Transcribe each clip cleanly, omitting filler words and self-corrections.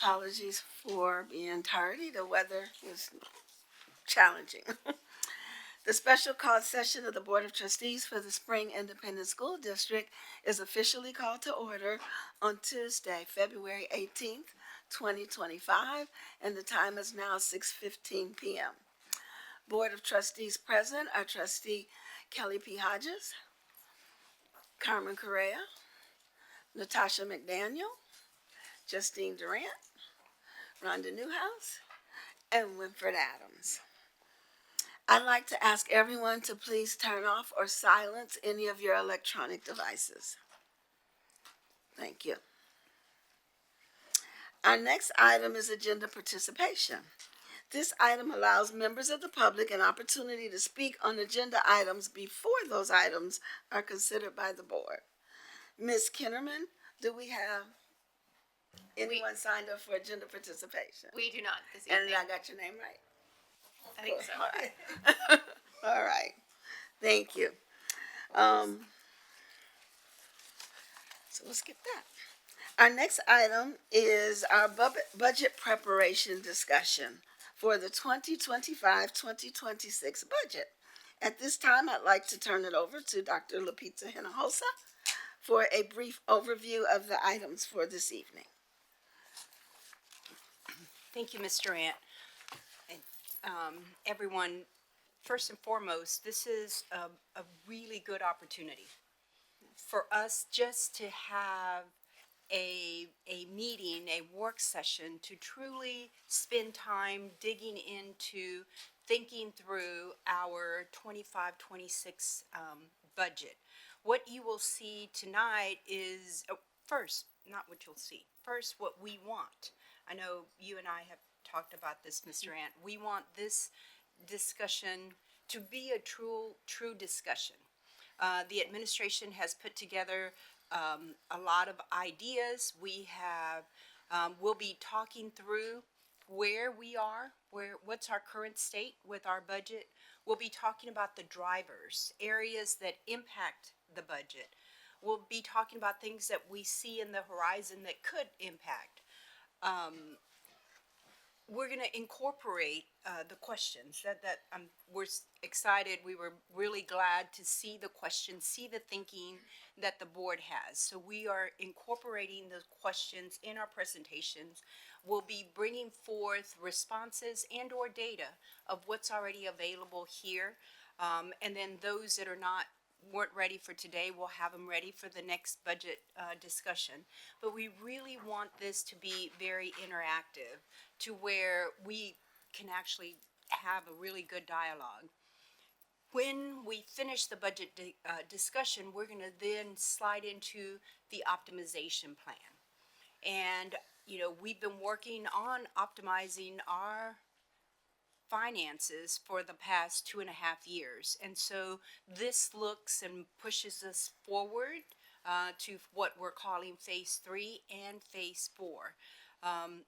Apologies for being tardy. The weather is challenging. The special called session of the Board of Trustees for the Spring Independent School District is officially called to order on Tuesday, February 18th, 2025, and the time is now 6:15 p.m. Board of Trustees present are Trustee Kelly P. Hodges, Carmen Correa, Natasha McDaniel, Justine Durant, Rhonda Newhouse, and Winfred Adams. I'd like to ask everyone to please turn off or silence any of your electronic devices. Thank you. Our next item is agenda participation. This item allows members of the public an opportunity to speak on agenda items before those items are considered by the board. Ms. Kinnerman, do we have anyone signed up for agenda participation? We do not this And evening. I got your name right? I think so. All right. All right. Thank you. So let's skip that. Our next item is our budget preparation discussion for the 2025-2026 budget. At this time, I'd like to turn it over to Dr. Lapita Hinojosa for a brief overview of the items for this evening. Thank you, Mr. Ant. And, everyone, first and foremost, this is a really good opportunity for us just to have a meeting, a work session to truly spend time digging into thinking through our 25-26 budget. What you will see tonight is, first, not what you'll see, first what we want. I know you and I have talked about this, Mr. Ant. We want this discussion to be a true discussion. The administration has put together a lot of ideas. We'll be talking through where we are, what's our current state with our budget. We'll be talking about the drivers, areas that impact the budget. We'll be talking about things that we see in the horizon that could impact. We're going to incorporate the questions we're excited. We were really glad to see the questions, see the thinking that the board has. So we are incorporating the questions in our presentations. We'll be bringing forth responses and or data of what's already available here. And then those that weren't ready for today, we'll have them ready for the next budget discussion. But we really want this to be very interactive, to where we can actually have a really good dialogue. When we finish the budget discussion, we're going to then slide into the optimization plan. And, we've been working on optimizing our finances for the past 2.5 years. And so this looks and pushes us forward to what we're calling phase 3 and phase 4.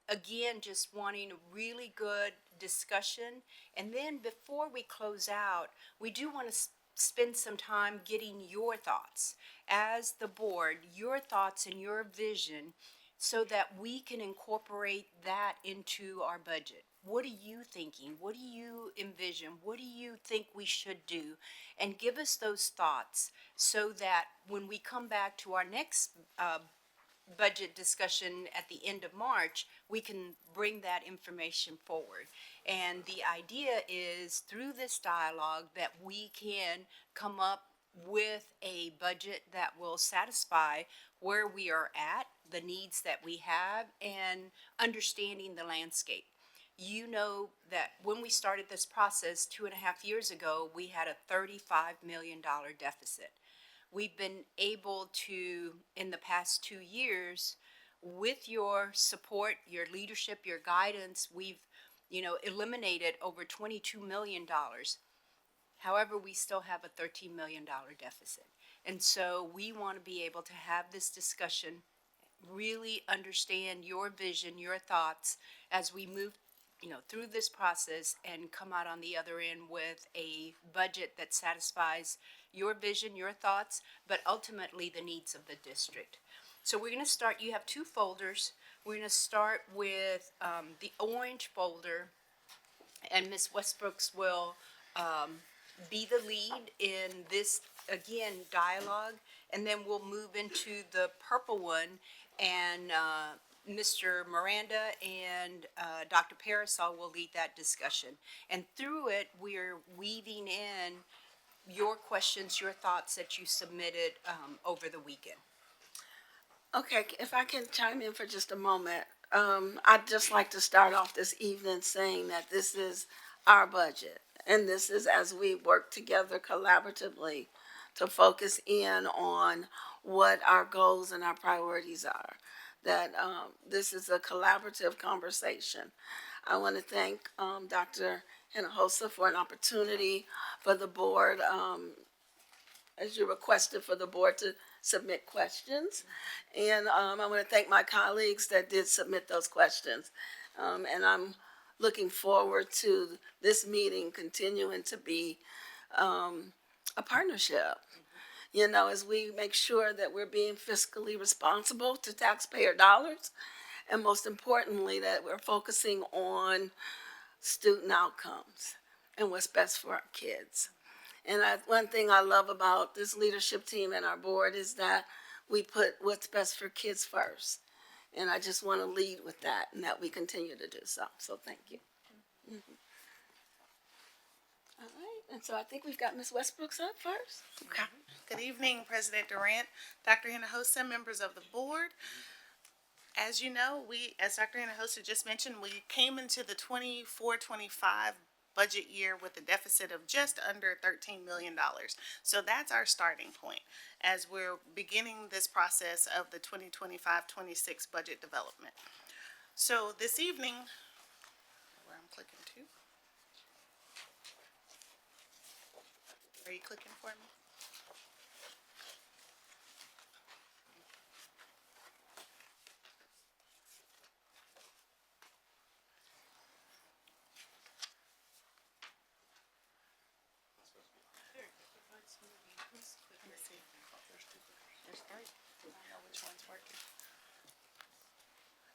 Again, just wanting a really good discussion. And then before we close out, we do want to spend some time getting your thoughts as the board, your thoughts and your vision, so that we can incorporate that into our budget. What are you thinking? What do you envision? What do you think we should do? And give us those thoughts so that when we come back to our next budget discussion at the end of March, we can bring that information forward. And the idea is through this dialogue that we can come up with a budget that will satisfy where we are at, the needs that we have, and understanding the landscape. You know that when we started this process 2.5 years ago, we had a $35 million deficit. We've been able to, in the past 2 years, with your support, your leadership, your guidance, we've, eliminated over $22 million. However, we still have a $13 million deficit. And so we want to be able to have this discussion, really understand your vision, your thoughts as we move through this process and come out on the other end with a budget that satisfies your vision, your thoughts, but ultimately the needs of the district. So we're going to start. You have 2 folders We're going to start with the orange folder, and Ms. Westbrooks will be the lead in this, again, dialogue, and then we'll move into the purple one, and Mr. Miranda and Dr. Parasol will lead that discussion. And through it, we're weaving in your questions, your thoughts that you submitted over the weekend. Okay, if I can chime in for just a moment, I'd just like to start off this evening saying that this is our budget, and this is as we work together collaboratively to focus in on what our goals and our priorities are. That this is a collaborative conversation. I want to thank Dr. Hinojosa for an opportunity for the board, as you requested, for the board to submit questions. And I want to thank my colleagues that did submit those questions. And I'm looking forward to this meeting continuing to be a partnership. You know, as we make sure that we're being fiscally responsible to taxpayer dollars, and most importantly, that we're focusing on student outcomes and what's best for our kids. And one thing I love about this leadership team and our board is that we put what's best for kids first. And I just want to lead with that, and that we continue to do so. So thank you. All right, and so I think we've got Ms. Westbrooks up first. Okay. Good evening, President Durant, Dr. Hinojosa, members of the board. As you know, as Dr. Hinojosa just mentioned, we came into the 24-25 budget year with a deficit of just under $13 million. So that's our starting point as we're beginning this process of the 2025-26 budget development. So this evening, where I'm clicking to. Are you clicking for me?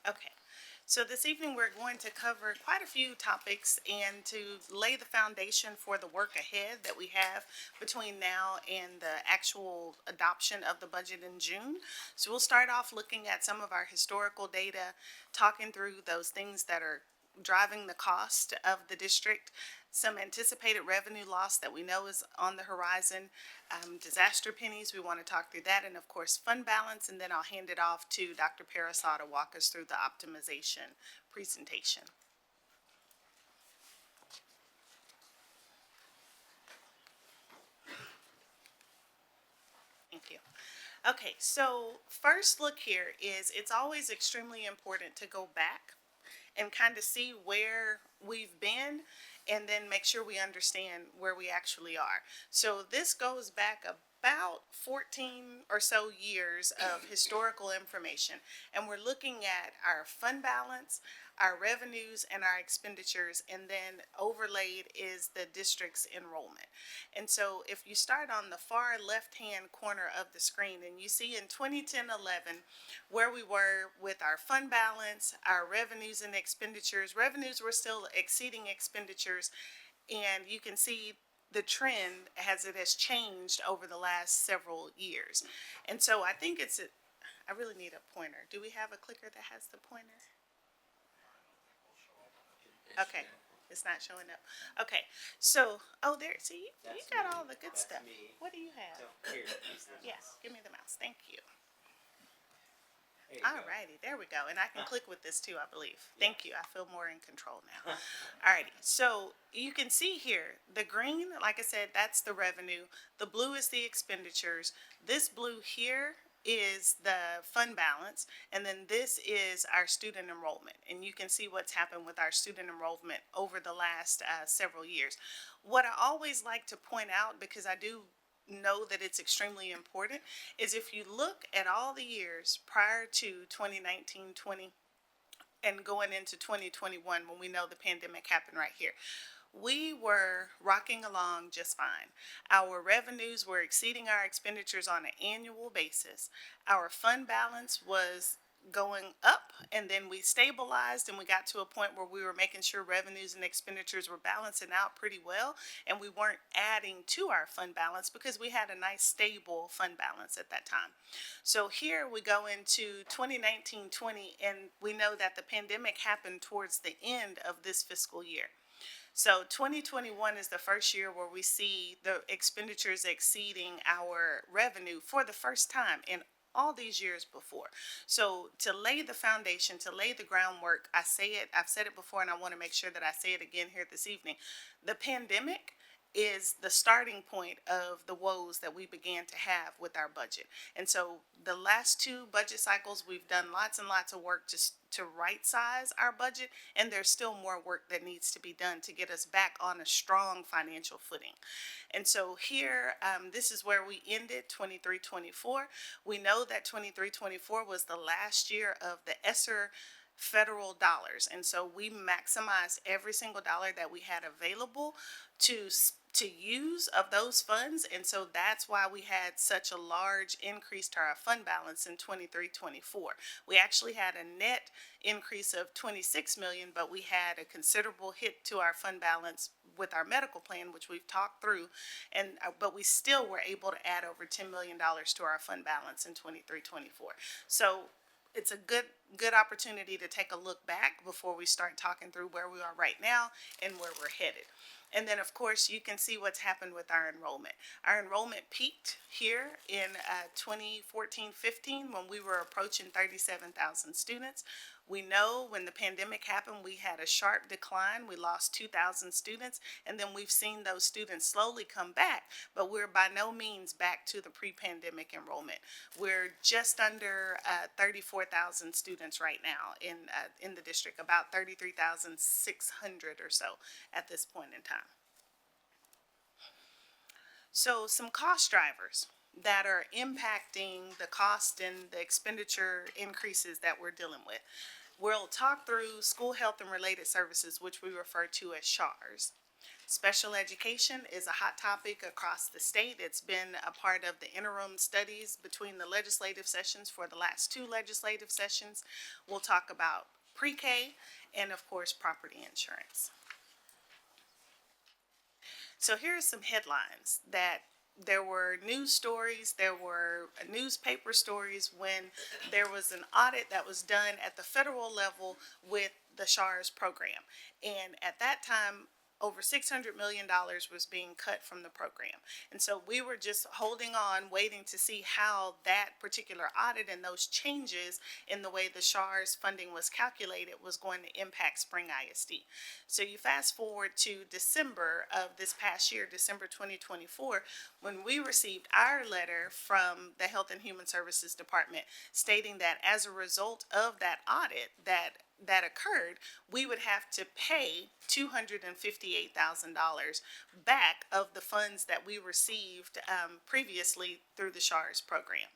Okay, so this evening we're going to cover quite a few topics and to lay the foundation for the work ahead that we have between now and the actual adoption of the budget in June. So we'll start off looking at some of our historical data, talking through those things that are driving the cost of the district, some anticipated revenue loss that we know is on the horizon, disaster pennies, we want to talk through that, and of course fund balance, and then I'll hand it off to Dr. Parasol to walk us through the optimization presentation. Thank you. Okay, so first look here is it's always extremely important to go back and kind of see where we've been and then make sure we understand where we actually are. So this goes back about 14 or so years of historical information, and we're looking at our fund balance, our revenues, and our expenditures, and then overlaid is the district's enrollment. And so if you start on the far left-hand corner of the screen and you see in 2010-11 where we were with our fund balance, our revenues and expenditures, revenues were still exceeding expenditures, and you can see the trend as it has changed over the last several years. And so I think I really need a pointer. Do we have a clicker that has the pointer? Okay, it's not showing up. Okay, so, oh, there, see, you got all the good stuff. What do you have? Yes, give me the mouse, thank you. All righty, there we go, and I can click with this too, I believe. Thank you, I feel more in control now. All righty, so you can see here, the green, like I said, that's the revenue. The blue is the expenditures. This blue here is the fund balance, and then this is our student enrollment, and you can see what's happened with our student enrollment over the last several years. What I always like to point out, because I do know that it's extremely important, is if you look at all the years prior to 2019-20 and going into 2021, when we know the pandemic happened right here, we were rocking along just fine. Our revenues were exceeding our expenditures on an annual basis. Our fund balance was going up, and then we stabilized, and we got to a point where we were making sure revenues and expenditures were balancing out pretty well, and we weren't adding to our fund balance because we had a nice stable fund balance at that time. So here we go into 2019-20, and we know that the pandemic happened towards the end of this fiscal year. So 2021 is the first year where we see the expenditures exceeding our revenue for the first time in all these years before. So to lay the foundation, to lay the groundwork, I've said it before, and I want to make sure that I say it again here this evening. The pandemic is the starting point of the woes that we began to have with our budget. And so the last two budget cycles, we've done lots and lots of work to right size our budget, and there's still more work that needs to be done to get us back on a strong financial footing. And so here, this is where we ended 23-24. We know that 23-24 was the last year of the ESSER federal dollars, and so we maximized every single dollar that we had available to use of those funds. And so that's why we had such a large increase to our fund balance in 23-24. We actually had a net increase of 26 million, but we had a considerable hit to our fund balance with our medical plan, which we've talked through, and but we still were able to add over $10 million to our fund balance in 23-24. So it's a good opportunity to take a look back before we start talking through where we are right now and where we're headed. And then, of course, you can see what's happened with our enrollment. Our enrollment peaked here in 2014-15 when we were approaching 37,000 students. We know when the pandemic happened, we had a sharp decline. We lost 2,000 students, and then we've seen those students slowly come back, but we're by no means back to the pre-pandemic enrollment. We're just under 34,000 students right now in the district, about 33,600 or so at this point in time. So some cost drivers that are impacting the cost and the expenditure increases that we're dealing with. We'll talk through school health and related services, which we refer to as SHARS. Special education is a hot topic across the state. It's been a part of the interim studies between the legislative sessions for the last two legislative sessions. We'll talk about pre-K and, of course, property insurance. So here are some headlines that there were news stories, there were newspaper stories when there was an audit that was done at the federal level with the SHARS program. And at that time, over $600 million was being cut from the program. And so we were just holding on, waiting to see how that particular audit and those changes in the way the SHARS funding was calculated was going to impact Spring ISD. So you fast forward to December of this past year, December 2024, when we received our letter from the Health and Human Services Department stating that as a result of that audit that occurred, we would have to pay $258,000 back of the funds that we received previously through the SHARS program.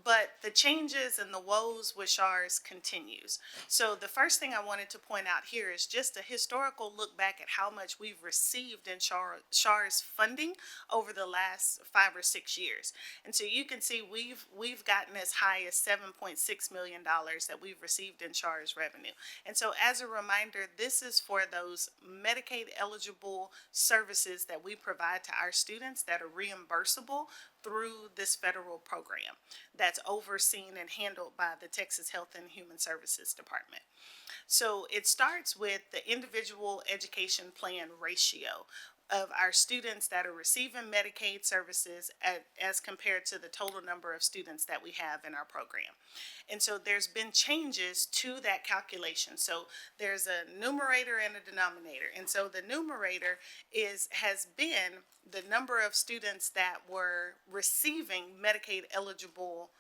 But the changes and the woes with SHARS continues. So the first thing I wanted to point out here is just a historical look back at how much we've received in SHARS funding over the last 5 or 6 years. And so you can see we've gotten as high as $7.6 million that we've received in SHARS revenue. And so as a reminder, this is for those Medicaid eligible services that we provide to our students that are reimbursable through this federal program that's overseen and handled by the Texas Health and Human Services Department. So it starts with the individual education plan ratio of our students that are receiving Medicaid services as compared to the total number of students that we have in our program. And so there's been changes to that calculation. So there's a numerator and a denominator. And so the numerator has been the number of students that were receiving Medicaid eligible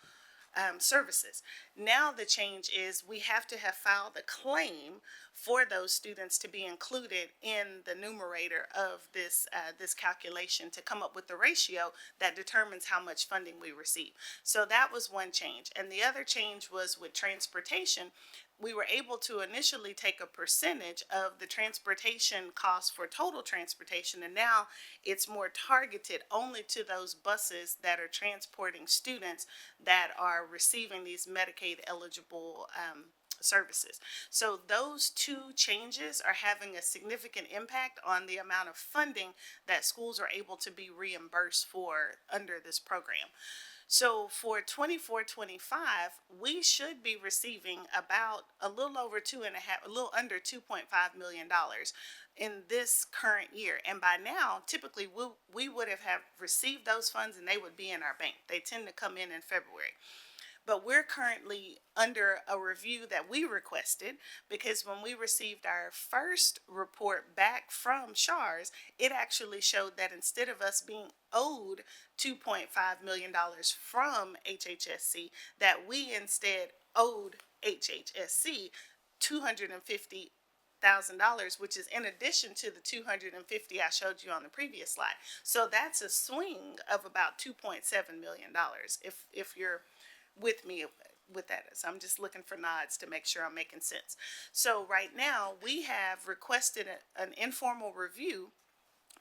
services. Now the change is we have to have filed a claim for those students to be included in the numerator of this calculation to come up with the ratio that determines how much funding we receive. So that was one change. And the other change was with transportation. we were able to initially take a percentage of the transportation cost for total transportation, and now it's more targeted only to those buses that are transporting students that are receiving these Medicaid eligible services. So those two changes are having a significant impact on the amount of funding that schools are able to be reimbursed for under this program. So for 24-25, we should be receiving about a little over a little under $2.5 million in this current year. And by now, typically we would have received those funds and they would be in our bank. They tend to come in February. But we're currently under a review that we requested because when we received our first report back from SHARS, it actually showed that instead of us being owed $2.5 million from HHSC, that we instead owed HHSC $250,000, which is in addition to the $250 I showed you on the previous slide. So that's a swing of about $2.7 million. If you're with me with that. So I'm just looking for nods to make sure I'm making sense. So right now we have requested an informal review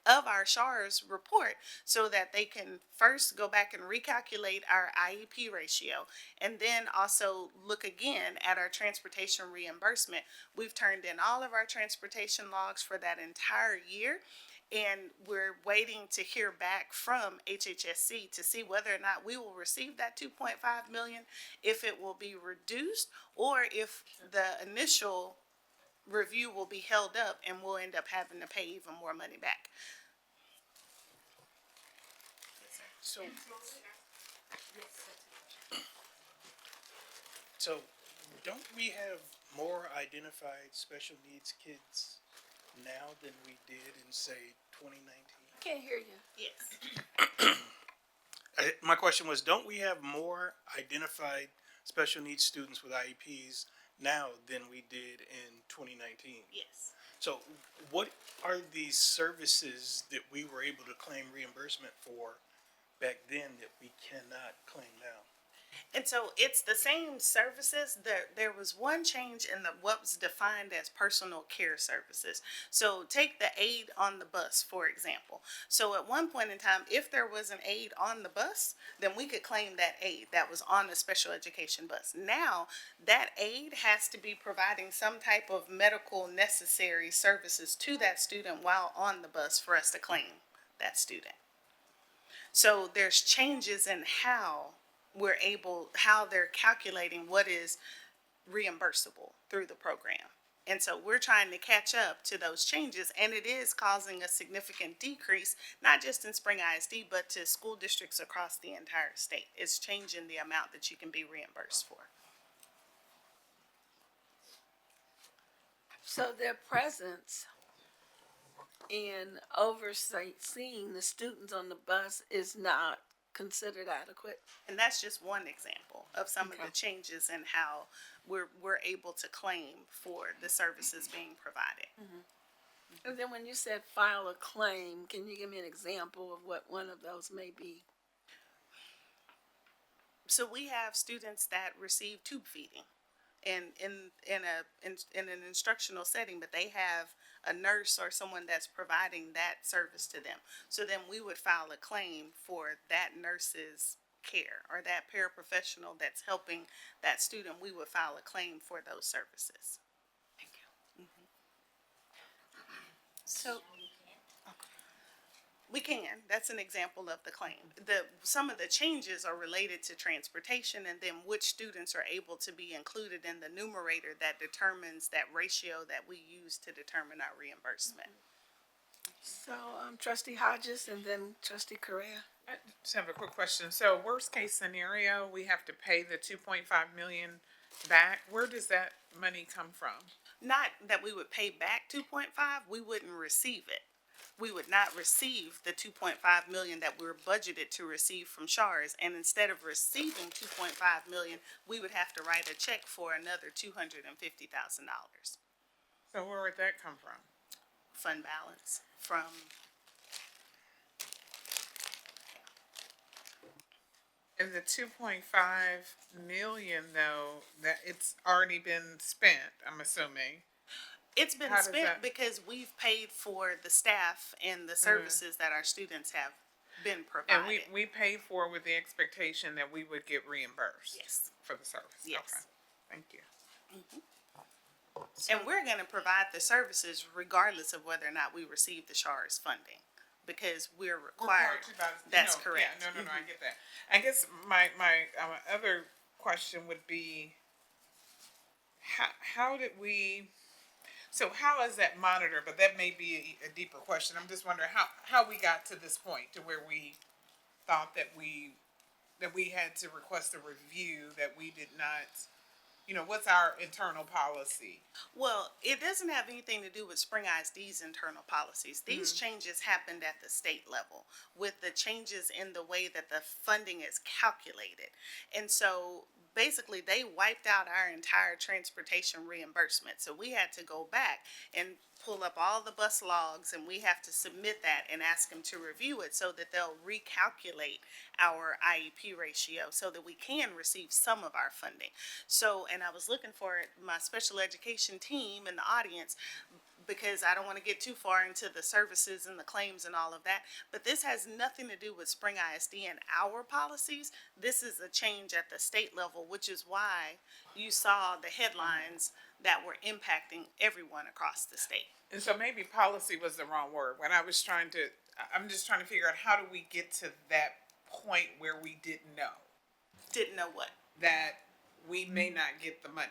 of our SHARS report so that they can first go back and recalculate our IEP ratio and then also look again at our transportation reimbursement. We've turned in all of our transportation logs for that entire year, and we're waiting to hear back from HHSC to see whether or not we will receive that $2.5 million, if it will be reduced, or if the initial review will be held up and we'll end up having to pay even more money back. So don't we have more identified special needs kids now than we did in, say, 2019? Can't hear you. Yes. My question was, don't we have more identified special needs students with IEPs now than we did in 2019? Yes. So what are these services that we were able to claim reimbursement for back then that we cannot claim now? And so it's the same services. There was one change in what was defined as personal care services. So take the aide on the bus, for example. So at one point in time, if there was an aide on the bus, then we could claim that aide that was on the special education bus. Now that aide has to be providing some type of medical necessary services to that student while on the bus for us to claim that student. So there's changes in how they're calculating what is reimbursable through the program. And so we're trying to catch up to those changes, and it is causing a significant decrease, not just in Spring ISD, but to school districts across the entire state. It's changing the amount that you can be reimbursed for. So their presence in overseeing the students on the bus is not considered adequate? And that's just one example of some of the changes in how we're able to claim for the services being provided. And then when you said file a claim, can you give me an example of what one of those may be? So we have students that receive tube feeding in an instructional setting, but they have a nurse or someone that's providing that service to them. So then we would file a claim for that nurse's care, or that paraprofessional that's helping that student. We would file a claim for those services. Thank you. So, We can. That's an example of the claim. Some of the changes are related to transportation, and then which students are able to be included in the numerator that determines that ratio that we use to determine our reimbursement. So, Trustee Hodges and then Trustee Correa. I just have a quick question. So worst case scenario, we have to pay the 2.5 million back. Where does that money come from? Not that we would pay back 2.5, we wouldn't receive it. We would not receive the 2.5 million that we're budgeted to receive from SHARS, and instead of receiving 2.5 million, we would have to write a check for another $250,000. So where would that come from? Fund balance from, And the 2.5 million though, that it's already been spent, I'm assuming. It's been How does spent that- because we've paid for the staff and the services that our students have been And provided. we paid for it with the expectation that we would get reimbursed. Yes. For the service. Yes. Okay. Thank you. And we're gonna provide the services regardless of whether or not we receive the SHARS funding, because we're required. That's correct. Yeah, no, I get that. I guess my other question would be, how did we, so how is that monitored? But that may be a deeper question. I'm just wondering how we got to this point to where we thought that we had to request a review, that we did not, what's our internal policy? Well, it doesn't have anything to do with Spring ISD's internal policies. These changes happened at the state level with the changes in the way that the funding is calculated. And so basically they wiped out our entire transportation reimbursement. So we had to go back and pull up all the bus logs, and we have to submit that and ask them to review it so that they'll recalculate our IEP ratio so that we can receive some of our funding. So, and I was looking for my special education team in the audience, because I don't want to get too far into the services and the claims and all of that. But this has nothing to do with Spring ISD and our policies. This is a change at the state level, which is why you saw the headlines that were impacting everyone across the state. And so maybe policy was the wrong word. I'm just trying to figure out, how do we get to that point where we didn't know Didn't know what. that we may not get the money?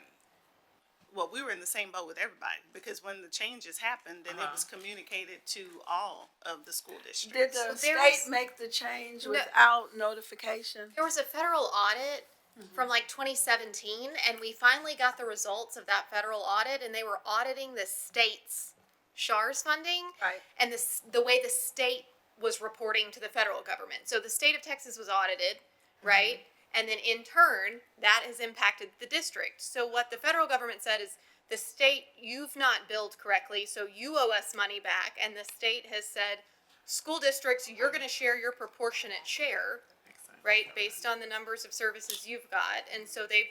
Well, we were in the same boat with everybody, because when the changes happened, then it was communicated to all of the school districts. Did the there state was- make the change No. without notification? There was a federal audit from like 2017, and we finally got the results of that federal audit, and they were auditing the state's SHARS funding Right. and the way the state was reporting to the federal government. So the state of Texas was audited, right? And then in turn, that has impacted the district. So what the federal government said is, the state, you've not billed correctly, so you owe us money back. And the state has said, school districts, you're going to share your proportionate share, right, based on the numbers of services you've got. And so they've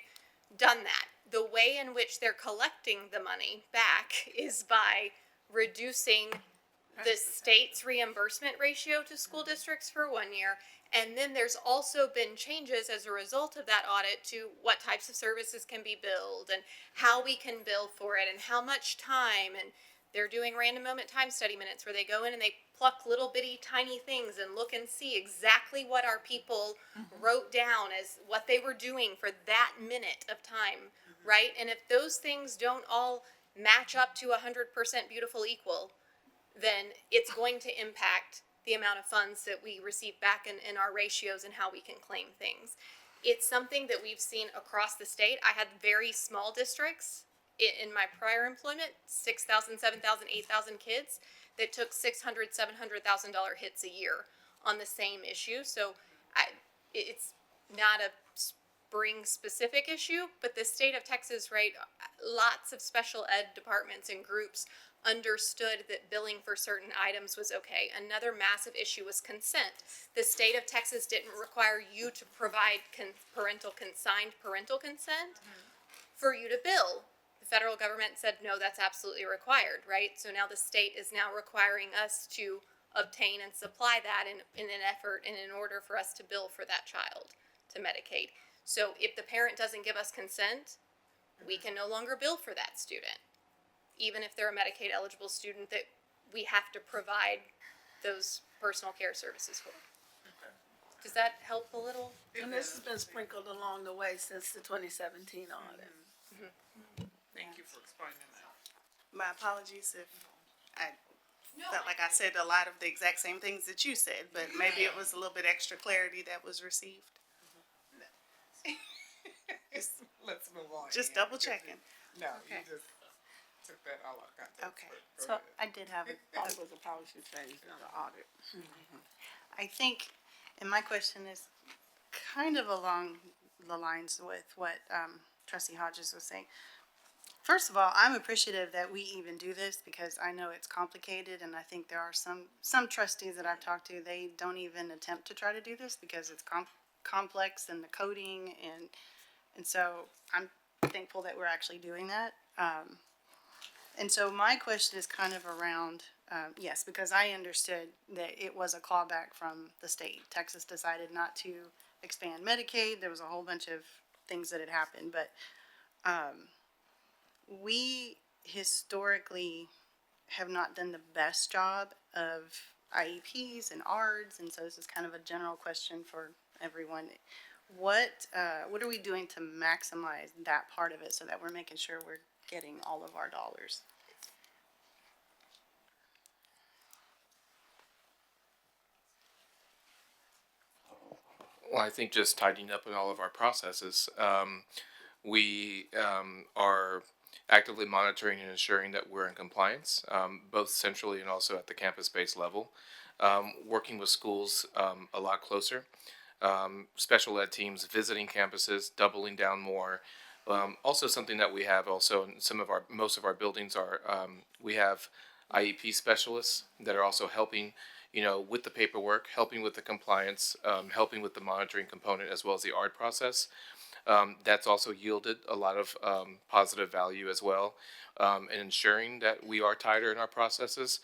done that. The way in which they're collecting the money back is by reducing the state's reimbursement ratio to school districts for 1 year. And then there's also been changes as a result of that audit to what types of services can be billed and how we can bill for it and how much time. And they're doing random moment time study minutes where they go in and they pluck little bitty tiny things and look and see exactly what our people wrote down as what they were doing for that minute of time, right? And if those things don't all match up to 100% beautiful equal, then it's going to impact the amount of funds that we receive back in our ratios and how we can claim things. It's something that we've seen across the state. I had very small districts in my prior employment, 6,000, 7,000, 8,000 kids that took $600,000, $700,000 hits a year on the same issue. So it's not a spring specific issue, but the state of Texas, right, lots of special ed departments and groups understood that billing for certain items was okay. Another massive issue was consent. The state of Texas didn't require you to provide signed parental consent for you to bill. The federal government said, no, that's absolutely required, right? So now the state is now requiring us to obtain and supply that in an effort and in order for us to bill for that child to Medicaid. So if the parent doesn't give us consent, we can no longer bill for that student. Even if they're a Medicaid eligible student that we have to provide those personal care services for. Does that help a little? And this has been sprinkled along the way since the 2017 audit. Thank you for explaining that. My apologies if I felt like I said a lot of the exact same things that you said, but maybe it was a little bit extra clarity that was received. Let's move on. Just Ian, double because checking. No, Okay. you just took that all out of context. Okay. but go So ahead. I did have That was a policy change, not an audit. I think, and my question is kind of along the lines with what Trustee Hodges was saying. First of all, I'm appreciative that we even do this because I know it's complicated, and I think there are some trustees that I've talked to, they don't even attempt to try to do this because it's complex than the coding, and so I'm thankful that we're actually doing that. And so my question is kind of around, yes, because I understood that it was a clawback from the state. Texas decided not to expand Medicaid. There was a whole bunch of things that had happened, but we historically have not done the best job of IEPs and ARDs, and so this is kind of a general question for everyone. What are we doing to maximize that part of it so that we're making sure we're getting all of our dollars? Well, I think just tidying up in all of our processes. We are actively monitoring and ensuring that we're in compliance, both centrally and also at the campus-based level. Working with schools a lot closer. Special ed teams visiting campuses, doubling down more. Also, something that we have also in most of our buildings are we have IEP specialists that are also helping, with the paperwork, helping with the compliance, helping with the monitoring component as well as the ARD process. That's also yielded a lot of positive value as well, and ensuring that we are tighter in our processes.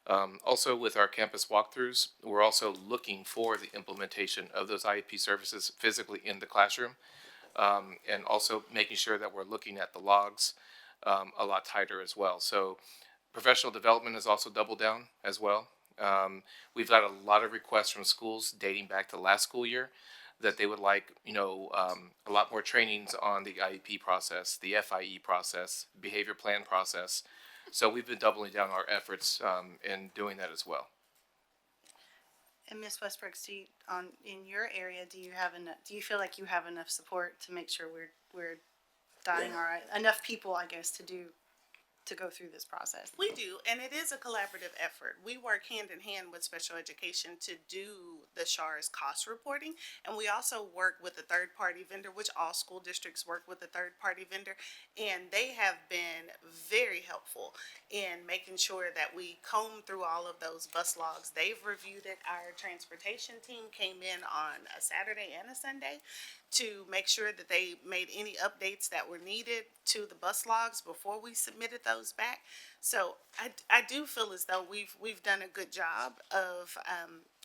Also, with our campus walkthroughs, we're also looking for the implementation of those IEP services physically in the classroom, and also making sure that we're looking at the logs a lot tighter as well. So, professional development has also doubled down as well. We've got a lot of requests from schools dating back to last school year that they would like, a lot more trainings on the IEP process, the FIE process, behavior plan process. So we've been doubling down our efforts in doing that as well. And Ms. Westbrook, in your area, do you feel like you have enough support to make sure we're dotting enough people, I guess, to go through this process? We do, and it is a collaborative effort. We work hand in hand with special education to do the SHARS cost reporting, and we also work with a third-party vendor, which all school districts work with a third-party vendor, and they have been very helpful in making sure that we comb through all of those bus logs. They've reviewed it. Our transportation team came in on a Saturday and a Sunday to make sure that they made any updates that were needed to the bus logs before we submitted those back. So I do feel as though we've done a good job of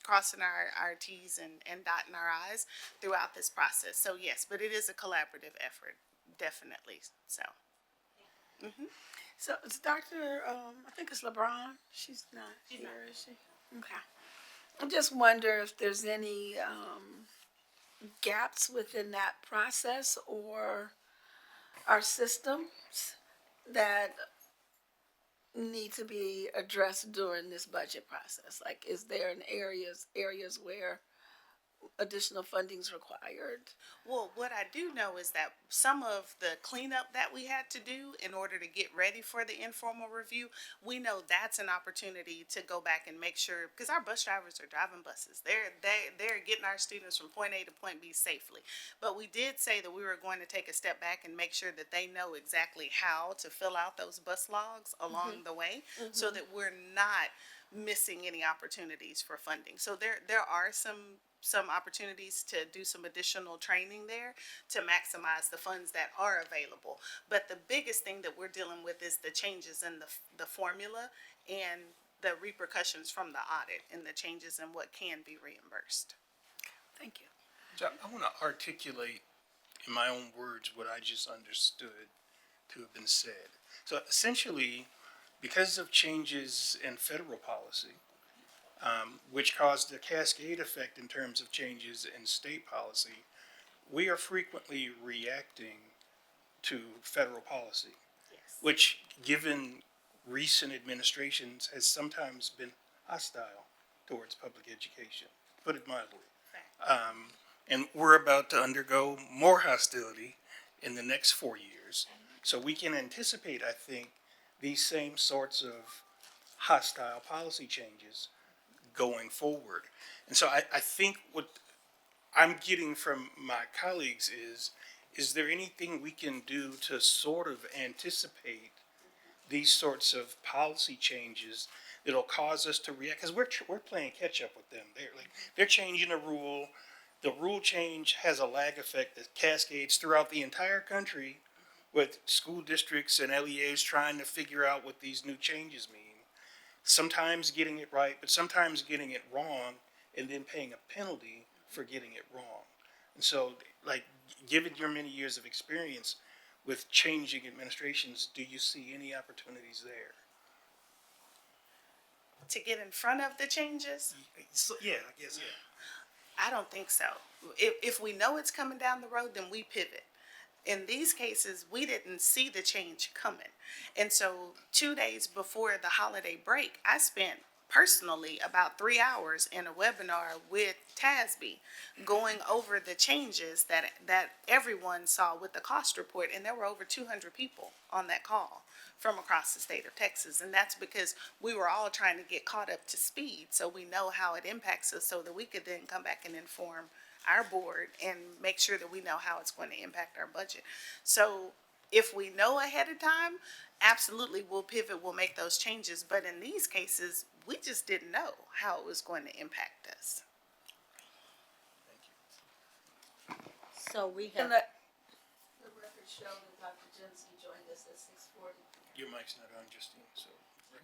crossing our T's and dotting our I's throughout this process. So yes, but it is a collaborative effort, definitely. So. So it's Dr. I think it's LeBron. She's not here, is she? Okay. I just wonder if there's any gaps within that process or our systems that need to be addressed during this budget process. Like, is there an areas where additional funding's required? Well, what I do know is that some of the cleanup that we had to do in order to get ready for the informal review, we know that's an opportunity to go back and make sure, because our bus drivers are driving buses. They're getting our students from point A to point B safely. But we did say that we were going to take a step back and make sure that they know exactly how to fill out those bus logs along the way, so that we're not missing any opportunities for funding. So there are some opportunities to do some additional training there to maximize the funds that are available. But the biggest thing that we're dealing with is the changes in the formula and the repercussions from the audit and the changes in what can be reimbursed. Thank you. So I want to articulate in my own words what I just understood to have been said. So essentially, because of changes in federal policy, which caused a cascade effect in terms of changes in state policy, we are frequently reacting to federal policy, which, given recent administrations, has sometimes been hostile towards public education, to put it mildly. And we're about to undergo more hostility in the next 4 years. So we can anticipate, I think, these same sorts of hostile policy changes going forward. And so I think what I'm getting from my colleagues is there anything we can do to sort of anticipate these sorts of policy changes that'll cause us to react? Because we're playing catch up with them. They're changing a rule the rule change has a lag effect that cascades throughout the entire country with school districts and LEAs trying to figure out what these new changes mean. Sometimes getting it right, but sometimes getting it wrong and then paying a penalty for getting it wrong. And so, like, given your many years of experience with changing administrations, do you see any opportunities there? To get in front of the changes, So, yeah, I guess, yeah. I don't think so. If we know it's coming down the road, then we pivot. In these cases, we didn't see the change coming. And so 2 days before the holiday break, I spent personally about 3 hours in a webinar with TASB going over the changes that everyone saw with the cost report. And there were over 200 people on that call from across the state of Texas. And that's because we were all trying to get caught up to speed so we know how it impacts us so that we could then come back and inform our board and make sure that we know how it's going to impact our budget. So if we know ahead of time, absolutely we'll pivot, we'll make those changes. But in these cases, we just didn't know how it was going to impact us. So we Can have, the record show that Dr. Jensen joined us at 6:40? Your mic's not on, Justine, so.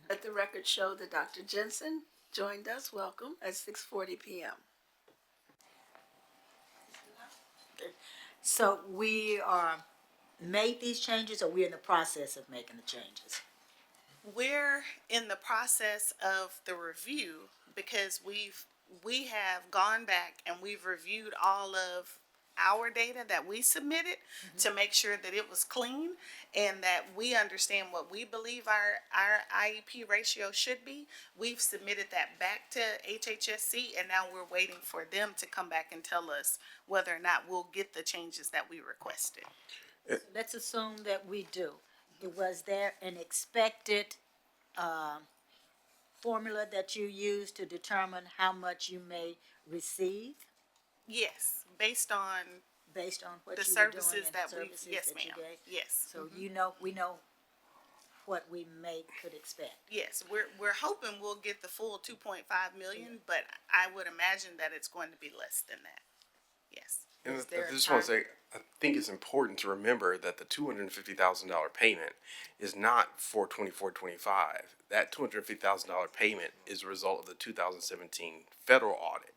Let the record show that Dr. Jensen joined us, welcome, at 6:40 PM. so we are made these changes, or we're in the process of making the changes? We're in the process of the review because we have gone back and we've reviewed all of our data that we submitted to make sure that it was clean and that we understand what we believe our IEP ratio should be. We've submitted that back to HHSC and now we're waiting for them to come back and tell us whether or not we'll get the changes that we requested. Let's assume that we do. Was there an expected, formula that you use to determine how much you may receive Yes, based on based on what the you were doing services and that services yes, that you ma'am. gave? Yes. So we know what we could expect. Yes, we're hoping we'll get the full 2.5 million, but I would imagine that it's going to be less than that. Yes. And Is there I a just want to time? say, I think it's important to remember that the $250,000 payment is not for 24-25. That $250,000 payment is a result of the 2017 federal audit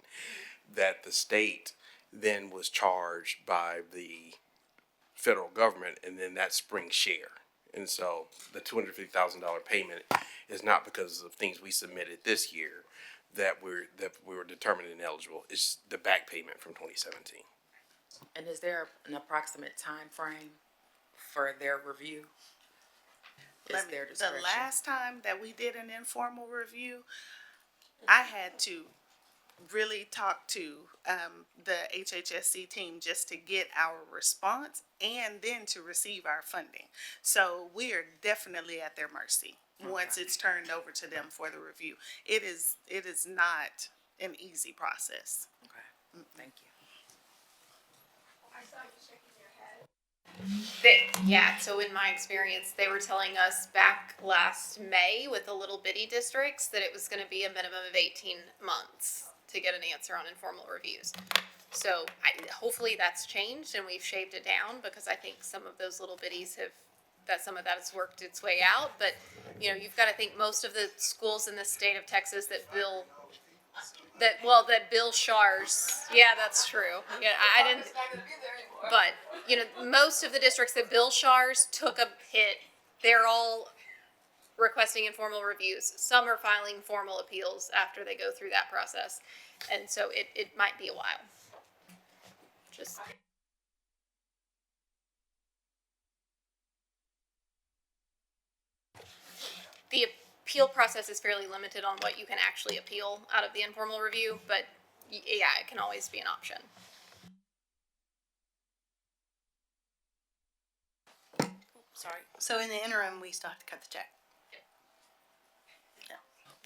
that the state then was charged by the federal government, and then that spring share. And so the $250,000 payment is not because of things we submitted this year that we were determined ineligible. It's the back payment from 2017. And is there an approximate time frame for their review? Is there discretion? The last time that we did an informal review, I had to really talk to the HHSC team just to get our response and then to receive our funding. So we are definitely at their mercy once it's turned over to them for the review. It is not an easy process. Okay, thank you. Yeah, so in my experience, they were telling us back last May with the little bitty districts that it was gonna be a minimum of 18 months to get an answer on informal reviews. So hopefully that's changed and we've shaved it down because I think some of those little bitties some of that has worked its way out. But, you've gotta think most of the schools in the state of Texas that Bill Shars, yeah, that's true. Yeah, I didn't, but, most of the districts that Bill Shars took a hit, they're all requesting informal reviews. Some are filing formal appeals after they go through that process. And so it might be a while. Just. The appeal process is fairly limited on what you can actually appeal out of the informal review, but yeah, it can always be an option. Sorry. So in the interim, we still have to cut the check.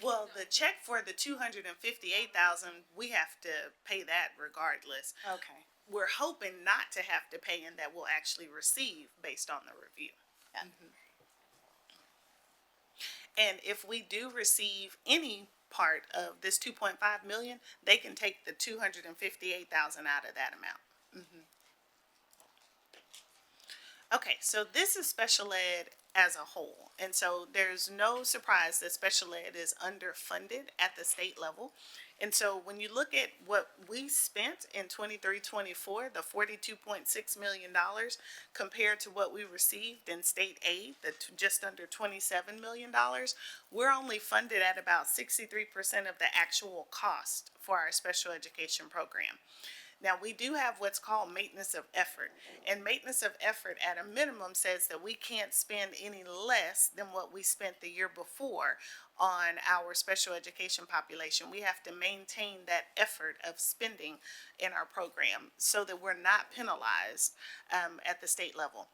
Well, the check for the 258,000, we have to pay that regardless. Okay. We're hoping not to have to pay and that we'll actually receive based on the review. And if we do receive any part of this 2.5 million, they can take the 258,000 out of that amount. Okay, so this is special ed as a whole. And so there's no surprise that special ed is underfunded at the state level. And so when you look at what we spent in 23-24, the $42.6 million compared to what we received in state aid, just under $27 million, we're only funded at about 63% of the actual cost for our special education program. Now, we do have what's called maintenance of effort, and maintenance of effort at a minimum says that we can't spend any less than what we spent the year before on our special education population. We have to maintain that effort of spending in our program so that we're not penalized at the state level.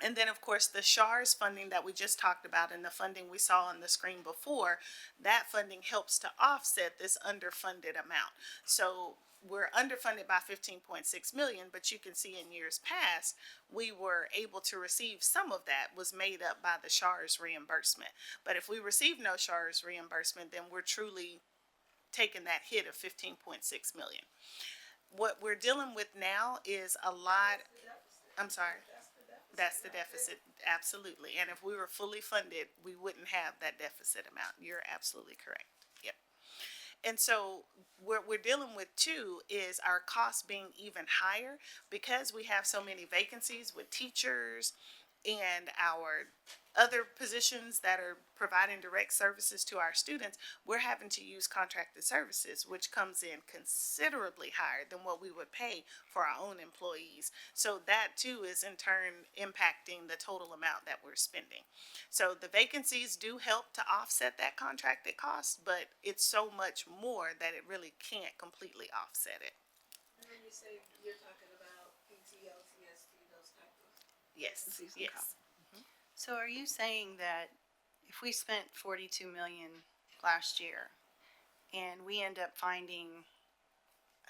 And then, of course, the SHARS funding that we just talked about and the funding we saw on the screen before, that funding helps to offset this underfunded amount. So we're underfunded by 15.6 million, but you can see in years past, we were able to receive some of that was made up by the SHARS reimbursement. But if we receive no SHARS reimbursement, then we're truly taking that hit of 15.6 million. What we're dealing with now is a lot, I'm sorry. That's the deficit, absolutely. And if we were fully funded, we wouldn't have that deficit amount. You're absolutely correct. Yep. And so what we're dealing with too is our costs being even higher because we have so many vacancies with teachers and our other positions that are providing direct services to our students. We're having to use contracted services, which comes in considerably higher than what we would pay for our own employees. So that too is in turn impacting the total amount that we're spending. So the vacancies do help to offset that contracted cost, but it's so much more that it really can't completely offset it. And when you say you're talking about PTO, TST, those type of. Yes, Season yes. So are you saying that if we spent 42 million last year and we end up finding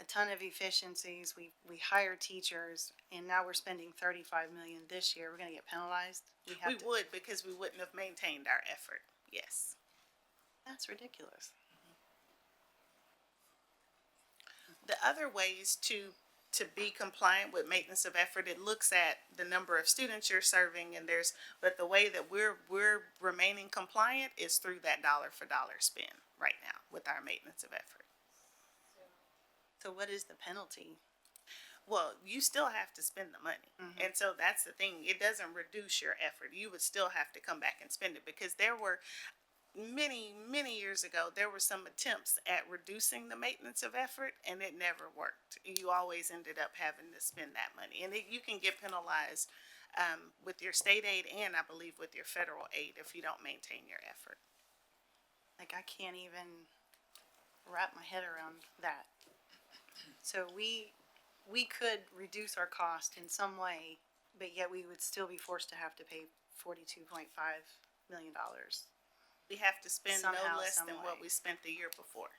a ton of efficiencies, we hire teachers, and now we're spending 35 million this year, we're gonna get penalized? We would, because we wouldn't have maintained our effort. Yes. That's ridiculous. The other ways to be compliant with maintenance of effort, it looks at the number of students you're serving, but the way that we're remaining compliant is through that dollar for dollar spend right now with our maintenance of effort. So what is the penalty? Well, you still have to spend the money. And so that's the thing. It doesn't reduce your effort. You would still have to come back and spend it, because there were many years ago, there were some attempts at reducing the maintenance of effort, and it never worked. You always ended up having to spend that money. And you can get penalized with your state aid and I believe with your federal aid if you don't maintain your effort. Like, I can't even wrap my head around that. So we could reduce our cost in some way, but yet we would still be forced to have to pay $42.5 million. We have to spend Somehow, no less some than way. what we spent the year before.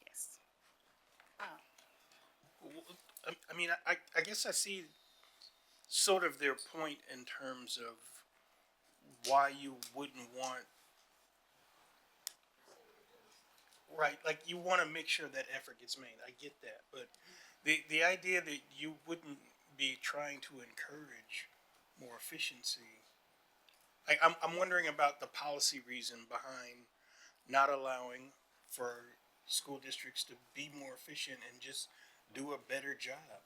Yes. I mean, I guess I see sort of their point in terms of why you wouldn't want, right, like you want to make sure that effort gets made. I get that. But the idea that you wouldn't be trying to encourage more efficiency, I'm wondering about the policy reason behind not allowing for school districts to be more efficient and just do a better job.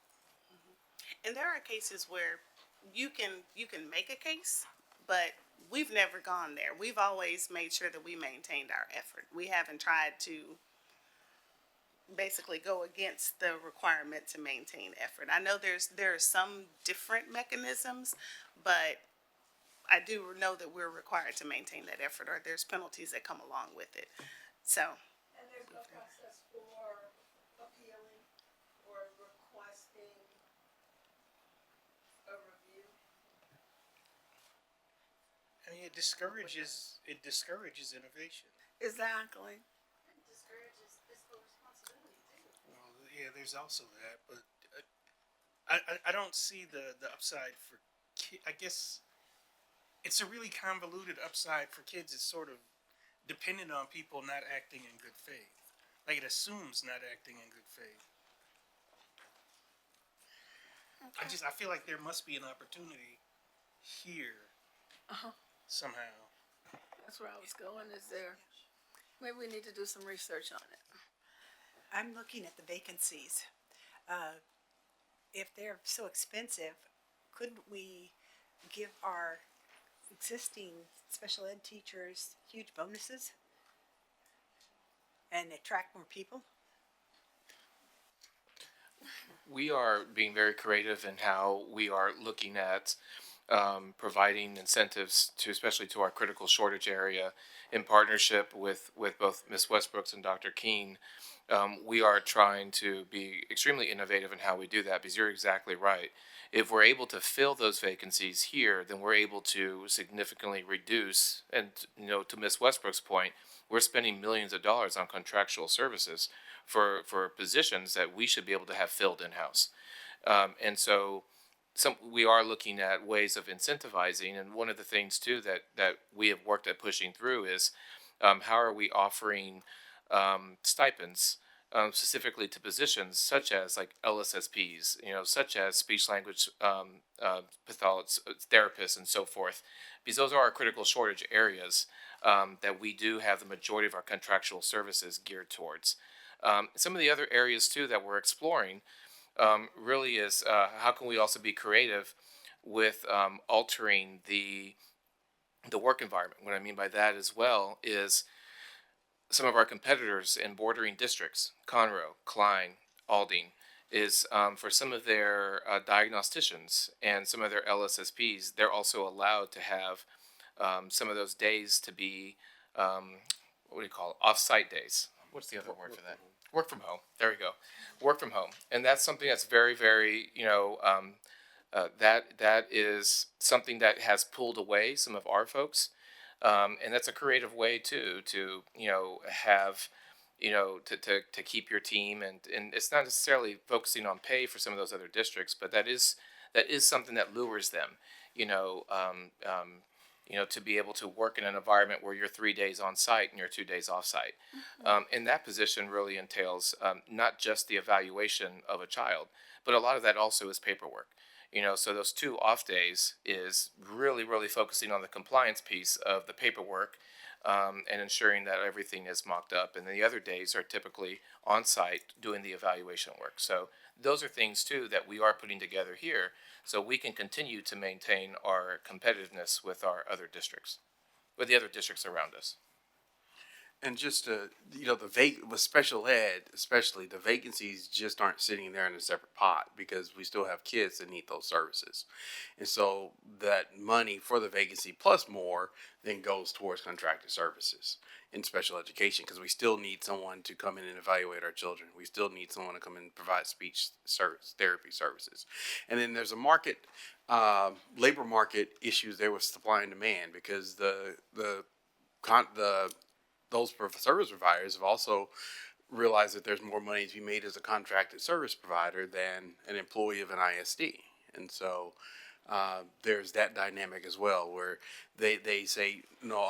And there are cases where you can make a case, but we've never gone there. We've always made sure that we maintained our effort. We haven't tried to basically go against the requirement to maintain effort. I know there are some different mechanisms, but I do know that we're required to maintain that effort, or there's penalties that come along with it. So. And there's no process for appealing or requesting a review? I mean, it discourages innovation. Exactly. Well, yeah, there's also that, but I don't see the upside for I guess it's a really convoluted upside for kids. It's sort of dependent on people not acting in good faith. Like it assumes not acting in good faith. I feel like there must be an opportunity here somehow. That's where I was going, is there, maybe we need to do some research on it. I'm looking at the vacancies. If they're so expensive, couldn't we give our existing special ed teachers huge bonuses and attract more people? We are being very creative in how we are looking at providing incentives to, especially to our critical shortage area, in partnership with both Ms. Westbrooks and Dr. Keene. We are trying to be extremely innovative in how we do that, because you're exactly right. If we're able to fill those vacancies here, then we're able to significantly reduce, and to Ms. Westbrook's point, we're spending millions of dollars on contractual services for positions that we should be able to have filled in-house. And so we are looking at ways of incentivizing, and one of the things too that we have worked at pushing through is how are we offering stipends specifically to positions such as like LSSPs, such as speech language pathologists, therapists, and so forth, because those are our critical shortage areas that we do have the majority of our contractual services geared towards. Some of the other areas too that we're exploring really is how can we also be creative with altering the work environment. What I mean by that as well is some of our competitors in bordering districts, Conroe, Klein, Aldine, is for some of their diagnosticians and some of their LSSPs, they're also allowed to have some of those days to be, what do you call it, off-site days. What's the other word for that? Work from home. There we go. Work from home. And that's something that's very, very, that is something that has pulled away some of our folks. And that's a creative way too, to, have, to keep your team. And it's not necessarily focusing on pay for some of those other districts, but that is something that lures them, to be able to work in an environment where you're 3 days on site and you're 2 days off site. And that position really entails not just the evaluation of a child, but a lot of that also is paperwork. So those 2 off days is really, really focusing on the compliance piece of the paperwork and ensuring that everything is mocked up. And then the other days are typically on site doing the evaluation work. So those are things too that we are putting together here so we can continue to maintain our competitiveness with our other districts, with the other districts around us. And just with special ed, especially, the vacancies just aren't sitting there in a separate pot because we still have kids that need those services. And so that money for the vacancy plus more then goes towards contracted services in special education, because we still need someone to come in and evaluate our children. We still need someone to come in and provide speech therapy services. And then there's a labor market issues there with supply and demand, because those service providers have also realized that there's more money to be made as a contracted service provider than an employee of an ISD. And so there's that dynamic as well, where they say, no,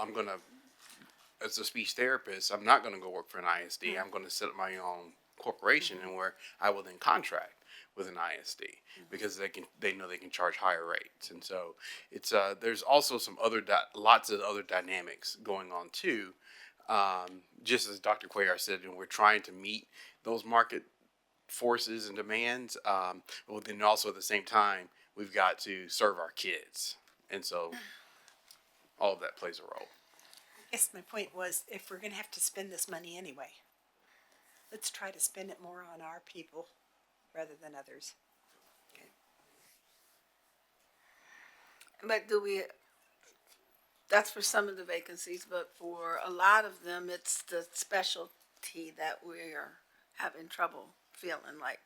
as a speech therapist, I'm not going to go work for an ISD. I'm going to set up my own corporation, and where I will then contract with an ISD because they know they can charge higher rates. And so it's there's also lots of other dynamics going on too. Just as Dr. Cuellar said, and we're trying to meet those market forces and demands, but then also at the same time, we've got to serve our kids. And so all of that plays a role. I guess my point was, if we're going to have to spend this money anyway, let's try to spend it more on our people rather than others. But that's for some of the vacancies, but for a lot of them, it's the specialty that we're having trouble feeling, like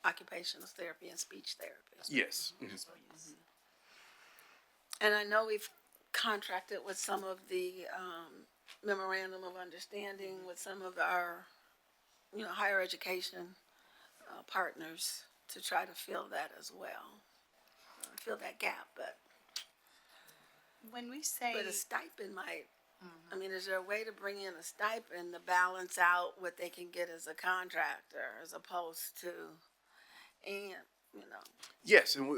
occupational therapy and speech therapy. Yes. And I know we've contracted with some of the memorandum of understanding with some of our, higher education partners to try to fill that as well, fill that gap. But When we say a stipend might I mean, is there a way to bring in a stipend to balance out what they can get as a contractor as opposed to, and, you know, Yes, and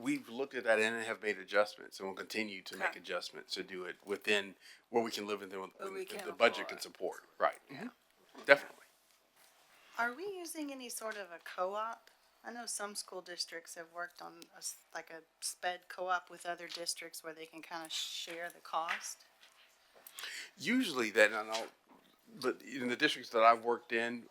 we've looked at that and have made adjustments, and we'll continue to make Okay. adjustments to do it within where we can live within What we can the budget afford. can support. Right. Definitely. Are we using any sort of a co-op? I know some school districts have worked on like a sped co-op with other districts where they can kind of share the cost. Usually that, I know, but in the districts that I've worked in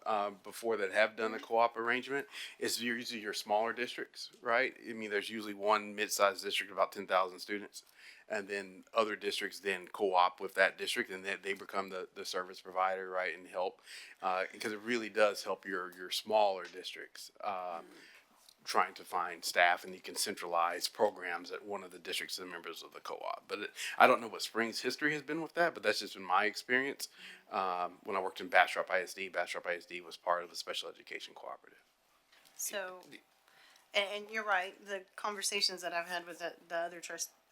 before that have done a co-op arrangement, it's usually your smaller districts, right? I mean, there's usually one mid-sized district of about 10,000 students, and then other districts then co-op with that district, and then they become the service provider, right, and help, because it really does help your smaller districts. Trying to find staff, and you can centralize programs at one of the districts and members of the co-op. But I don't know what Springs history has been with that, but that's just been my experience. When I worked in Bastrop ISD was part of the special education cooperative. So, and you're right, the conversations that I've had with the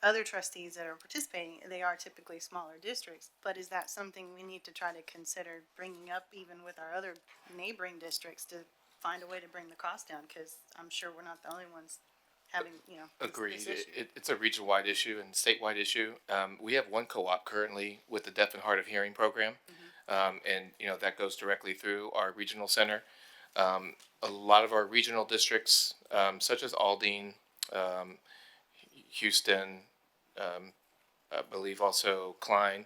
other trustees that are participating, they are typically smaller districts. But is that something we need to try to consider bringing up even with our other neighboring districts to find a way to bring the cost down? Because I'm sure we're not the only ones having, this Agreed. issue. It's a region-wide issue and statewide issue. We have one co-op currently with the Deaf and Hard of Hearing program, and that goes directly through our regional center. A lot of our regional districts, such as Aldine, Houston, I believe also Klein,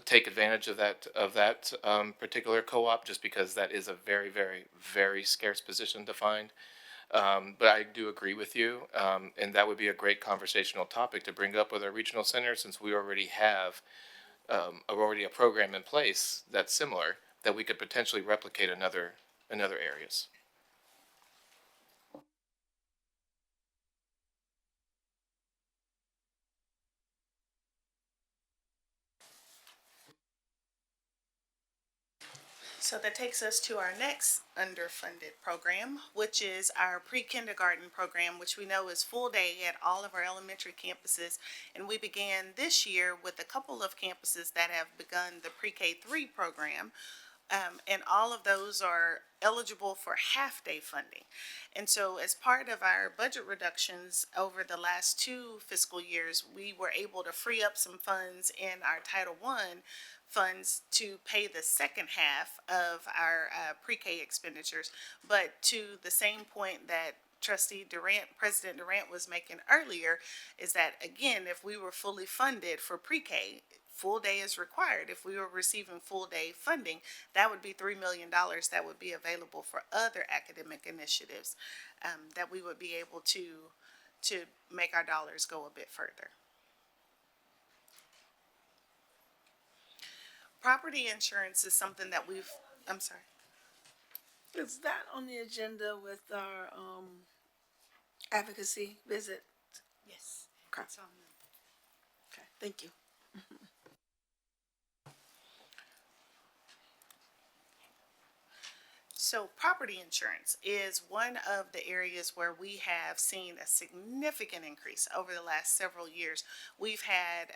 take advantage of that particular co-op, just because that is a very, very, very scarce position to find. But I do agree with you, and that would be a great conversational topic to bring up with our regional center, since we already have already a program in place that's similar that we could potentially replicate in other areas. So that takes us to our next underfunded program, which is our pre-kindergarten program, which we know is full day at all of our elementary campuses. And we began this year with a couple of campuses that have begun the pre-K3 program. And all of those are eligible for half-day funding. And so as part of our budget reductions over the last 2 fiscal years, we were able to free up some funds in our Title I funds to pay the second half of our pre-K expenditures. But to the same point that President Durant was making earlier, is that, again, if we were fully funded for pre-K, full day is required. If we were receiving full day funding, that would be $3 million that would be available for other academic initiatives, that we would be able to make our dollars go a bit further. Property insurance is something that I'm sorry. is that on the agenda with our, advocacy visit? Yes. Okay. It's on Okay, thank you. So property insurance is one of the areas where we have seen a significant increase over the last several years. We've had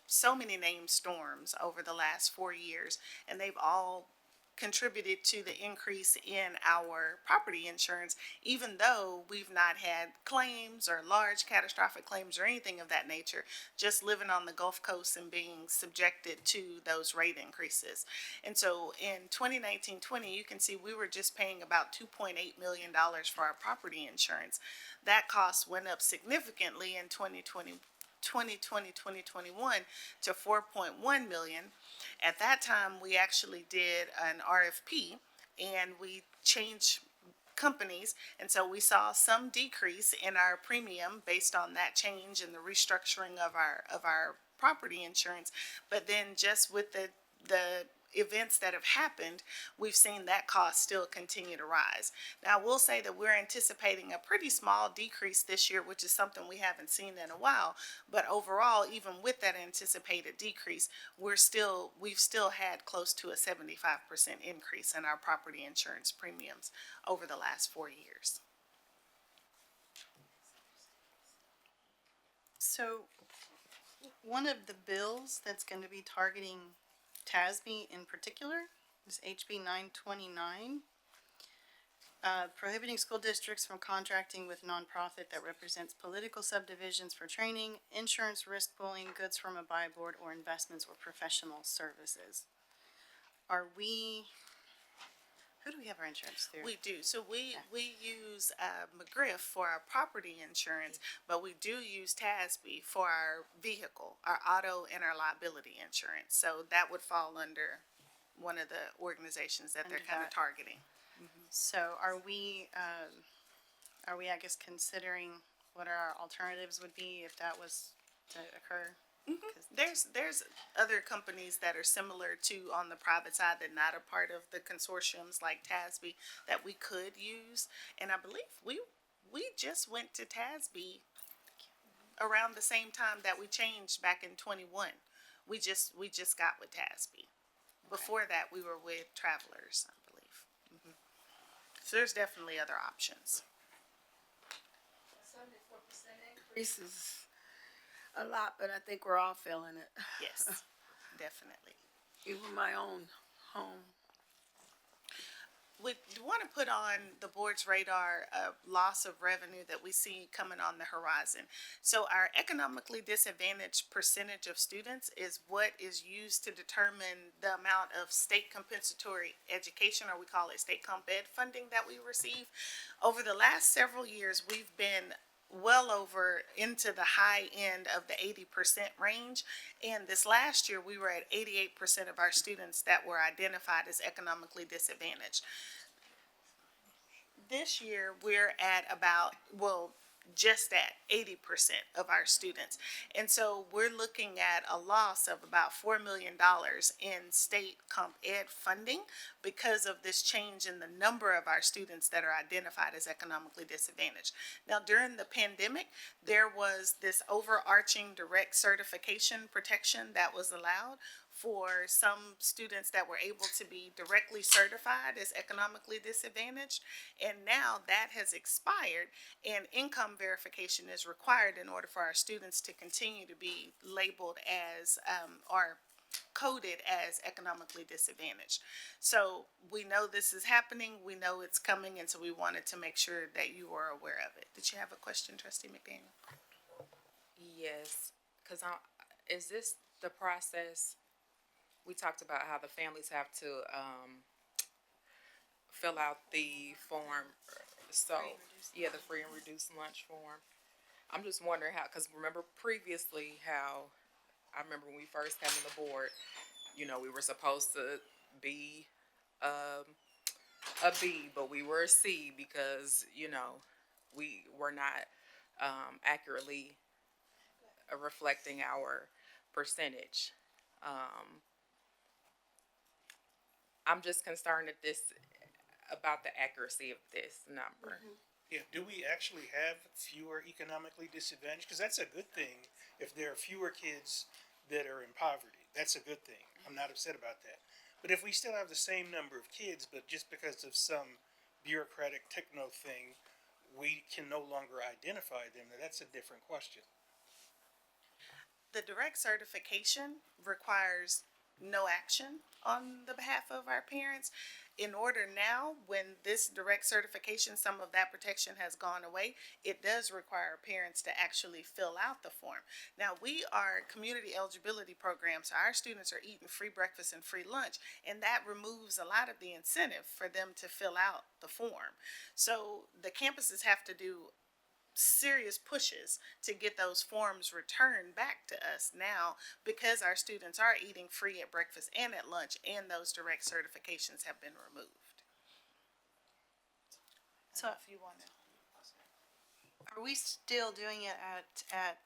so many named storms over the last 4 years, and they've all contributed to the increase in our property insurance, even though we've not had claims or large catastrophic claims or anything of that nature, just living on the Gulf Coast and being subjected to those rate increases. And so in 2019-20, you can see we were just paying about $2.8 million for our property insurance. That cost went up significantly in 2020, 2021 to $4.1 million. At that time, we actually did an RFP and we changed companies, and so we saw some decrease in our premium based on that change and the restructuring of our property insurance. But then just with the events that have happened, we've seen that cost still continue to rise. Now, we'll say that we're anticipating a pretty small decrease this year, which is something we haven't seen in a while. But overall, even with that anticipated decrease, we've still had close to a 75% increase in our property insurance premiums over the last 4 years. So one of the bills that's going to be targeting TASB in particular is HB 929. Prohibiting school districts from contracting with nonprofit that represents political subdivisions for training, insurance risk pooling, goods from a buy board, or investments or professional services. Who do we have our insurance through? We do. So we use McGriff for our property insurance, but we do use TASB for our vehicle, our auto and our liability insurance. So that would fall under one of the organizations that they're Under kind of that. targeting. So are we, I guess, considering what our alternatives would be if that was to occur? 'Cause There's other companies that are similar to on the private side that not a part of the consortiums like TASB that we could use. And I believe we just went to TASB around the same time that we changed back in 21. We just got with TASB. Before that, we were with Travelers, I believe. So there's definitely other options. 74% increase is a lot, but I think we're all feeling it. Yes, definitely. Even my own home. We want to put on the board's radar a loss of revenue that we see coming on the horizon. So our economically disadvantaged percentage of students is what is used to determine the amount of state compensatory education, or we call it state comp ed funding that we receive. Over the last several years, we've been well over into the high end of the 80% range. And this last year, we were at 88% of our students that were identified as economically disadvantaged. This year, we're at about, just at 80% of our students. And so we're looking at a loss of about $4 million in state comp ed funding because of this change in the number of our students that are identified as economically disadvantaged. Now, during the pandemic, there was this overarching direct certification protection that was allowed for some students that were able to be directly certified as economically disadvantaged. And now that has expired, and income verification is required in order for our students to continue to be labeled as, or coded as economically disadvantaged. So we know this is happening, we know it's coming, and so we wanted to make sure that you were aware of it. Did you have a question, Trustee McDaniel? Yes, because is this the process? We talked about how the families have to fill out the form. So, yeah, the free and reduced lunch form. I'm just wondering how, because remember previously how, I remember when we first came on the board, we were supposed to be a B, but we were a C because, we were not accurately reflecting our percentage. I'm just concerned about the accuracy of this number. Yeah, do we actually have fewer economically disadvantaged? Because that's a good thing if there are fewer kids that are in poverty. That's a good thing. I'm not upset about that. But if we still have the same number of kids, but just because of some bureaucratic techno thing, we can no longer identify them, that's a different question. The direct certification requires no action on the behalf of our parents. In order now, when this direct certification, some of that protection has gone away, it does require parents to actually fill out the form. Now, we are a community eligibility program, so our students are eating free breakfast and free lunch, and that removes a lot of the incentive for them to fill out the form. So the campuses have to do serious pushes to get those forms returned back to us now, because our students are eating free at breakfast and at lunch, and those direct certifications have been removed. So If you want to. are we still doing it at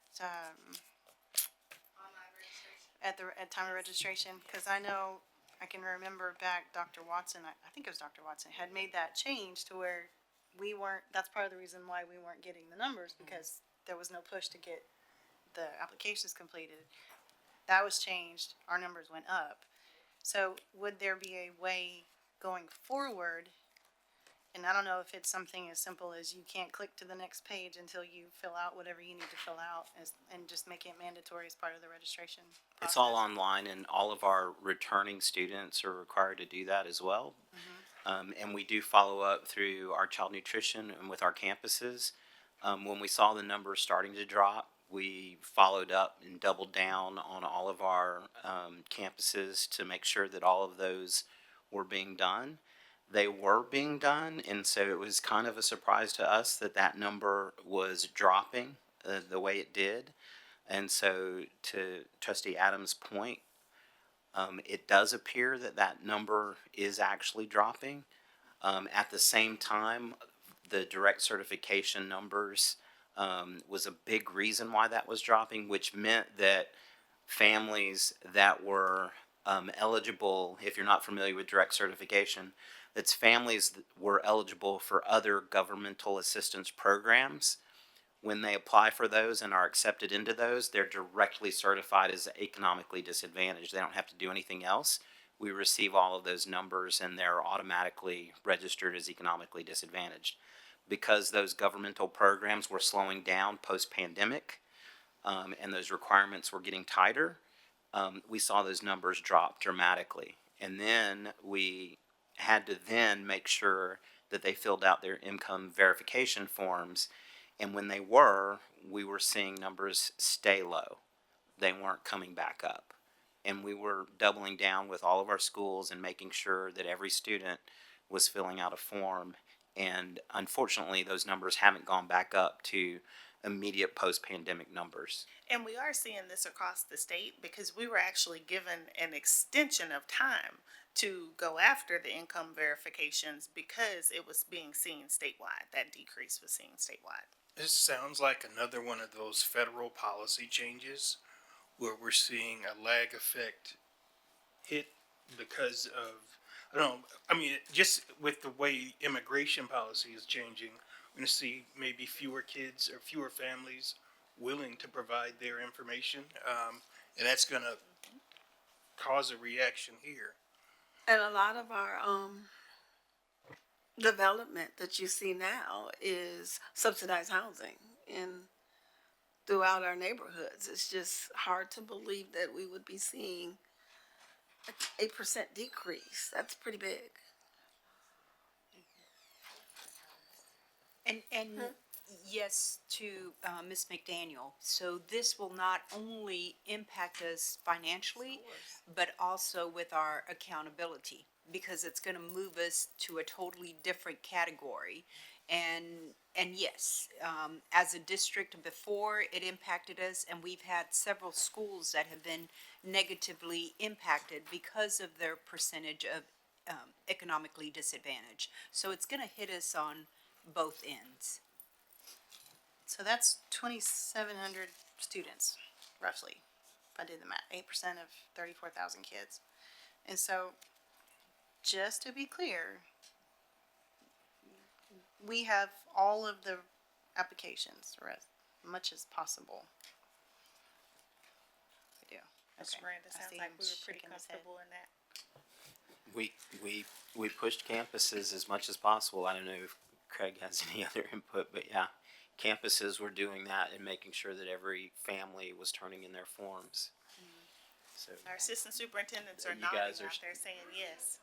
time of registration? Because I know, I can remember back Dr. Watson, I think it was Dr. Watson, had made that change to where we weren't, that's part of the reason why we weren't getting the numbers, because there was no push to get the applications completed. That was changed, our numbers went up. So would there be a way going forward And I don't know if it's something as simple as you can't click to the next page until you fill out whatever you need to fill out and just make it mandatory as part of the registration process. It's all online, and all of our returning students are required to do that as well. And we do follow up through our child nutrition and with our campuses. When we saw the numbers starting to drop, we followed up and doubled down on all of our campuses to make sure that all of those were being done. They were being done, and so it was kind of a surprise to us that that number was dropping the way it did. And so, to Trustee Adams' point, it does appear that that number is actually dropping. At the same time, the direct certification numbers was a big reason why that was dropping, which meant that families that were eligible, if you're not familiar with direct certification, that's families that were eligible for other governmental assistance programs. When they apply for those and are accepted into those, they're directly certified as economically disadvantaged. They don't have to do anything else. We receive all of those numbers and they're automatically registered as economically disadvantaged. Because those governmental programs were slowing down post-pandemic and those requirements were getting tighter, we saw those numbers drop dramatically. And then we had to then make sure that they filled out their income verification forms. And when they were, we were seeing numbers stay low. They weren't coming back up. And we were doubling down with all of our schools and making sure that every student was filling out a form. And unfortunately, those numbers haven't gone back up to immediate post-pandemic numbers. And we are seeing this across the state because we were actually given an extension of time to go after the income verifications because it was being seen statewide. That decrease was seen statewide. This sounds like another one of those federal policy changes where we're seeing a lag effect hit because of, I don't know, I mean, just with the way immigration policy is changing, we're going to see maybe fewer kids or fewer families willing to provide their information. And that's going to cause a reaction here. And a lot of our development that you see now is subsidized housing throughout our neighborhoods. It's just hard to believe that we would be seeing an 8% decrease. That's pretty big. And yes, to Ms. McDaniel. So this will not only impact us financially, but also with our accountability, because it's going to move us to a totally different category. And yes, as a district before, it impacted us, and we've had several schools that have been negatively impacted because of their percentage of economically disadvantaged. So it's going to hit us on both ends. So that's 2,700 students, roughly, if I did the math, 8% of 34,000 kids. And so, just to be clear, we have all of the applications, or as much as possible. We do. Mr. Okay. Miranda, I sounds see like him we were pretty shaking his head. comfortable in that. We pushed campuses as much as possible. I don't know if Craig has any other input, but yeah, campuses were doing that and making sure that every family was turning in their forms. So Our assistant superintendents are You nodding guys are- out there saying yes.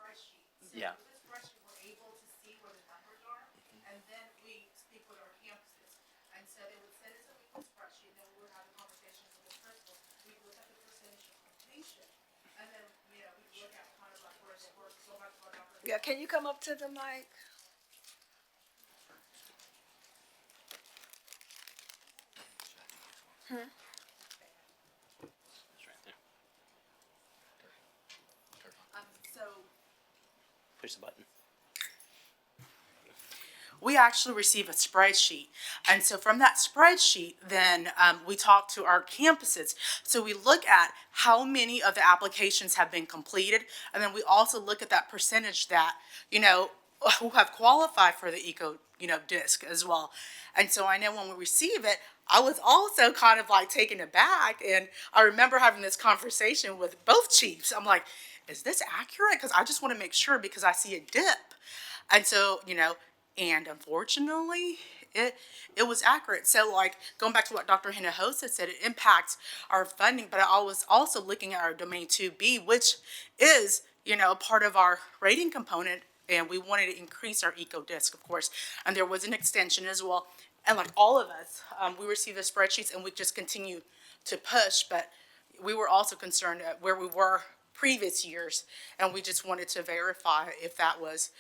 yeah, We're able to see where the numbers are, and then we speak with our campuses. And so they would send us a weekly spreadsheet, then we would have a conversation with the principal. We would look at the percentage of completion, and then, you know, we would look at kind of like where they work, go back to our numbers. Yeah, can you come up to the mic? it's right there. So Push the button. we actually receive a spreadsheet. And so from that spreadsheet, then we talk to our campuses. So we look at how many of the applications have been completed. And then we also look at that percentage that, you know, who have qualified for the eco, you know, disc as well. And so I know when we receive it, I was also kind of like taken aback. And I remember having this conversation with both chiefs. I'm like, is this accurate? Because I just want to make sure, because I see a dip. And so, you know, And unfortunately, it was accurate. So like going back to what Dr. Hinojosa said, it impacts our funding, but I was also looking at our domain 2B, which is, part of our rating component, and we wanted to increase our EcoDisc, of course, and there was an extension as well. And like all of us, we received the spreadsheets and we just continue to push, but we were also concerned at where we were previous years, and we just wanted to verify if that was,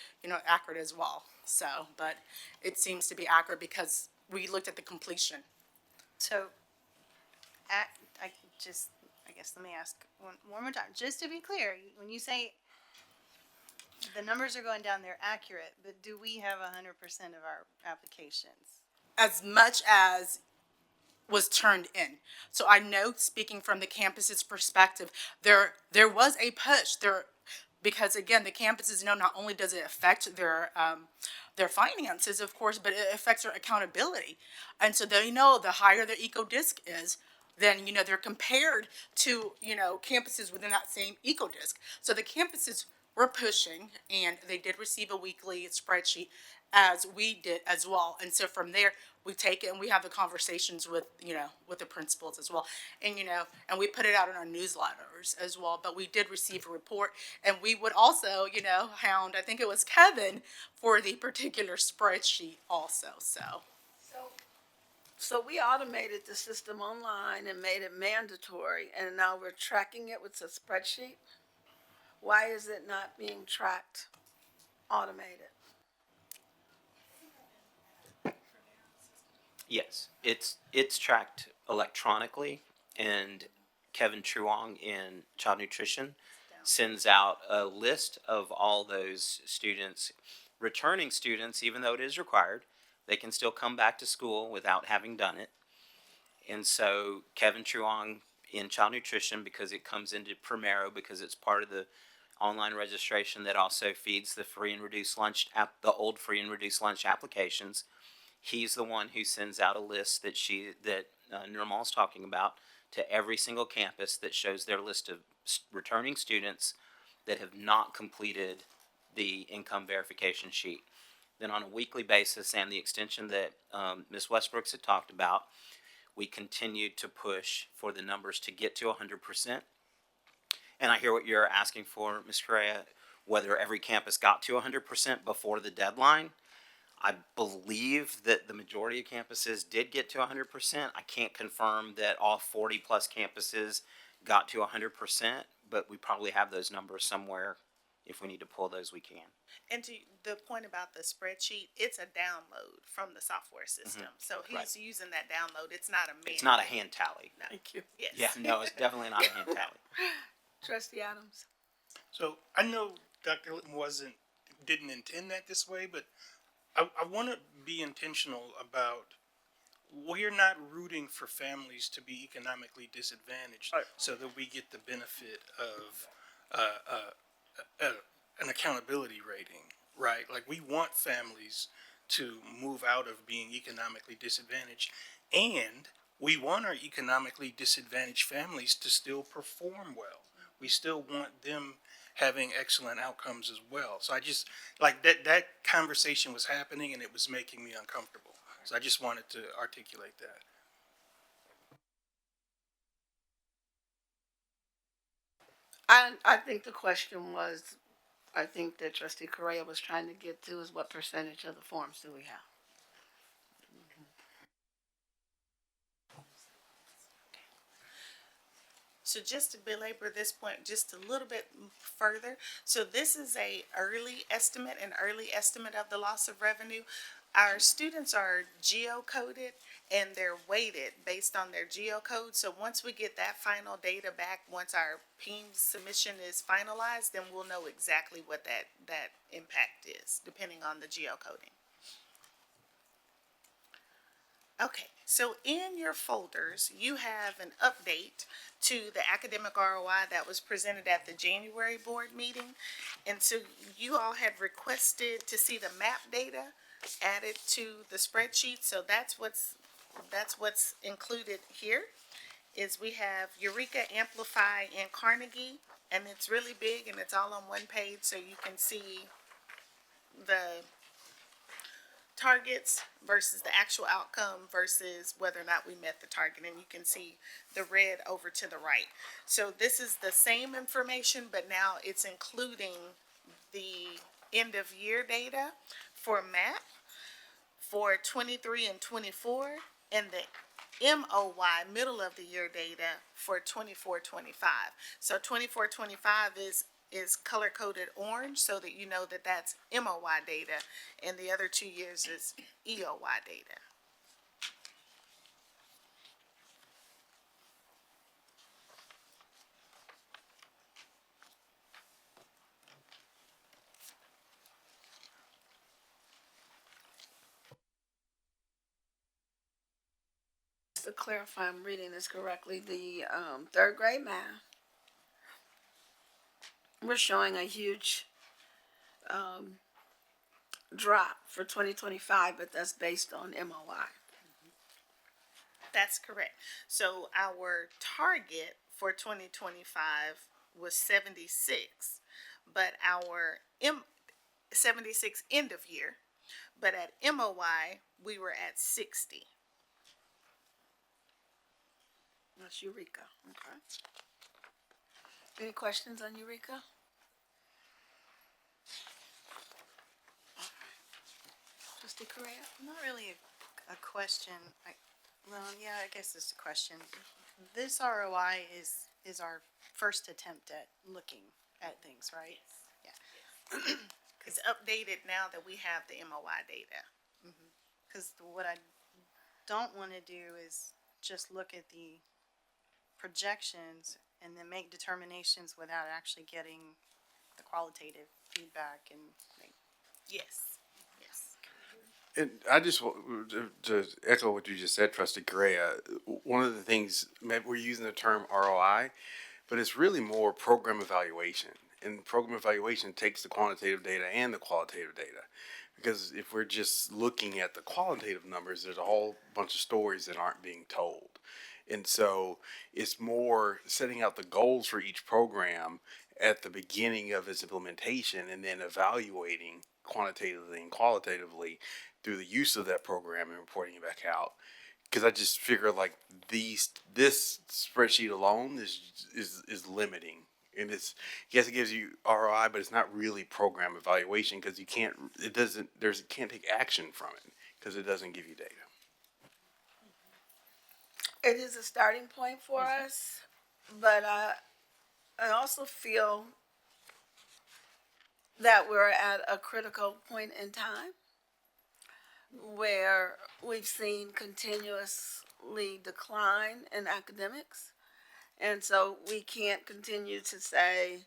accurate as well. So, but it seems to be accurate because we looked at the completion. So, I guess let me ask one more time, just to be clear, when you say the numbers are going down, they're accurate, but do we have 100% of our applications? As much as was turned in. So I know, speaking from the campus's perspective, there was a push there, because again, the campuses know not only does it affect their finances, of course, but it affects their accountability. And so they know the higher their EcoDisc is, then, they're compared to, campuses within that same EcoDisc. So the campuses were pushing, and they did receive a weekly spreadsheet, as we did as well. And so from there, we take it and we have the conversations with, with the principals as well. And, and we put it out in our newsletters as well. But we did receive a report, and we would also, hound, I think it was Kevin, for the particular spreadsheet also, so. So we automated the system online and made it mandatory, and now we're tracking it with a spreadsheet? Why is it not being tracked, automated? Yes, it's tracked electronically, and Kevin Truong in Child Nutrition sends out a list of all those students, returning students, even though it is required. They can still come back to school without having done it. And so Kevin Truong in Child Nutrition, because it comes into Primero, because it's part of the online registration that also feeds the free and reduced lunch the old free and reduced lunch applications. He's the one who sends out a list that Nirmal's talking about to every single campus that shows their list of returning students that have not completed the income verification sheet. Then on a weekly basis, and the extension that Ms. Westbrooks had talked about, we continued to push for the numbers to get to 100%. And I hear what you're asking for, Ms. Correa, whether every campus got to 100% before the deadline. I believe that the majority of campuses did get to 100%. I can't confirm that all 40 plus campuses got to 100%, but we probably have those numbers somewhere. If we need to pull those, we can. And to the point about the spreadsheet, it's a download from the software system. So he's using that download. It's not a manual. It's not a hand tally. No. Thank you. Yes. Yeah, no, it's definitely not a hand tally. Trustee Adams? So I know Dr. Litton didn't intend that this way, but I want to be intentional about, we're not rooting for families to be economically disadvantaged so that we get the benefit of an accountability rating, right? Like, we want families to move out of being economically disadvantaged, and we want our economically disadvantaged families to still perform well. We still want them having excellent outcomes as well. So I just, like, that conversation was happening and it was making me uncomfortable. So I just wanted to articulate that. I think the question was, I think that Trustee Correa was trying to get to, is what percentage of the forms do we have? So just to belabor this point just a little bit further, so this is an early estimate of the loss of revenue. Our students are geocoded and they're weighted based on their geocode. So once we get that final data back, once our PEIMS submission is finalized, then we'll know exactly what that impact is, depending on the geocoding. Okay, so in your folders, you have an update to the academic ROI that was presented at the January board meeting. And so you all had requested to see the map data added to the spreadsheet. So that's what's included here, is we have Eureka, Amplify, and Carnegie. And it's really big and it's all on one page, so you can see targets versus the actual outcome versus whether or not we met the target. And you can see the red over to the right. So this is the same information, but now it's including the end of year data for MAP for 23 and 24, and the MOY, middle of the year data for 24-25. So 24-25 is color coded orange so that you know that that's MOY data, and the other 2 years is EOY data. To clarify, I'm reading this correctly, the third grade math, we're showing a huge drop for 2025, but that's based on MOI. That's correct. So our target for 2025 was 76, but our 76 end of year, but at MOI we were at 60. That's Eureka. Okay. Any questions on Eureka? Trustee Correa? Not really a question. Well, yeah, I guess it's a question. This ROI is our first attempt at looking at things, right? Yeah. It's updated now that we have the MOI data. Because what I don't want to do is just look at the projections and then make determinations without actually getting the qualitative feedback and like. Yes. Yes. And I just want to echo what you just said, Trustee Correa. One of the things, maybe we're using the term ROI, but it's really more program evaluation. And program evaluation takes the quantitative data and the qualitative data. Because if we're just looking at the qualitative numbers, there's a whole bunch of stories that aren't being told. And so it's more setting out the goals for each program at the beginning of its implementation and then evaluating quantitatively and qualitatively through the use of that program and reporting it back out. Because I just figure like this spreadsheet alone is limiting. And it's, yes, it gives you ROI, but it's not really program evaluation because you can't take action from it because it doesn't give you data. It is a starting point for us, but I also feel that we're at a critical point in time where we've seen continuously decline in academics. And so we can't continue to say,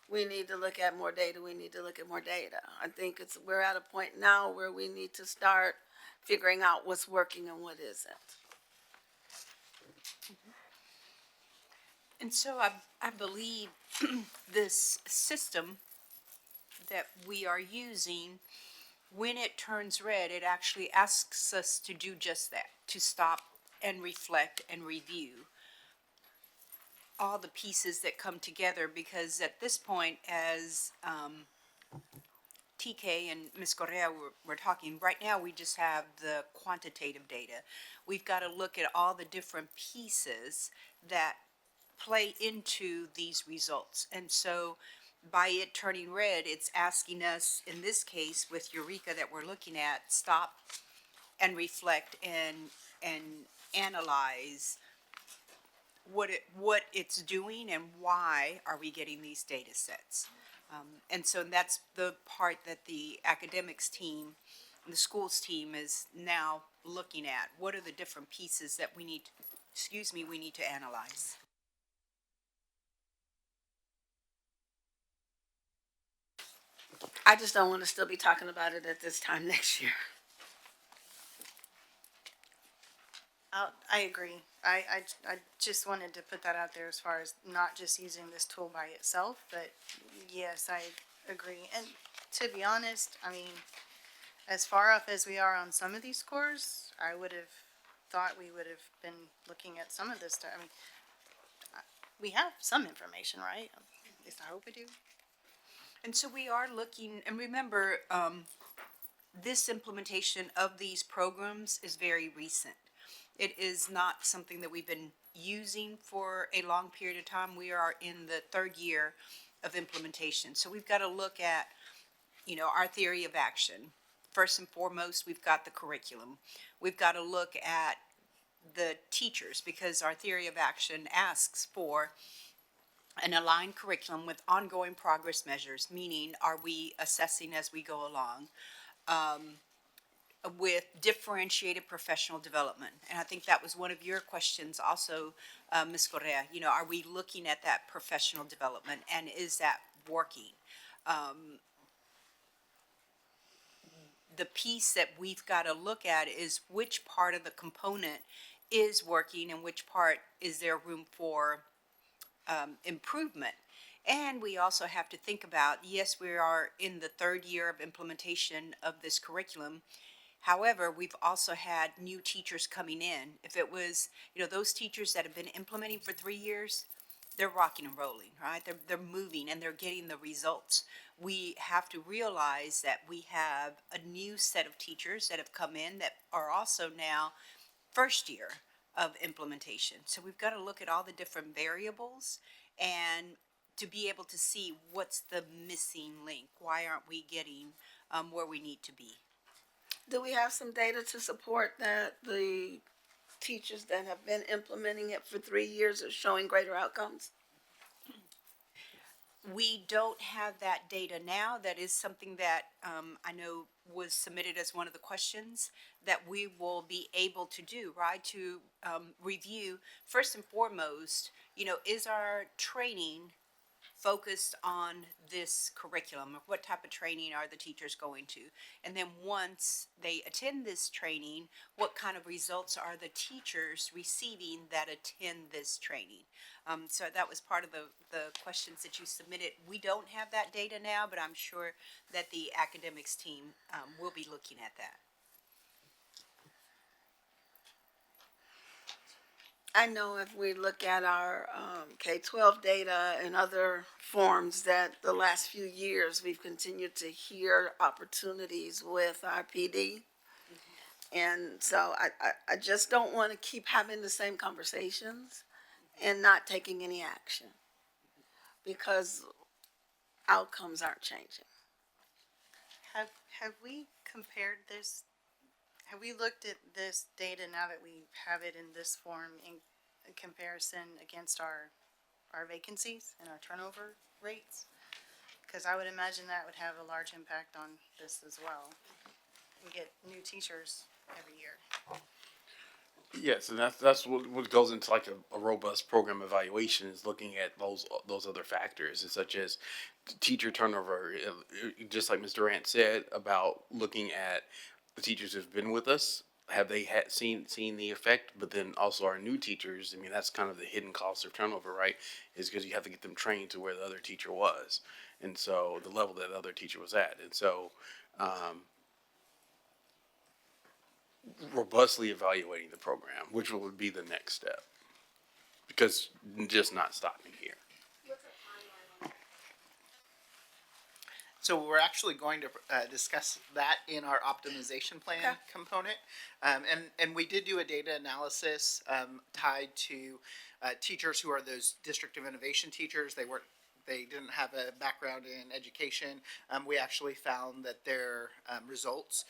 we need to look at more data, we need to look at more data. I think we're at a point now where we need to start figuring out what's working and what isn't. And so I believe this system that we are using, when it turns red, it actually asks us to do just that, to stop and reflect and review all the pieces that come together, because at this point, as TK and Ms. Correa were talking, right now we just have the quantitative data. We've got to look at all the different pieces that play into these results. And so by it turning red, it's asking us, in this case with Eureka that we're looking at, stop and reflect and analyze what it's doing and why are we getting these data sets. And so that's the part that the academics team, the schools team is now looking at. What are the different pieces that we need to analyze? I just don't want to still be talking about it at this time next year. I agree. I just wanted to put that out there as far as not just using this tool by itself, but yes, I agree. And to be honest, I mean, as far off as we are on some of these scores, I would have thought we would have been looking at some of this stuff. I mean, we have some information, right? At least I hope we do. And so we are looking, and remember, this implementation of these programs is very recent. It is not something that we've been using for a long period of time. We are in the third year of implementation. So we've got to look at, our theory of action. First and foremost, we've got the curriculum. We've got to look at the teachers, because our theory of action asks for an aligned curriculum with ongoing progress measures, meaning are we assessing as we go along, with differentiated professional development. And I think that was one of your questions also, Ms. Correa. Are we looking at that professional development, and is that working? The piece that we've got to look at is which part of the component is working and which part is there room for improvement. And we also have to think about, yes, we are in the third year of implementation of this curriculum. However, we've also had new teachers coming in. If it was, those teachers that have been implementing for 3 years, they're rocking and rolling, right? They're moving and they're getting the results. We have to realize that we have a new set of teachers that have come in that are also now first year of implementation. So we've got to look at all the different variables and to be able to see what's the missing link. Why aren't we getting where we need to be? Do we have some data to support that the teachers that have been implementing it for 3 years are showing greater outcomes? We don't have that data now. That is something that I know was submitted as one of the questions that we will be able to do, right? To review, first and foremost, is our training focused on this curriculum? What type of training are the teachers going to? And then once they attend this training, what kind of results are the teachers receiving that attend this training? So that was part of the questions that you submitted. We don't have that data now, but I'm sure that the academics team will be looking at that. I know if we look at our K-12 data and other forms that the last few years, we've continued to hear opportunities with our PD. And so I just don't want to keep having the same conversations and not taking any action, because outcomes aren't changing. Have we compared this? Have we looked at this data now that we have it in this form in comparison against our vacancies and our turnover rates? Because I would imagine that would have a large impact on this as well. We get new teachers every year. Yes, and that's what goes into like a robust program evaluation, is looking at those other factors, such as teacher turnover, just like Ms. Durant said, about looking at the teachers who've been with us. Have they seen the effect? But then also our new teachers. I mean, that's kind of the hidden cost of turnover, right? Is because you have to get them trained to where the other teacher was, and so the level that the other teacher was at, and so robustly evaluating the program, which would be the next step, because just not stopping here. So we're actually going to discuss that in our optimization plan component. And we did do a data analysis tied to teachers who are those District of Innovation teachers. They didn't have a background in education. We actually found that their results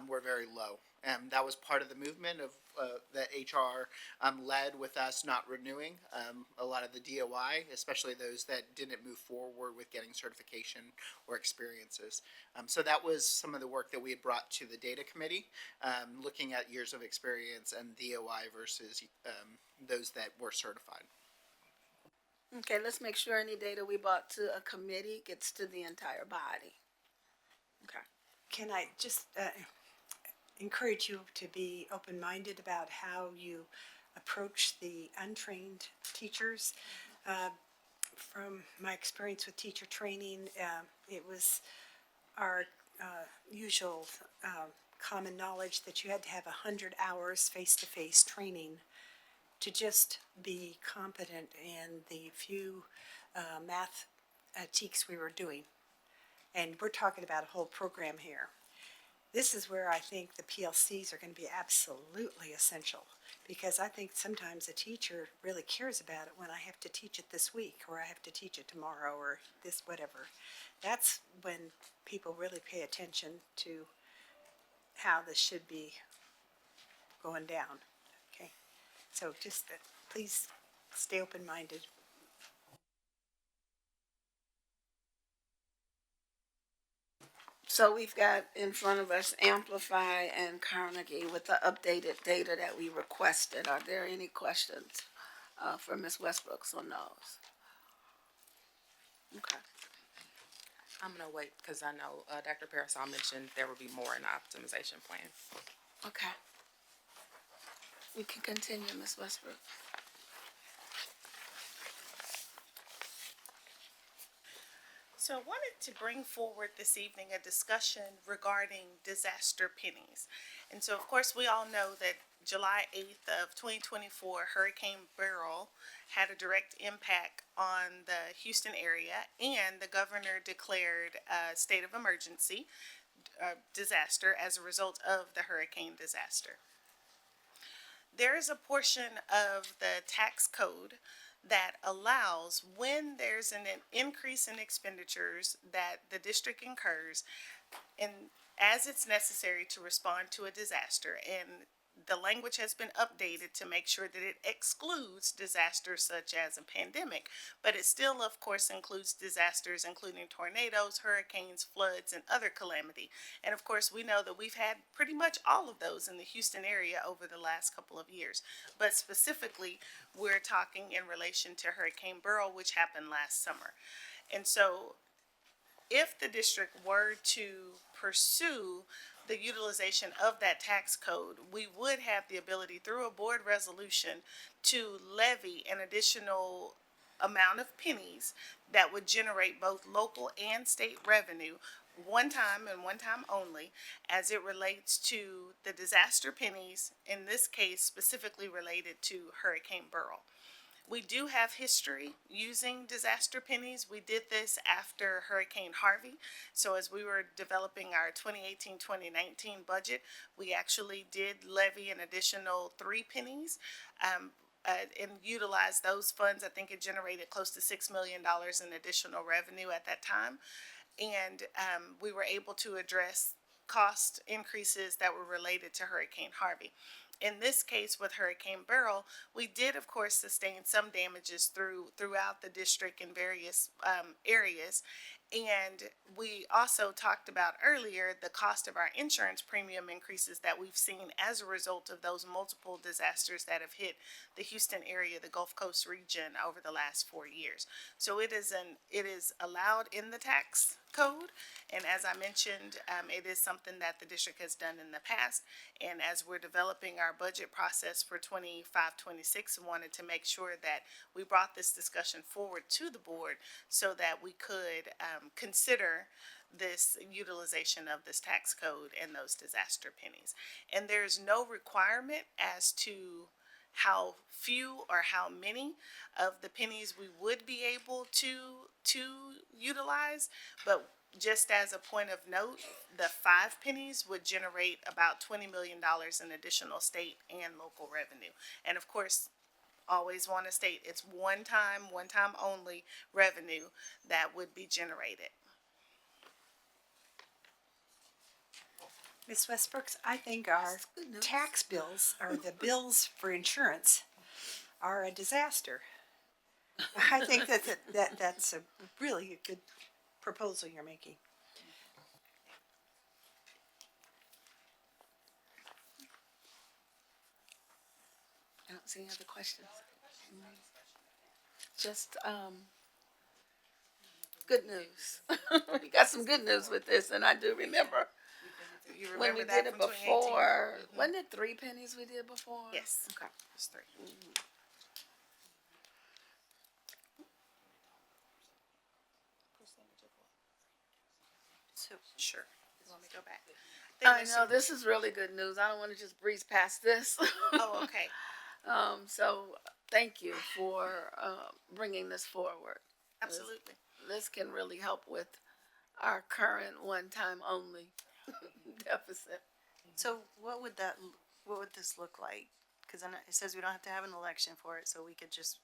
were very low. And that was part of the movement of that HR led with us not renewing a lot of the DOI, especially those that didn't move forward with getting certification or experiences. So that was some of the work that we had brought to the data committee, looking at years of experience and DOI versus those that were certified. Okay, let's make sure any data we brought to a committee gets to the entire body. Okay. Can I just encourage you to be open-minded about how you approach the untrained teachers? From my experience with teacher training, it was our usual common knowledge that you had to have 100 hours face-to-face training to just be competent in the few math teaks we were doing. And we're talking about a whole program here. this is where I think the PLCs are going to be absolutely essential. Because I think sometimes a teacher really cares about it when I have to teach it this week, or I have to teach it tomorrow, or this, whatever. That's when people really pay attention to how this should be going down, okay? So just, please stay open-minded. So we've got in front of us Amplify and Carnegie with the updated data that we requested. Are there any questions for Ms. Westbrooks on those? Okay. I'm gonna wait, cause I know, Dr. Parasol mentioned there will be more in the optimization plan. Okay. You can continue, Ms. Westbrook. So I wanted to bring forward this evening a discussion regarding disaster pennies. And so, of course, we all know that July 8th of 2024, Hurricane Beryl had a direct impact on the Houston area, and the governor declared a state of emergency disaster as a result of the hurricane disaster. There is a portion of the tax code that allows, when there's an increase in expenditures that the district incurs, and as it's necessary to respond to a disaster, and the language has been updated to make sure that it excludes disasters such as a pandemic, but it still, of course, includes disasters including tornadoes, hurricanes, floods, and other calamity. And of course, we know that we've had pretty much all of those in the Houston area over the last couple of years. But specifically, we're talking in relation to Hurricane Beryl, which happened last summer. And so if the district were to pursue the utilization of that tax code, we would have the ability through a board resolution to levy an additional amount of pennies that would generate both local and state revenue one time and one time only as it relates to the disaster pennies, in this case specifically related to Hurricane Beryl. We do have history using disaster pennies. We did this after Hurricane Harvey. So as we were developing our 2018-2019 budget, we actually did levy an additional 3 pennies and utilize those funds. I think it generated close to $6 million in additional revenue at that time. And we were able to address cost increases that were related to Hurricane Harvey. In this case with Hurricane Beryl, we did, of course, sustain some damages throughout the district in various areas. And we also talked about earlier the cost of our insurance premium increases that we've seen as a result of those multiple disasters that have hit the Houston area, the Gulf Coast region over the last 4 years. So it is allowed in the tax code, and as I mentioned, it is something that the district has done in the past. And as we're developing our budget process for 25-26, wanted to make sure that we brought this discussion forward to the board so that we could consider this utilization of this tax code and those disaster pennies. And there's no requirement as to how few or how many of the pennies we would be able to utilize, but just as a point of note, the 5 pennies would generate about $20 million in additional state and local revenue. And of course, always want to state it's one time only revenue that would be generated. Ms. Westbrooks, I think our tax bills, or the bills for insurance, are a disaster. I think that's a really good proposal you're making. I don't see any other questions. Just good news. We got some good news with this, and I do remember You when we remember that did it from 2018? before. Wasn't it 3 pennies we did before? Yes. Okay. It's 3. Sure. You want me to go back? I know, this is really good news. I don't want to just breeze past this. Oh, okay. So thank you for bringing this forward. Absolutely. This can really help with our current one-time only deficit. So what would that, what would this look like? Cause then it says we don't have to have an election for it, so we could just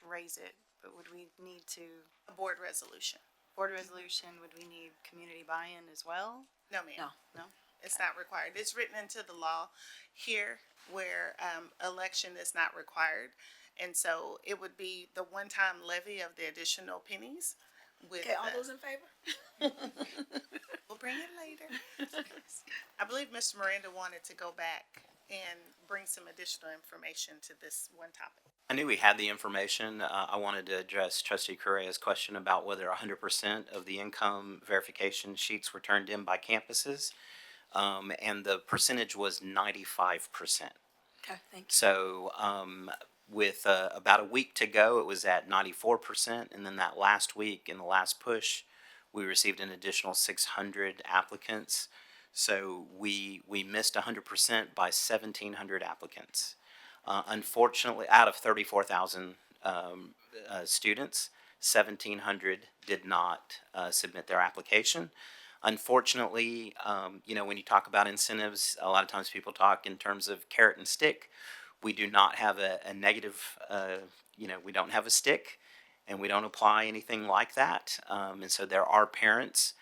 raise it, but would we need to, A board resolution. board resolution, would we need community buy-in as well? No, ma'am. No? It's not required. It's written into the law here where, election is not required. And so it would be the one-time levy of the additional pennies with. Okay, all those in favor? We'll bring it later. I believe Mr. Miranda wanted to go back and bring some additional information to this one topic. I knew we had the information. I wanted to address Trustee Correa's question about whether 100% of the income verification sheets were turned in by campuses. And the percentage was 95%. Okay, thank you. So, with about a week to go, it was at 94%. And then that last week, in the last push, we received an additional 600 applicants. So we missed 100% by 1,700 applicants. Unfortunately, out of 34,000 students, 1,700 did not submit their application. Unfortunately, when you talk about incentives, a lot of times people talk in terms of carrot and stick. We do not have a negative, we don't have a stick, and we don't apply anything like that. And so there are parents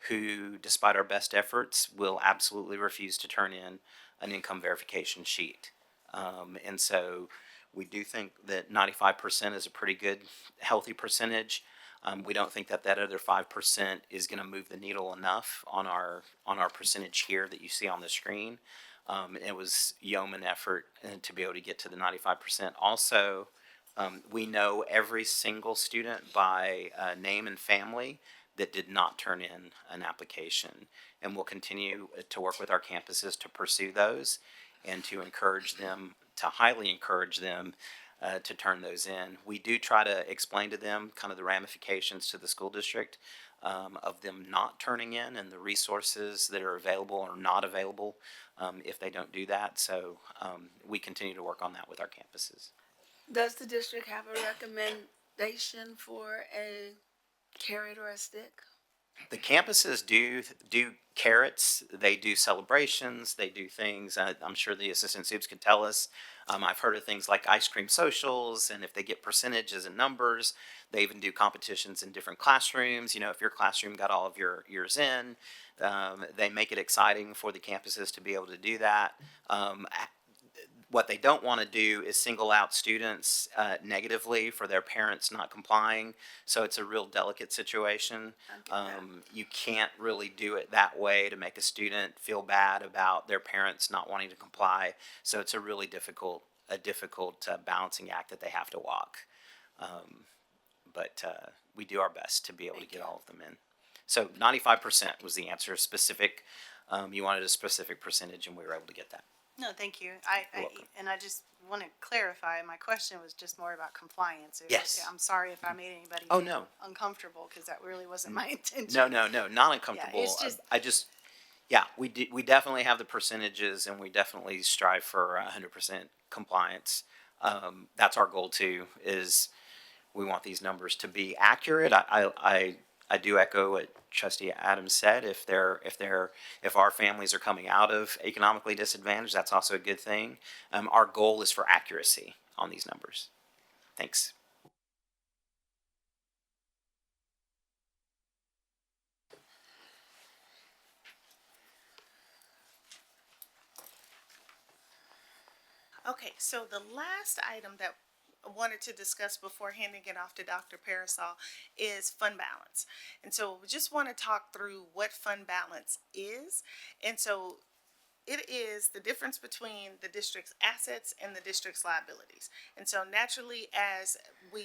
who, despite our best efforts, will absolutely refuse to turn in an income verification sheet. And so we do think that 95% is a pretty good, healthy percentage. We don't think that other 5% is going to move the needle enough on our percentage here that you see on the screen. It was yeoman effort to be able to get to the 95%. Also, we know every single student by name and family that did not turn in an application, and we'll continue to work with our campuses to pursue those and to encourage them, to highly encourage them to turn those in. We do try to explain to them kind of the ramifications to the school district of them not turning in and the resources that are available or not available if they don't do that. So we continue to work on that with our campuses. Does the district have a recommendation for a carrot or a stick? The campuses do carrots. They do celebrations. They do things. I'm sure the assistant soups could tell us. I've heard of things like ice cream socials, and if they get percentages and numbers, they even do competitions in different classrooms. If your classroom got all of yours in, they make it exciting for the campuses to be able to do that. What they don't want to do is single out students negatively for their parents not complying. So it's a real delicate situation. You can't really do it that way to make a student feel bad about their parents not wanting to comply. So it's a really difficult balancing act that they have to walk. But we do our best to be able to get all of them in. So 95% was the answer. Specific. You wanted a specific percentage, and we were able to get that. No, thank you. You're welcome. And I just want to clarify, my question was just more about compliance. Yes. I'm sorry if I made anybody Oh, no. uncomfortable, because that really wasn't my intention. No, not uncomfortable. Yeah, it's just- We definitely have the percentages, and we definitely strive for 100% compliance. That's our goal too. Is we want these numbers to be accurate. I do echo what Trustee Adams said. If our families are coming out of economically disadvantaged, that's also a good thing. Our goal is for accuracy on these numbers. Thanks. Okay, so the last item that I wanted to discuss before handing it off to Dr. Parasol is fund balance. And so we just want to talk through what fund balance is. And so it is the difference between the district's assets and the district's liabilities. And so naturally, as we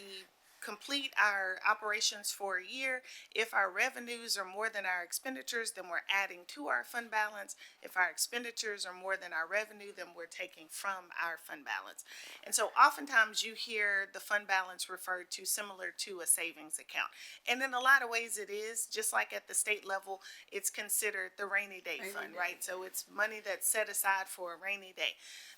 complete our operations for a year, if our revenues are more than our expenditures, then we're adding to our fund balance. If our expenditures are more than our revenue, then we're taking from our fund balance. And so oftentimes you hear the fund balance referred to similar to a savings account. And in a lot of ways it is, just like at the state level, it's considered the rainy day fund, right? So it's money that's set aside for a rainy day.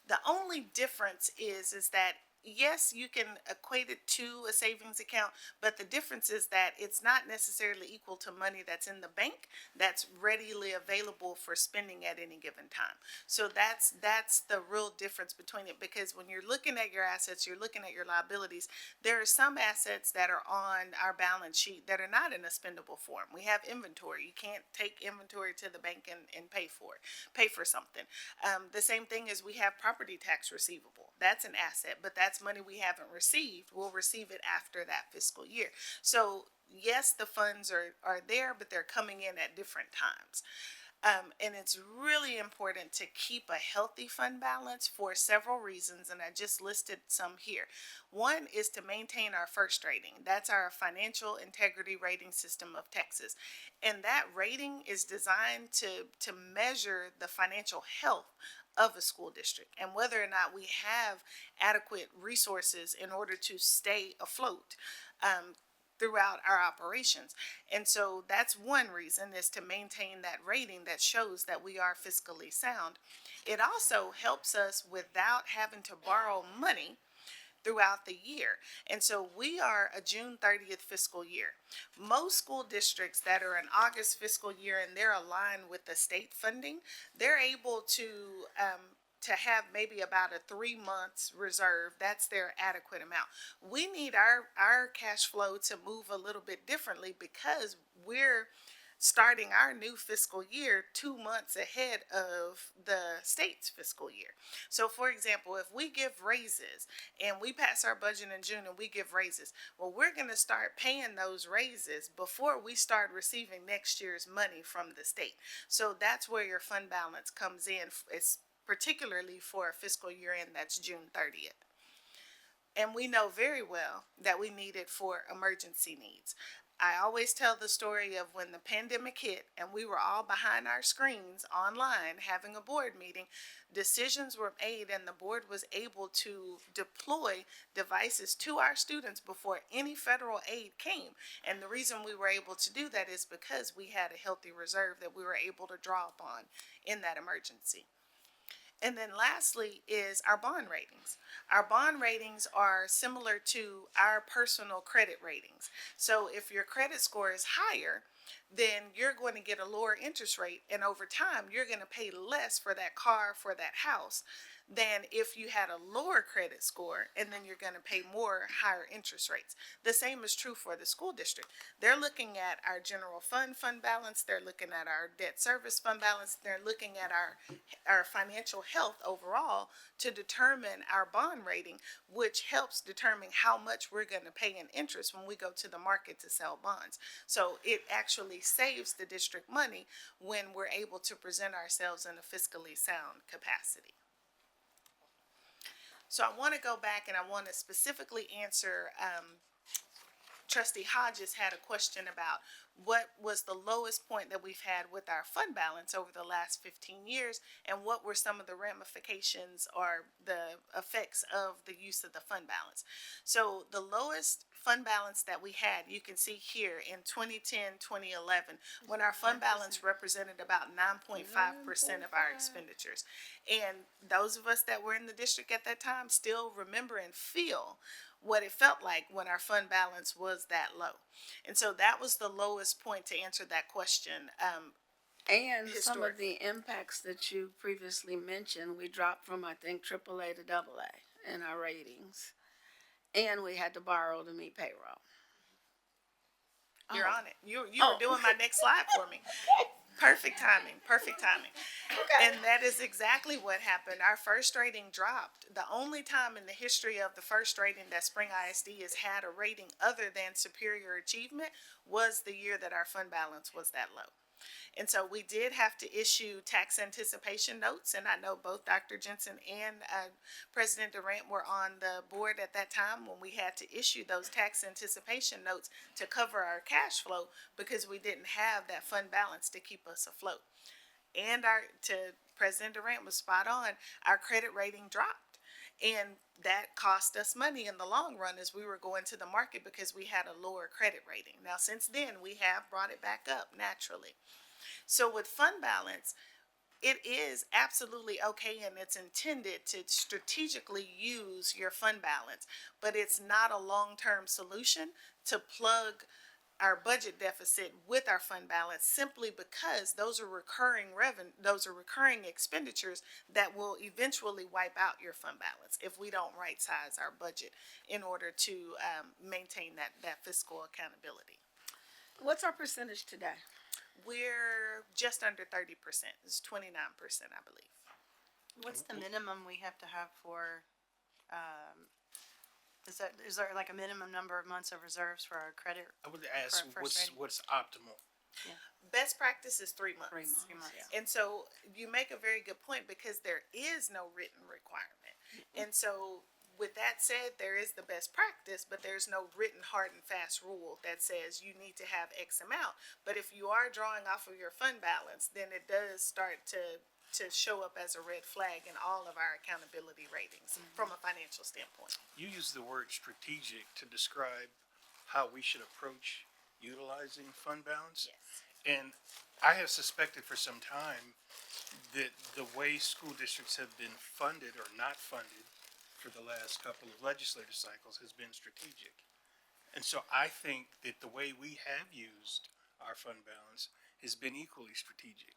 The only difference is that yes, you can equate it to a savings account, but the difference is that it's not necessarily equal to money that's in the bank that's readily available for spending at any given time. So that's the real difference between it, because when you're looking at your assets, you're looking at your liabilities. There are some assets that are on our balance sheet that are not in a spendable form. We have inventory. You can't take inventory to the bank and pay for something. The same thing as we have property tax receivable. That's an asset, but that's money we haven't received. We'll receive it after that fiscal year. So yes, the funds are there, but they're coming in at different times. And it's really important to keep a healthy fund balance for several reasons, and I just listed some here. One is to maintain our first rating. That's our financial integrity rating system of Texas. And that rating is designed to measure the financial health of a school district and whether or not we have adequate resources in order to stay afloat throughout our operations. And so that's one reason, is to maintain that rating that shows that we are fiscally sound. It also helps us without having to borrow money throughout the year. And so we are a June 30th fiscal year. Most school districts that are an August fiscal year and they're aligned with the state funding, they're able to have maybe about a 3 months reserve. That's their adequate amount. We need our cash flow to move a little bit differently because we're starting our new fiscal year 2 months ahead of the state's fiscal year. So for example, if we give raises and we pass our budget in June and we give raises, well, we're going to start paying those raises before we start receiving next year's money from the state. So that's where your fund balance comes in. It's particularly for a fiscal year end that's June 30th. And we know very well that we need it for emergency needs. I always tell the story of when the pandemic hit and we were all behind our screens online having a board meeting, decisions were made and the board was able to deploy devices to our students before any federal aid came. And the reason we were able to do that is because we had a healthy reserve that we were able to draw upon in that emergency. And then lastly is our bond ratings. Our bond ratings are similar to our personal credit ratings. So if your credit score is higher, then you're going to get a lower interest rate. And over time, you're going to pay less for that car, for that house, than if you had a lower credit score, and then you're going to pay more higher interest rates. The same is true for the school district. They're looking at our general fund balance, they're looking at our debt service fund balance, they're looking at our financial health overall to determine our bond rating, which helps determine how much we're going to pay in interest when we go to the market to sell bonds. So it actually saves the district money when we're able to present ourselves in a fiscally sound capacity. So I want to go back and I want to specifically answer, Trustee Hodges had a question about what was the lowest point that we've had with our fund balance over the last 15 years and what were some of the ramifications or the effects of the use of the fund balance. So the lowest fund balance that we had, you can see here in 2010, 2011, when our fund balance represented about 9.5% of our expenditures. And those of us that were in the district at that time still remember and feel what it felt like when our fund balance was that low. And so that was the lowest point to answer that question. And some of the impacts that you previously mentioned, we dropped from, I think, AAA to AA in our ratings. And we had to borrow to meet payroll. You're on it. You were doing my next slide for me. Perfect timing. Okay. And that is exactly what happened. Our first rating dropped. The only time in the history of the first rating that Spring ISD has had a rating other than superior achievement was the year that our fund balance was that low. And so we did have to issue tax anticipation notes, and I know both Dr. Jensen and President Durant were on the board at that time when we had to issue those tax anticipation notes to cover our cash flow because we didn't have that fund balance to keep us afloat. And President Durant was spot on, our credit rating dropped. And that cost us money in the long run as we were going to the market because we had a lower credit rating. Now, since then, we have brought it back up naturally. So with fund balance, it is absolutely okay and it's intended to strategically use your fund balance, but it's not a long-term solution to plug our budget deficit with our fund balance simply because those are those are recurring expenditures that will eventually wipe out your fund balance if we don't right size our budget in order to maintain that fiscal accountability. What's our percentage today? We're just under 30%. It's 29%, I believe. What's the minimum we have to have for, is there like a minimum number of months of reserves for our credit? I would ask For first rating? what's optimal. Best practice is 3 months. 3 months. 3 months. And so you make a very good point because there is no written requirement. And so with that said, there is the best practice, but there's no written hard and fast rule that says you need to have X amount. But if you are drawing off of your fund balance, then it does start to show up as a red flag in all of our accountability ratings from a financial standpoint. You use the word strategic to describe how we should approach utilizing fund balance. Yes. And I have suspected for some time that the way school districts have been funded or not funded for the last couple of legislative cycles has been strategic. And so I think that the way we have used our fund balance has been equally strategic.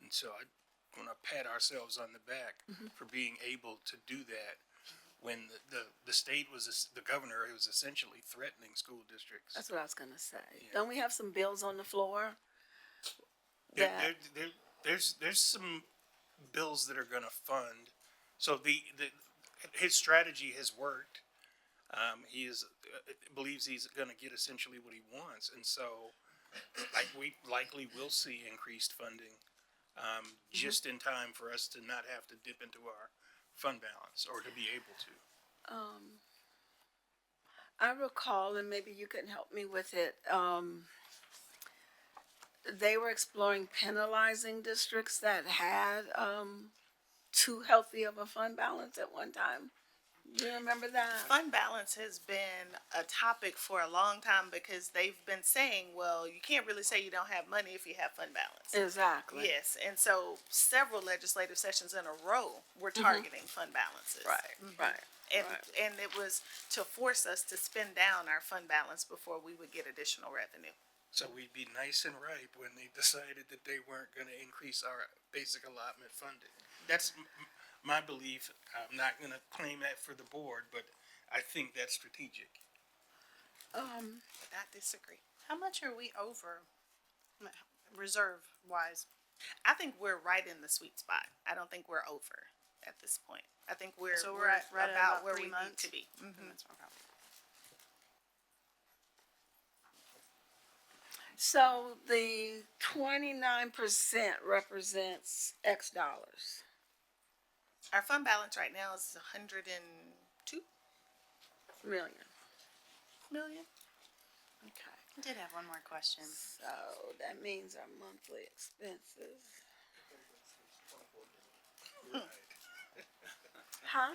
And so I want to pat ourselves on the back for being able to do that when the state was, the governor was essentially threatening school districts. That's what I was gonna say. Don't we have some bills on the floor? There's some bills that are gonna fund, so his strategy has worked. He believes he's gonna get essentially what he wants, and so we likely will see increased funding, just in time for us to not have to dip into our fund balance or to be able to. I recall, and maybe you can help me with it, they were exploring penalizing districts that had, too healthy of a fund balance at one time. Do you remember that? Fund balance has been a topic for a long time because they've been saying, well, you can't really say you don't have money if you have fund balance. Exactly. Yes, and so several legislative sessions in a row were targeting fund balances. Right. And it was to force us to spend down our fund balance before we would get additional revenue. So we'd be nice and ripe when they decided that they weren't gonna increase our basic allotment funding. That's my belief. I'm not gonna claim that for the board, but I think that's strategic. But I disagree. How much are we over, reserve wise? I think we're right in the sweet spot. I don't think we're over at this point. I think we're Right at about where 3 we months? need to be. That's okay. So the 29% represents X dollars. Our fund balance right now is 102 Million. million. Okay. I did have one more question. So that means our monthly expenses. Huh?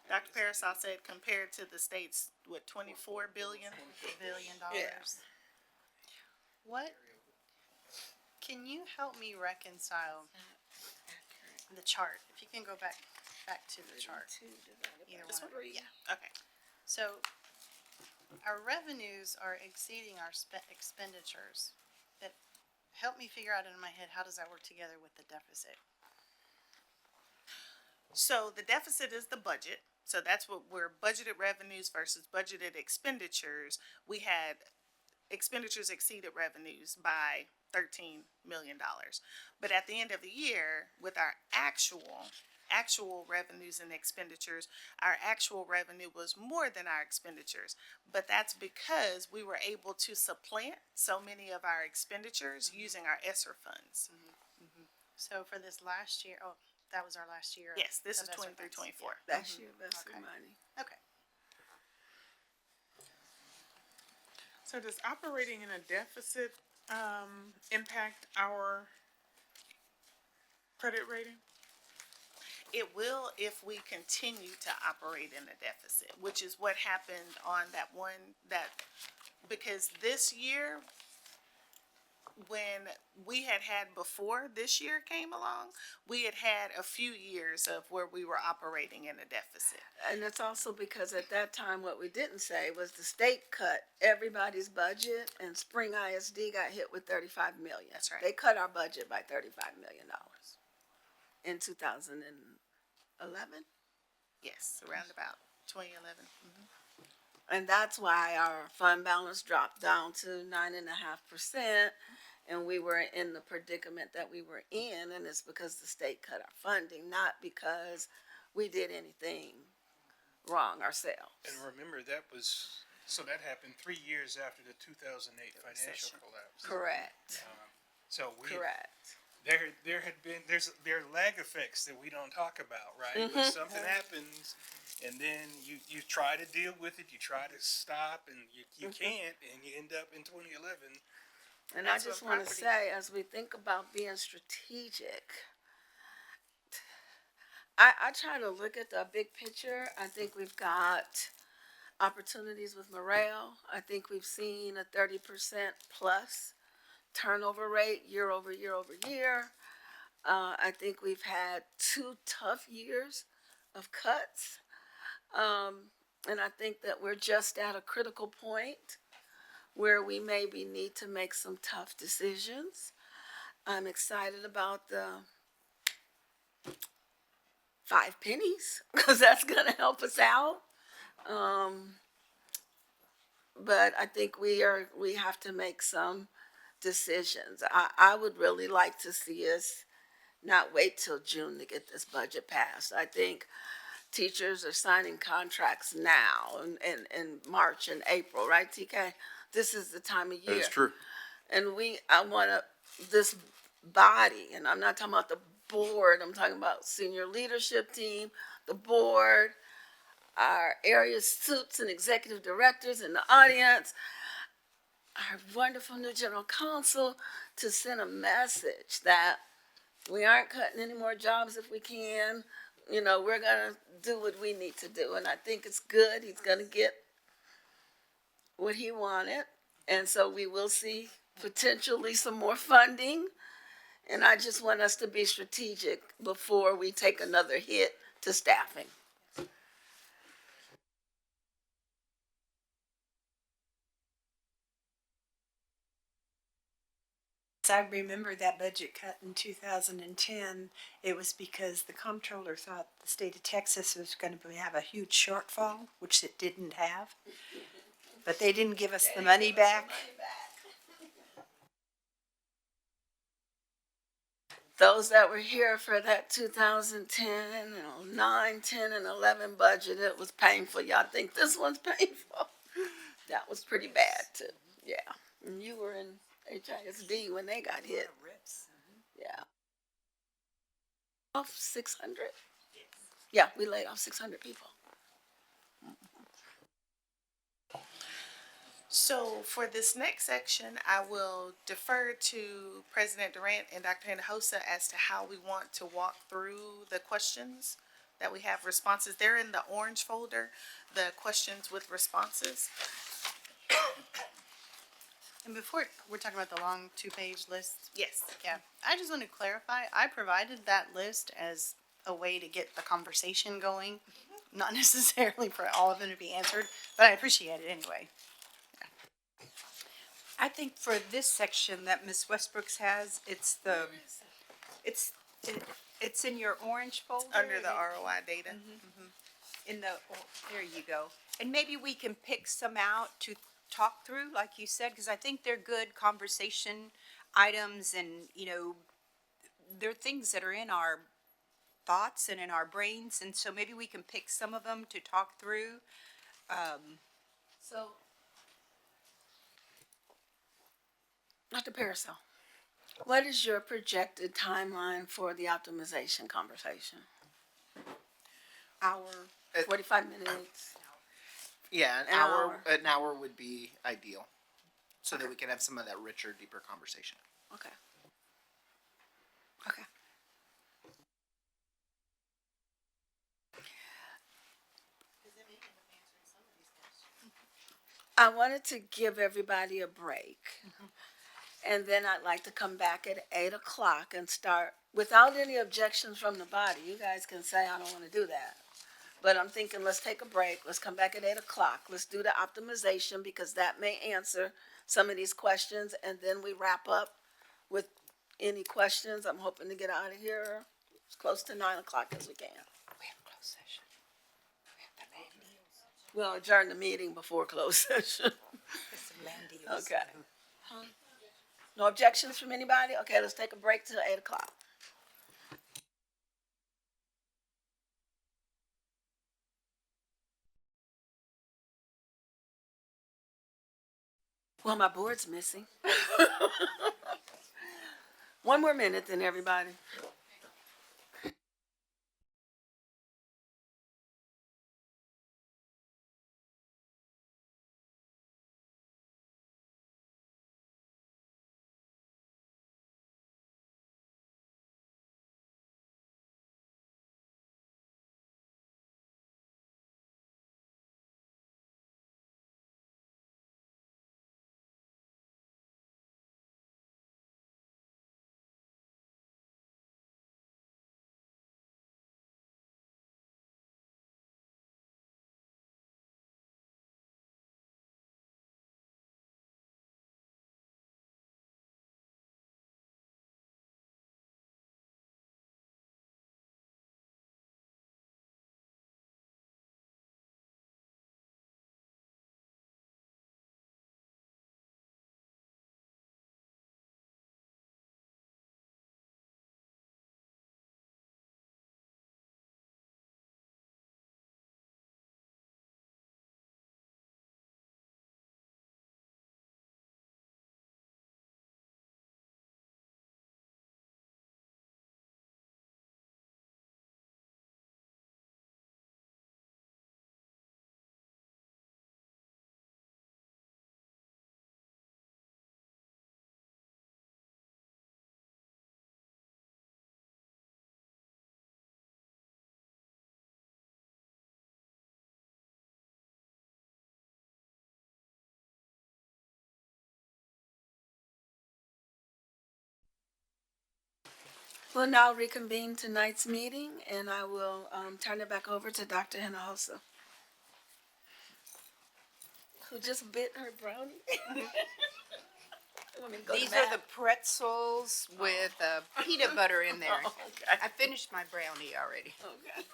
Dr. Parasol said compared to the state's, what, 24 billion? $1 billion. What, can you help me reconcile the chart? If you can go back to the chart. Either This one. one? Yeah. Okay. So our revenues are exceeding our expenditures. But help me figure out in my head, how does that work together with the deficit? So the deficit is the budget. So that's what we're budgeted revenues versus budgeted expenditures. We had expenditures exceeded revenues by $13 million. But at the end of the year, with our actual revenues and expenditures, our actual revenue was more than our expenditures. But that's because we were able to supplant so many of our expenditures using our ESSER funds. So for this last year, that was our last year. Yes, this of is ESSER 23, funds. 24. That's your invested Okay. money. Okay. So does operating in a deficit, impact our credit rating? It will if we continue to operate in a deficit, which is what happened on because this year, when we had before this year came along, we had a few years of where we were operating in a deficit. And it's also because at that time, what we didn't say was the state cut everybody's budget and Spring ISD got hit with 35 million. That's right. They cut our budget by $35 million in 2011. Yes, around about 2011. And that's why our fund balance dropped down to 9.5%. And we were in the predicament that we were in, and it's because the state cut our funding, not because we did anything wrong ourselves. And remember, so that happened 3 years after the 2008 financial collapse. Correct. So Correct. there are lag effects that we don't talk about, right? When something happens, and then you try to deal with it, you try to stop, and you can't, and you end up in 2011. And I just want to say, as we think about being strategic, I try to look at the big picture. I think we've got opportunities with Morale. I think we've seen a 30% plus turnover rate year over year over year. I think we've had 2 tough years of cuts. And I think that we're just at a critical point where we maybe need to make some tough decisions. I'm excited about the 5 pennies because that's going to help us out. But I think we have to make some decisions. I would really like to see us not wait till June to get this budget passed. I think teachers are signing contracts now in March and April, right, TK? This is the time of year. That is true. And I want this body, and I'm not talking about the board, I'm talking about senior leadership team, the board, our area suits and executive directors in the audience, our wonderful new general counsel, to send a message that we aren't cutting any more jobs if we can. You know, we're going to do what we need to do. And I think it's good. He's going to get what he wanted. And so we will see potentially some more funding. And I just want us to be strategic before we take another hit to staffing. I remember that budget cut in 2010. It was because the comptroller thought the state of Texas was going to have a huge shortfall, which it didn't have. But they didn't give us the money back. Those that were here for that 2010, 9, 10, and 11 budget, it was painful. Y'all think this one's painful? That was pretty bad, too. Yeah. And you were in HISD when they got hit. Yeah. Off 600? Yeah, we laid off 600 people. So for this next section, I will defer to President Durant and Dr. Hinojosa as to how we want to walk through the questions that we have responses. They're in the orange folder, the questions with responses. And before, we're talking about the long 2-page list? Yes. Yeah, I just want to clarify, I provided that list as a way to get the conversation going, not necessarily for all of them to be answered, but I appreciate it anyway. I think for this section that Ms. Westbrooks has, it's in your orange folder. Under the ROI data. There you go. And maybe we can pick some out to talk through, like you said, because I think they're good conversation items, and, they're things that are in our thoughts and in our brains, and so maybe we can pick some of them to talk through. So, Dr. Parasol, what is your projected timeline for the optimization conversation? Hour, 45 minutes? Yeah, An hour. an hour would be ideal, so that we can have some of that richer, deeper conversation. Okay. Okay. I wanted to give everybody a break. And then I'd like to come back at 8 o'clock and start, without any objections from the body. You guys can say, I don't want to do that. But I'm thinking, let's take a break. Let's come back at 8 o'clock. Let's do the optimization because that may answer some of these questions. And then we wrap up with any questions. I'm hoping to get out of here as close to 9 o'clock as we can. We have closed session. We have the land deals. We'll adjourn the meeting before closed session. There's some land deals. Okay. No objections from anybody? Okay, let's take a break till 8 o'clock. Well, my board's missing. One more minute then, everybody. We'll now reconvene tonight's meeting, and I will turn it back over to Dr. Hinojosa, who just bit her brownie. Want me to go to These math? are the pretzels with peanut butter in there. Oh, okay. I finished my brownie already. Okay.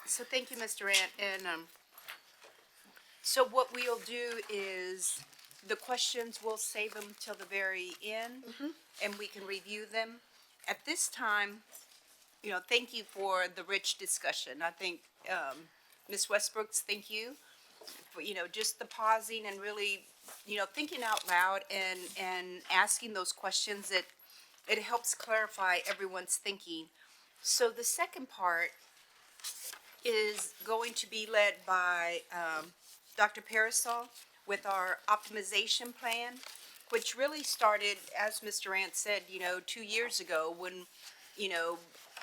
So thank you, Mr. Ant. And so what we'll do is the questions, we'll save them till the very end, and we can review them. At this time, thank you for the rich discussion. I think, Ms. Westbrooks, thank you for, just the pausing and really, thinking out loud and asking those questions that it helps clarify everyone's thinking. So the second part is going to be led by Dr. Parasol with our optimization plan, which really started, as Mr. Ant said, 2 years ago when,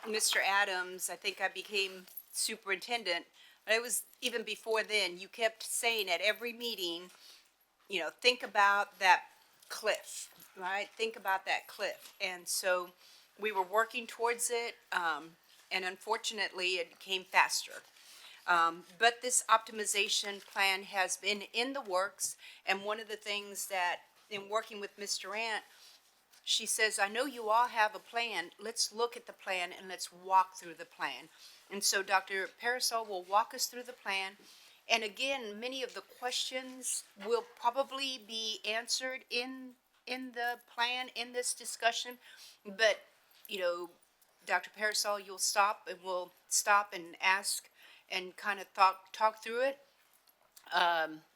Mr. Adams, I think I became superintendent. But it was even before then, you kept saying at every meeting, think about that cliff, right? Think about that cliff. And so we were working towards it, and unfortunately, it came faster. But this optimization plan has been in the works, and one of the things that, in working with Mr. Ant, she says, I know you all have a plan. Let's look at the plan and let's walk through the plan. And so Dr. Parasol will walk us through the plan. And again, many of the questions will probably be answered in the plan, in this discussion. But, Dr. Parasol, you'll stop and we'll stop and ask and kind of talk through it.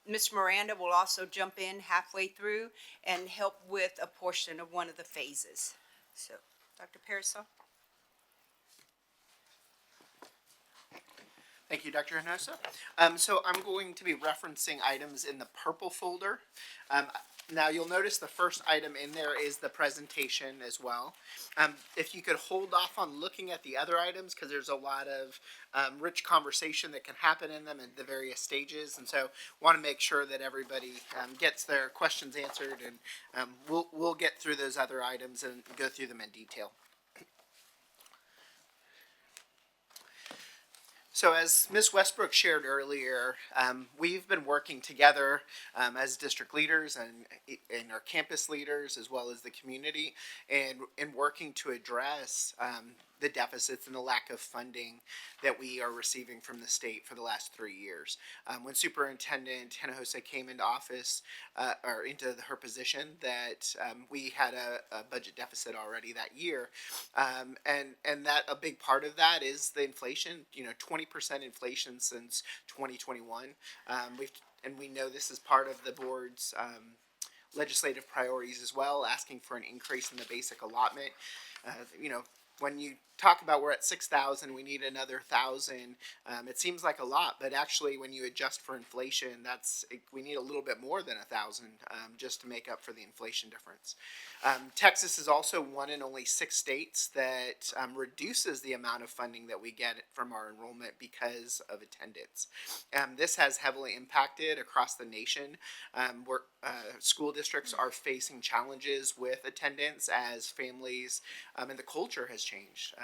Ms. Miranda will also jump in halfway through and help with a portion of one of the phases. So, Dr. Parasol? Thank you, Dr. Hinojosa. So I'm going to be referencing items in the purple folder. Now, you'll notice the first item in there is the presentation as well. If you could hold off on looking at the other items, because there's a lot of rich conversation that can happen in them at the various stages, and so want to make sure that everybody gets their questions answered, and we'll get through those other items and go through them in detail. So as Ms. Westbrook shared earlier, we've been working together as district leaders and our campus leaders, as well as the community, and working to address the deficits and the lack of funding that we are receiving from the state for the last 3 years. When Superintendent Hinojosa came into office, or into her position, that we had a budget deficit already that year. And that a big part of that is the inflation, 20% inflation since 2021. We know this is part of the board's legislative priorities as well, asking for an increase in the basic allotment. When you talk about we're at 6,000, we need another 1,000. It seems like a lot, but actually, when you adjust for inflation, we need a little bit more than 1,000 just to make up for the inflation difference. Texas is also one in only 6 states that reduces the amount of funding that we get from our enrollment because of attendance. This has heavily impacted across the nation. Where school districts are facing challenges with attendance as families and the culture has changed.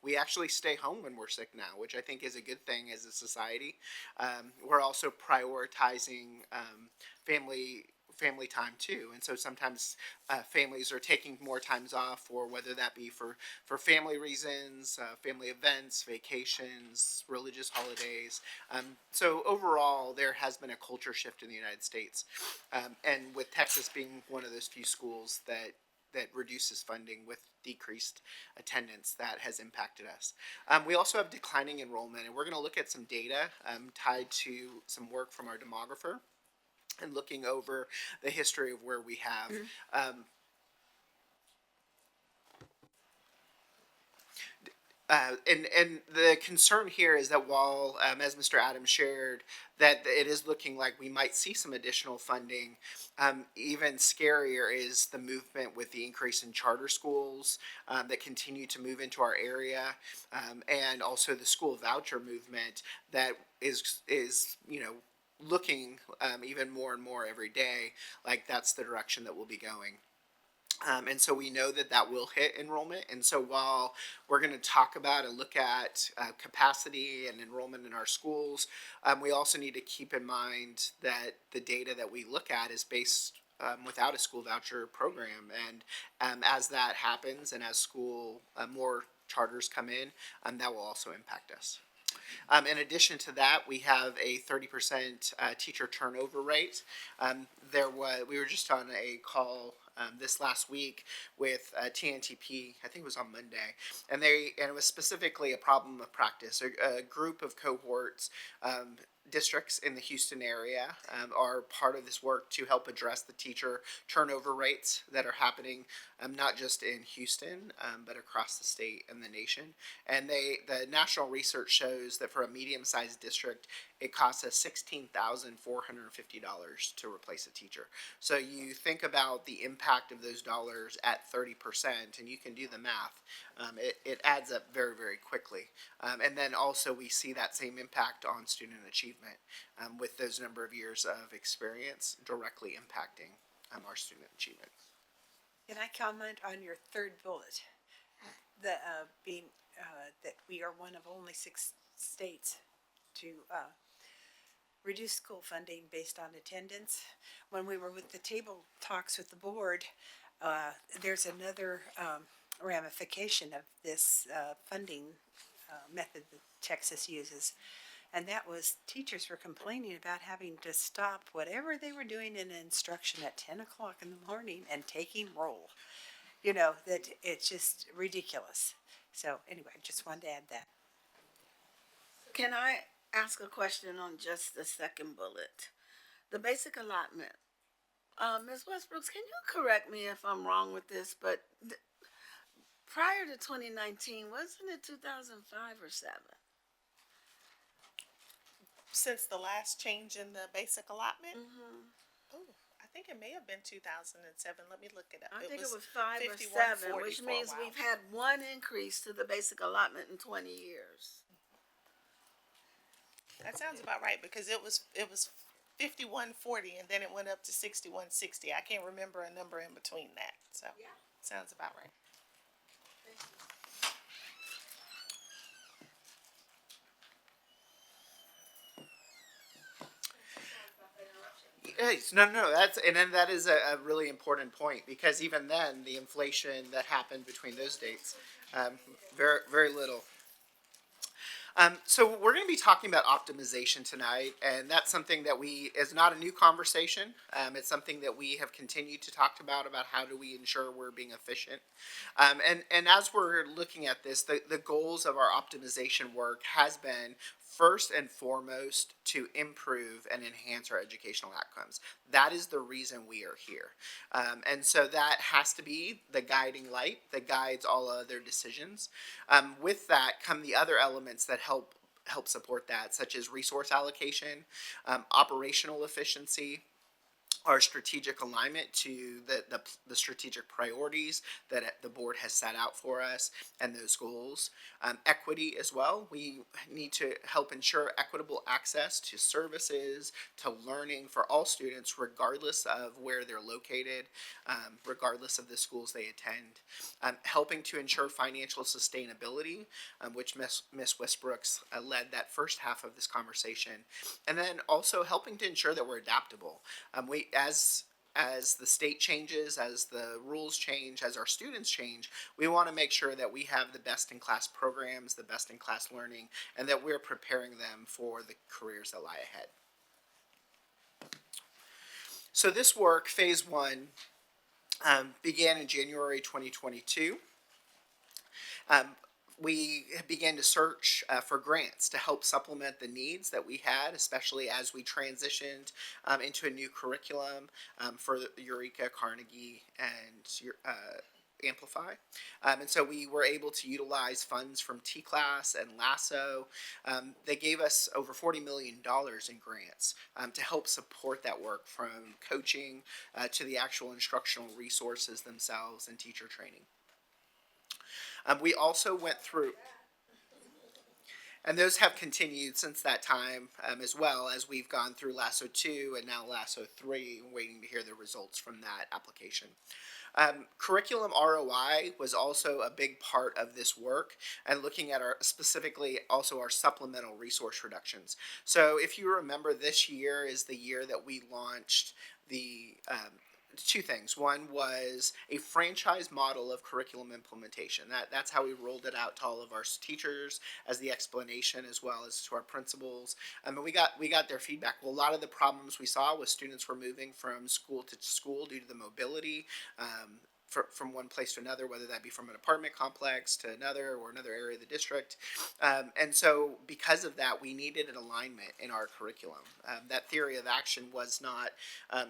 We actually stay home when we're sick now, which I think is a good thing as a society. We're also prioritizing family time too, and so sometimes families are taking more times off, or whether that be for family reasons, family events, vacations, religious holidays. So overall, there has been a culture shift in the United States, and with Texas being one of those few schools that reduces funding with decreased attendance, that has impacted us. We also have declining enrollment, and we're going to look at some data tied to some work from our demographer and looking over the history of where we have. And the concern here is that while, as Mr. Adams shared, that it is looking like we might see some additional funding, even scarier is the movement with the increase in charter schools that continue to move into our area, and also the school voucher movement that is looking even more and more every day like that's the direction that we'll be going. And so we know that will hit enrollment. And so while we're going to talk about and look at capacity and enrollment in our schools, we also need to keep in mind that the data that we look at is based without a school voucher program. And as that happens and as more charters come in, that will also impact us. In addition to that, we have a 30% teacher turnover rate. We were just on a call this last week with TNTP, I think it was on Monday, and it was specifically a problem of practice. A group of cohorts, districts in the Houston area are part of this work to help address the teacher turnover rates that are happening, not just in Houston, but across the state and the nation. And the national research shows that for a medium-sized district, it costs us $16,450 to replace a teacher. So you think about the impact of those dollars at 30%, and you can do the math. It adds up very, very quickly. And then also we see that same impact on student achievement with those number of years of experience directly impacting our student achievement. Can I comment on your third bullet? That that we are one of only 6 states to reduce school funding based on attendance. When we were with the table talks with the board, there's another ramification of this funding method that Texas uses. And that was teachers were complaining about having to stop whatever they were doing in instruction at 10 o'clock in the morning and taking roll. That it's just ridiculous. So anyway, just wanted to add that. Can I ask a question on just the second bullet? The basic allotment. Ms. Westbrooks, can you correct me if I'm wrong with this, but prior to 2019, wasn't it 2005 or 7? Since the last change in the basic allotment? Oh, I think think it may have been 2007. Let me look it up. I think it was 5 or 51.40 7, which for a means while. we've had one increase to the basic allotment in 20 years. That sounds about right because it was 51.40 and then it went up to 61.60. I can't remember a number in between that. So sounds about right. Yes, no, and then that is a really important point because even then, the inflation that happened between those dates, very little. So we're going to be talking about optimization tonight, and that's something that is not a new conversation. It's something that we have continued to talk about how do we ensure we're being efficient. And as we're looking at this, the goals of our optimization work has been first and foremost to improve and enhance our educational outcomes. That is the reason we are here. And so that has to be the guiding light that guides all other decisions. With that come the other elements that help support that, such as resource allocation, operational efficiency, our strategic alignment to the strategic priorities that the board has set out for us and those goals. Equity as well. We need to help ensure equitable access to services, to learning for all students, regardless of where they're located, regardless of the schools they attend. Helping to ensure financial sustainability, which Miss Westbrooks led that first half of this conversation. And then also helping to ensure that we're adaptable. As the state changes, as the rules change, as our students change, we want to make sure that we have the best-in-class programs, the best-in-class learning, and that we're preparing them for the careers that lie ahead. So this work, phase 1, began in January 2022. We began to search for grants to help supplement the needs that we had, especially as we transitioned into a new curriculum for Eureka, Carnegie, and Amplify. And so we were able to utilize funds from T-Class and LASSO. They gave us over $40 million in grants to help support that work, from coaching to the actual instructional resources themselves and teacher training. We also went through, and those have continued since that time, as well as we've gone through LASSO 2 and now LASSO 3, waiting to hear the results from that application. Curriculum ROI was also a big part of this work, and looking at specifically also our supplemental resource reductions. So if you remember, this year is the year that we launched the two things. One was a franchise model of curriculum implementation. That's how we rolled it out to all of our teachers as the explanation, as well as to our principals. And we got their feedback. Well, a lot of the problems we saw was students were moving from school to school due to the mobility, from one place to another, whether that be from an apartment complex to another or another area of the district. And so because of that, we needed an alignment in our curriculum. That theory of action was not,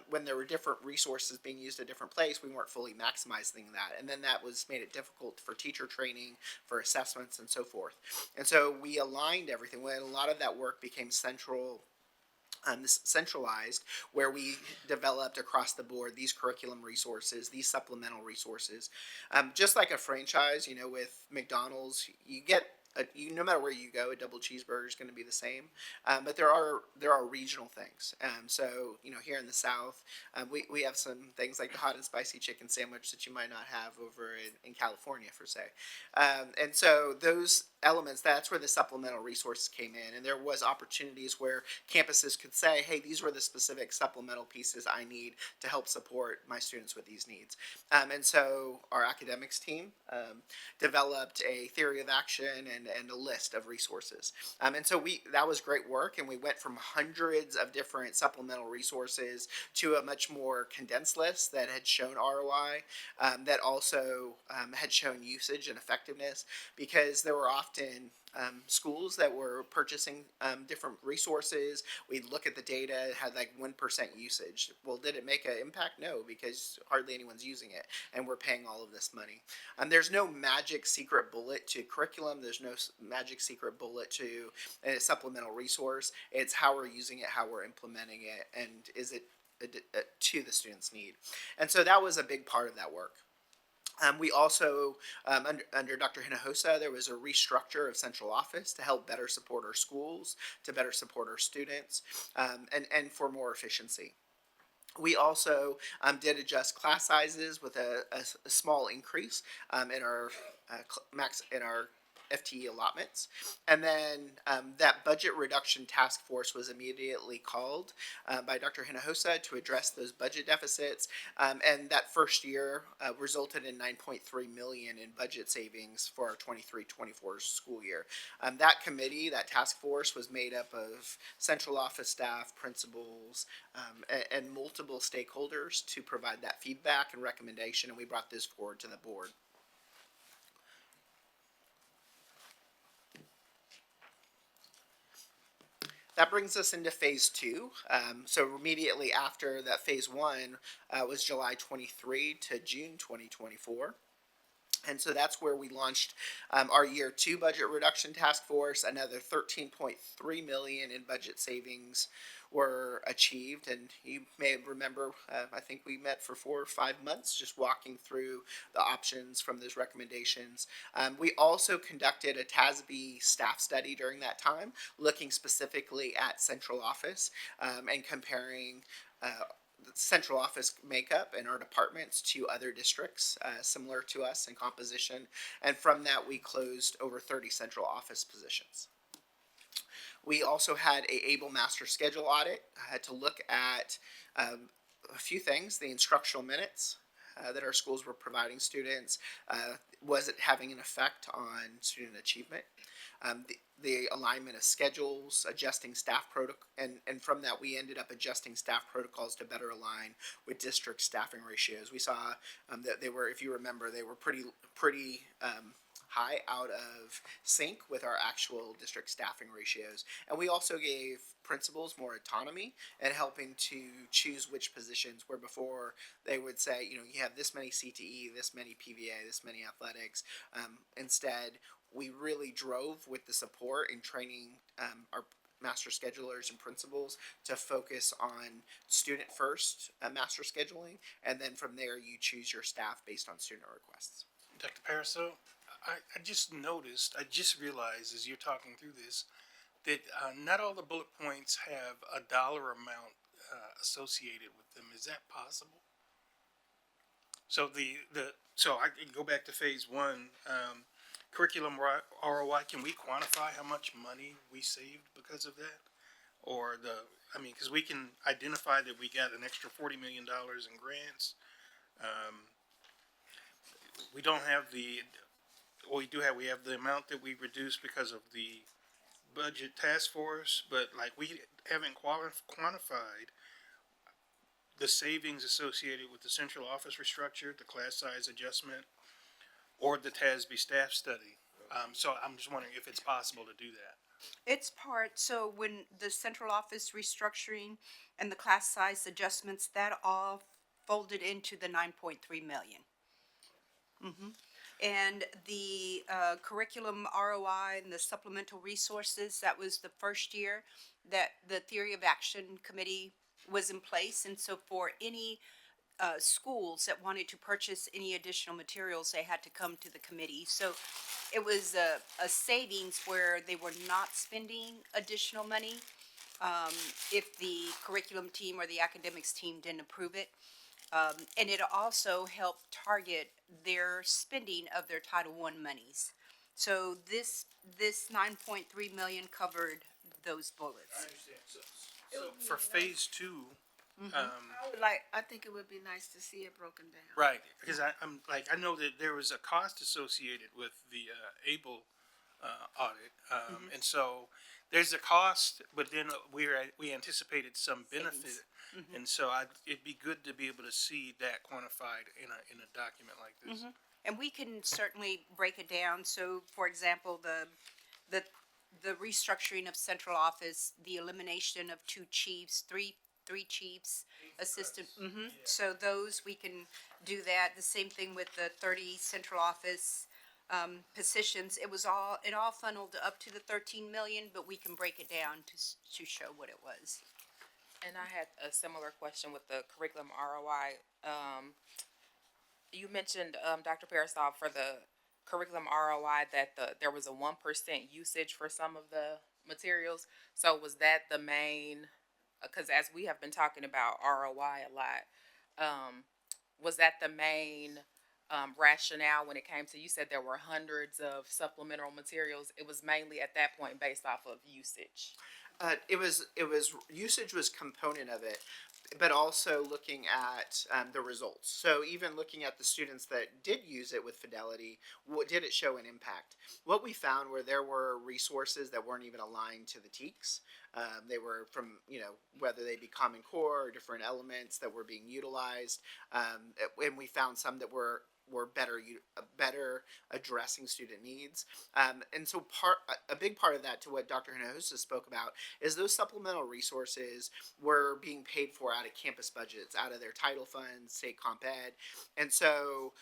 when there were different resources being used at different places, we weren't fully maximizing that. And then that made it difficult for teacher training, for assessments, and so forth. And so we aligned everything. When a lot of that work became centralized, where we developed across the board these curriculum resources, these supplemental resources. Just like a franchise, with McDonald's, you get no matter where you go, a double cheeseburger is going to be the same. But there are regional things. So here in the South, we have some things like the hot and spicy chicken sandwich that you might not have over in California, per se. And so those elements, that's where the supplemental resources came in, and there was opportunities where campuses could say, hey, these were the specific supplemental pieces I need to help support my students with these needs. And so our academics team developed a theory of action and a list of resources. And so that was great work, and we went from hundreds of different supplemental resources to a much more condensed list that had shown ROI, that also had shown usage and effectiveness, because there were often schools that were purchasing different resources. We'd look at the data, it had like 1% usage. Well, did it make an impact? No, because hardly anyone's using it, and we're paying all of this money. There's no magic secret bullet to curriculum. There's no magic secret bullet to a supplemental resource. It's how we're using it, how we're implementing it, and is it to the student's need. And so that was a big part of that work. We also, under Dr. Hinojosa, there was a restructure of central office to help better support our schools, to better support our students, and for more efficiency. We also did adjust class sizes with a small increase in our FTE allotments. And then that budget reduction task force was immediately called by Dr. Hinojosa to address those budget deficits. And that first year resulted in $9.3 million in budget savings for our 23-24 school year. That committee, that task force, was made up of central office staff, principals, and multiple stakeholders to provide that feedback and recommendation, and we brought this forward to the board. That brings us into phase two. So immediately after that, phase one was July 23 to June 2024. And so that's where we launched our year two budget reduction task force. Another $13.3 million in budget savings were achieved. And you may remember, I think we met for 4 or 5 months just walking through the options from those recommendations. We also conducted a TASB staff study during that time, looking specifically at central office and comparing the central office makeup in our departments to other districts similar to us in composition, and from that we closed over 30 central office positions. We also had a ABLE master schedule audit. I had to look at a few things: the instructional minutes that our schools were providing students. Was it having an effect on student achievement? The alignment of schedules, adjusting staff protocol, and from that we ended up adjusting staff protocols to better align with district staffing ratios. We saw that they were, if you remember, they were pretty high out of sync with our actual district staffing ratios. And we also gave principals more autonomy in helping to choose which positions, where before they would say, you have this many CTE, this many PVA, this many athletics. Instead, we really drove with the support and training our master schedulers and principals to focus on student first master scheduling, and then from there you choose your staff based on student requests. Dr. Paraso, I just noticed, I just realized as you're talking through this, that not all the bullet points have a dollar amount associated with them. Is that possible? So so I can go back to phase one. Curriculum ROI, can we quantify how much money we saved because of that? Or because we can identify that we got an extra $40 million in grants. We don't have we have the amount that we reduced because of the budget task force, but we haven't quantified the savings associated with the central office restructure, the class size adjustment, or the TASB staff study. So I'm just wondering if it's possible to do that. It's so when the central office restructuring and the class size adjustments, that all folded into the 9.3 million. Mm-hmm. And the curriculum ROI and the supplemental resources, that was the first year that the Theory of Action Committee was in place. And so for any schools that wanted to purchase any additional materials, they had to come to the committee. So it was a savings where they were not spending additional money if the curriculum team or the academics team didn't approve it. And it also helped target their spending of their Title I monies. So this 9.3 million covered those bullets. I understand. So for phase two, I think it would be nice to see it broken down. right? Because I know that there was a cost associated with the ABLE audit, and so there's a cost, but then we anticipated some benefit, and so it'd be good to be able to see that quantified in a document like this. And we can certainly break it down. So, for example, the restructuring of central office, the elimination of 2 chiefs, three chiefs, assistant. So those we can do that. The same thing with the 30 central office positions. It all funneled up to the 13 million, but we can break it down to show what it was. And I had a similar question with the curriculum ROI. You mentioned, Dr. Parasol, for the curriculum ROI that there was a 1% usage for some of the materials. So was that the main? Because as we have been talking about ROI a lot, was that the main rationale when it came to? You said there were hundreds of supplemental materials. It was mainly at that point based off of usage. It was usage was component of it, but also looking at the results. So even looking at the students that did use it with fidelity, what did it show an impact? What we found were there were resources that weren't even aligned to the TEKS. They were from, whether they be Common Core or different elements that were being utilized. And we found some that were better addressing student needs. And so a big part of that, to what Dr. Hinojosa spoke about, is those supplemental resources were being paid for out of campus budgets, out of their title funds, state comp ed. And so,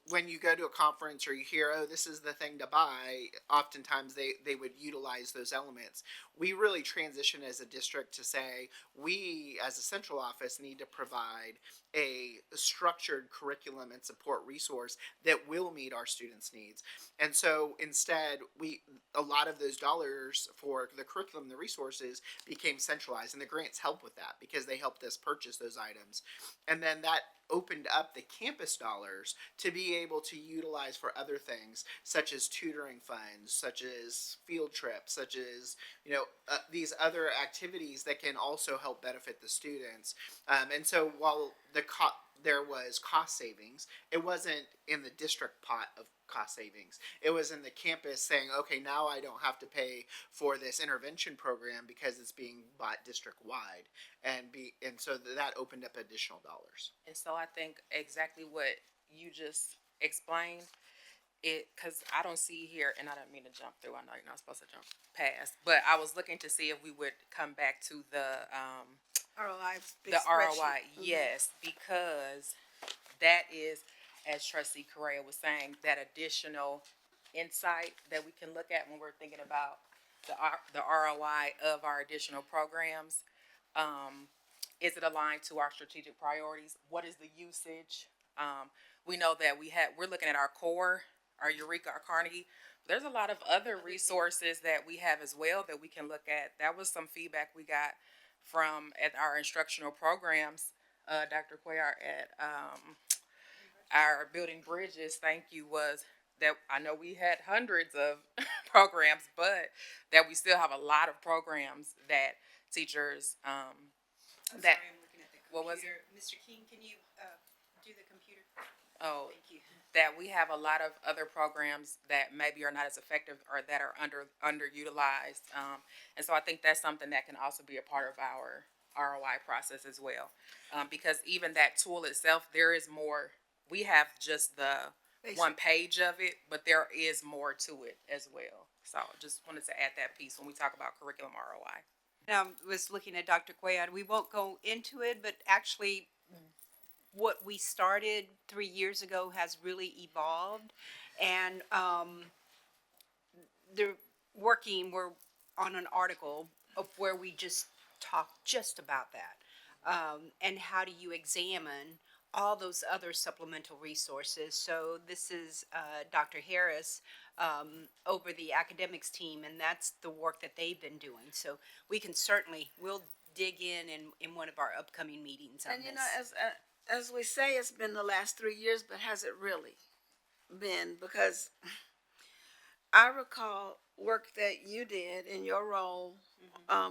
when you go to a conference or you hear, oh, this is the thing to buy, oftentimes they would utilize those elements. We really transition as a district to say, we as a central office need to provide a structured curriculum and support resource that will meet our students' needs. And so instead, a lot of those dollars for the curriculum, the resources, became centralized, and the grants help with that because they helped us purchase those items. And then that opened up the campus dollars to be able to utilize for other things, such as tutoring funds, such as field trips, such as these other activities that can also help benefit the students. And so while there was cost savings, it wasn't in the district pot of cost savings. It was in the campus saying, okay, now I don't have to pay for this intervention program because it's being bought district wide, and so that opened up additional dollars. And so I think exactly what you just explained, because I don't see here, and I don't mean to jump through. I know you're not supposed to jump past, but I was looking to see if we would come back to the ROI. ROI. Yes, because that is, as Trustee Correa was saying, that additional insight that we can look at when we're thinking about the ROI of our additional programs. Is it aligned to our strategic priorities? What is the usage? We know that we're looking at our core, our Eureka, our Carnegie. There's a lot of other resources that we have as well that we can look at. That was some feedback we got from at our instructional programs, Dr. Cuellar, at our Building Bridges. Thank you. Was that I know we had hundreds of programs, but that we still have a lot of programs that teachers I'm sorry, I'm looking at the computer. What was it? Mr. King, can you do the computer? Oh, Thank you. that we have a lot of other programs that maybe are not as effective or that are underutilized. And so I think that's something that can also be a part of our ROI process as well. Because even that tool itself, there is more. We have just the one page of it, but there is more to it as well. So just wanted to add that piece when we talk about curriculum ROI. I was looking at Dr. Cuellar. We won't go into it, but actually what we started 3 years ago has really evolved. And we're on an article of where we just talk just about that. And how do you examine all those other supplemental resources? So this is Dr. Harris over the academics team, and that's the work that they've been doing. So we'll dig in one of our upcoming meetings on And this. as we say, it's been the last 3 years, but has it really been? Because I recall work that you did in your role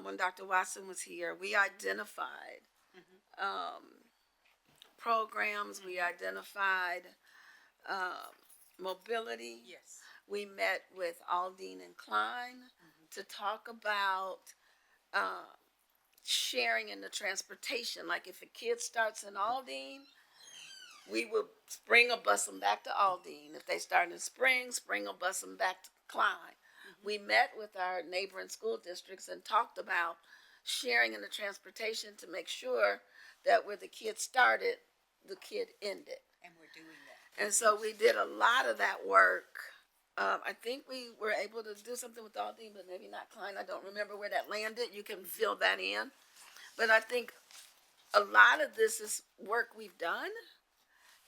when Dr. Watson was here. We identified programs, we identified mobility. Yes. We met with Aldine and Klein to talk about sharing in the transportation. Like if a kid starts in Aldine, we would Spring will bus them back to Aldine. If they start in Spring will bus them back to Klein. We met with our neighboring school districts and talked about sharing in the transportation to make sure that where the kid started, the kid ended. And we're doing that. And so we did a lot of that work. I think we were able to do something with Aldine, but maybe not Klein. I don't remember where that landed. You can fill that in. But I think a lot of this is work we've done.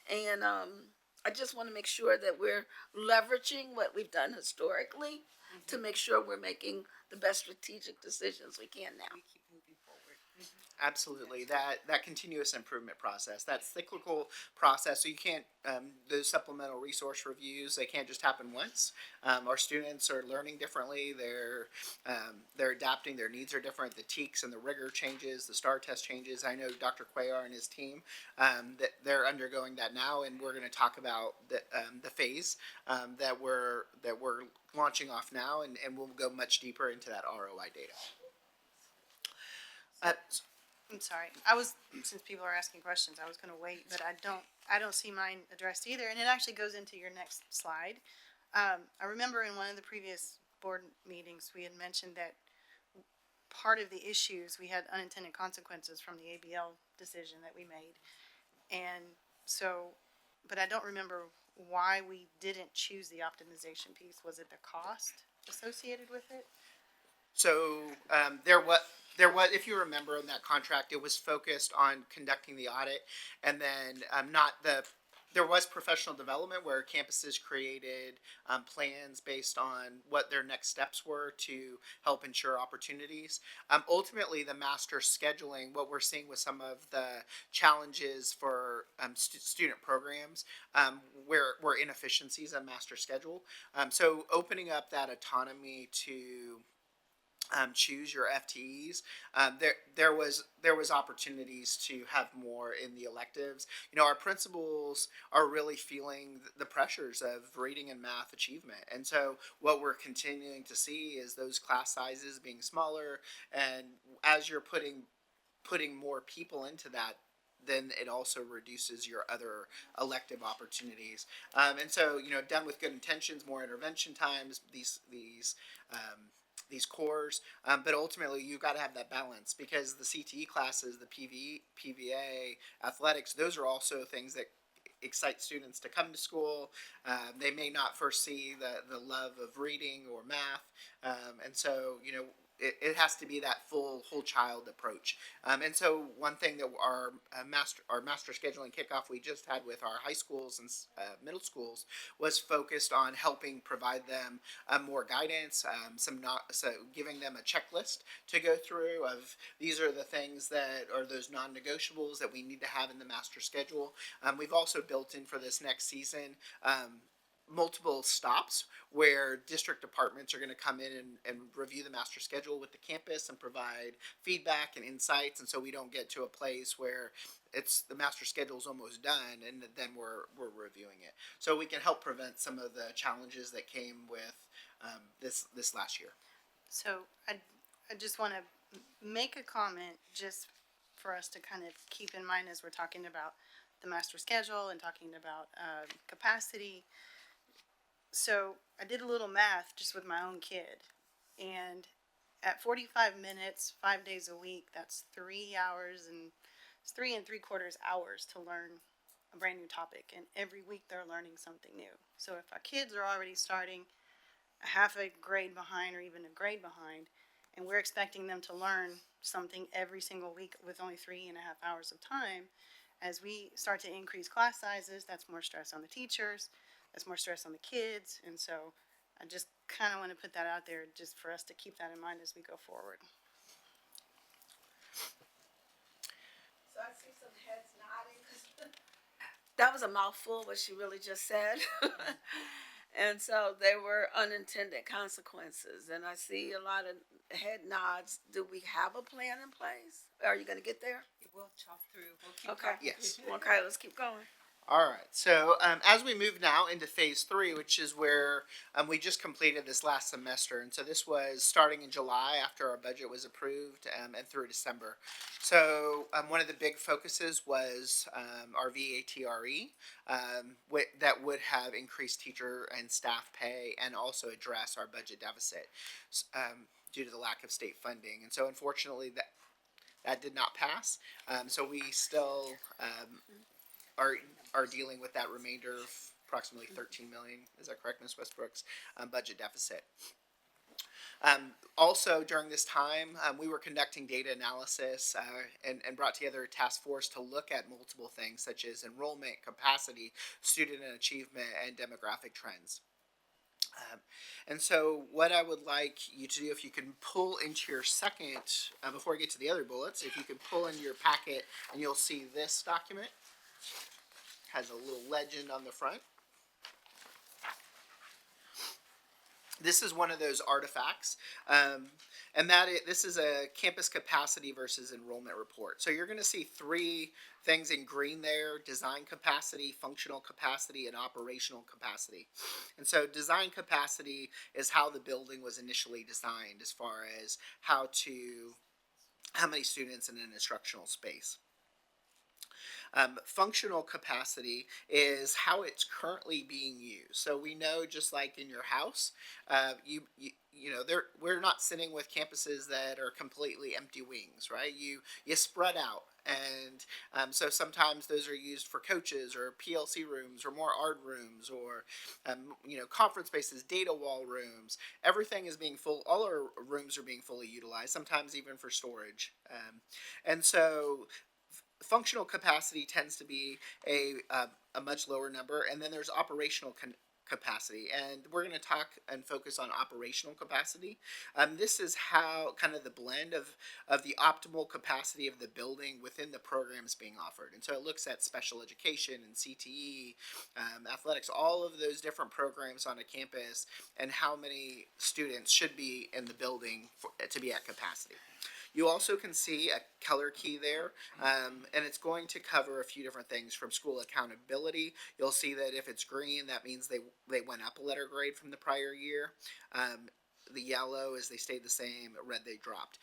And I just want to make sure that we're leveraging what we've done historically to make sure we're making the best strategic decisions we can now. Absolutely, that continuous improvement process, that cyclical process. So you can't those supplemental resource reviews, they can't just happen once. Our students are learning differently. They're adapting. Their needs are different. The TEKS and the rigor changes. The STAR test changes. I know Dr. Cuellar and his team that they're undergoing that now, and we're going to talk about the phase that we're launching off now, and we'll go much deeper into that ROI data. I'm sorry. Since people are asking questions, I was gonna wait, but I don't see mine addressed either, and it actually goes into your next slide. I remember in one of the previous board meetings, we had mentioned that part of the issues, we had unintended consequences from the ABL decision that we made. And so, but I don't remember why we didn't choose the optimization piece. Was it the cost associated with it? So there was, if you remember in that contract, it was focused on conducting the audit, and then there was professional development where campuses created plans based on what their next steps were to help ensure opportunities. Ultimately, the master scheduling, what we're seeing with some of the challenges for student programs, were inefficiencies of master schedule. So opening up that autonomy to choose your FTEs. There was opportunities to have more in the electives. You know, our principals are really feeling the pressures of reading and math achievement, and so what we're continuing to see is those class sizes being smaller. And as you're putting more people into that, then it also reduces your other elective opportunities. And so, you know, done with good intentions, more intervention times, these cores, but ultimately you've got to have that balance, because the CTE classes, the PVA, athletics, those are also things that excite students to come to school. They may not first see the love of reading or math, and so, you know, it has to be that whole child approach. And so one thing that our master scheduling kickoff we just had with our high schools and middle schools was focused on helping provide them more guidance, so giving them a checklist to go through of these are the things that are those non-negotiables that we need to have in the master schedule. We've also built in for this next season multiple stops where district departments are going to come in and review the master schedule with the campus and provide feedback and insights, and so we don't get to a place where it's the master schedule is almost done and then we're reviewing it, so we can help prevent some of the challenges that came with this last year. So I just want to make a comment just for us to kind of keep in mind as we're talking about the master schedule and talking about capacity. So I did a little math just with my own kid, and at 45 minutes, 5 days a week, that's 3 hours, and it's 3 3/4 hours to learn a brand new topic, and every week they're learning something new. So if our kids are already starting a half a grade behind or even a grade behind, and we're expecting them to learn something every single week with only 3.5 hours of time, as we start to increase class sizes, that's more stress on the teachers, that's more stress on the kids, and so I just kind of want to put that out there just for us to keep that in mind as we go forward. So I see some heads nodding. That was a mouthful, what she really just said. And so there were unintended consequences, and I see a lot of head nods. Do we have a plan in place? Are you going to get there? We'll chop through. We'll keep Okay. talking. Yes. Okay, let's keep going. All right. So as we move now into phase 3, which is where we just completed this last semester, and so this was starting in July after our budget was approved and through December. So one of the big focuses was our VATRE that would have increased teacher and staff pay and also address our budget deficit due to the lack of state funding. And so unfortunately that did not pass. So we still are dealing with that remainder of approximately $13 million. Is that correct, Ms. Westbrooks? Budget deficit. Also, during this time, we were conducting data analysis and brought together a task force to look at multiple things such as enrollment, capacity, student achievement, and demographic trends. And so what I would like you to do, if you can pull into your second, before I get to the other bullets, if you can pull into your packet and you'll see this document. Has a little legend on the front. This is one of those artifacts, and this is a campus capacity versus enrollment report. So you're going to see three things in green there: design capacity, functional capacity, and operational capacity. And so design capacity is how the building was initially designed as far as how many students in an instructional space. Functional capacity is how it's currently being used. So we know, just like in your house, we're not sitting with campuses that are completely empty wings, right? You spread out, and so sometimes those are used for coaches or PLC rooms or more art rooms or conference spaces, data wall rooms. Everything is being full. All our rooms are being fully utilized. Sometimes even for storage, and so. Functional capacity tends to be a much lower number, and then there's operational capacity, and we're going to talk and focus on operational capacity. This is how kind of the blend of the optimal capacity of the building within the programs being offered, and so it looks at special education and CTE, athletics, all of those different programs on a campus, and how many students should be in the building to be at capacity. You also can see a color key there, and it's going to cover a few different things from school accountability. You'll see that if it's green, that means they went up a letter grade from the prior year. The yellow is they stayed the same, red they dropped.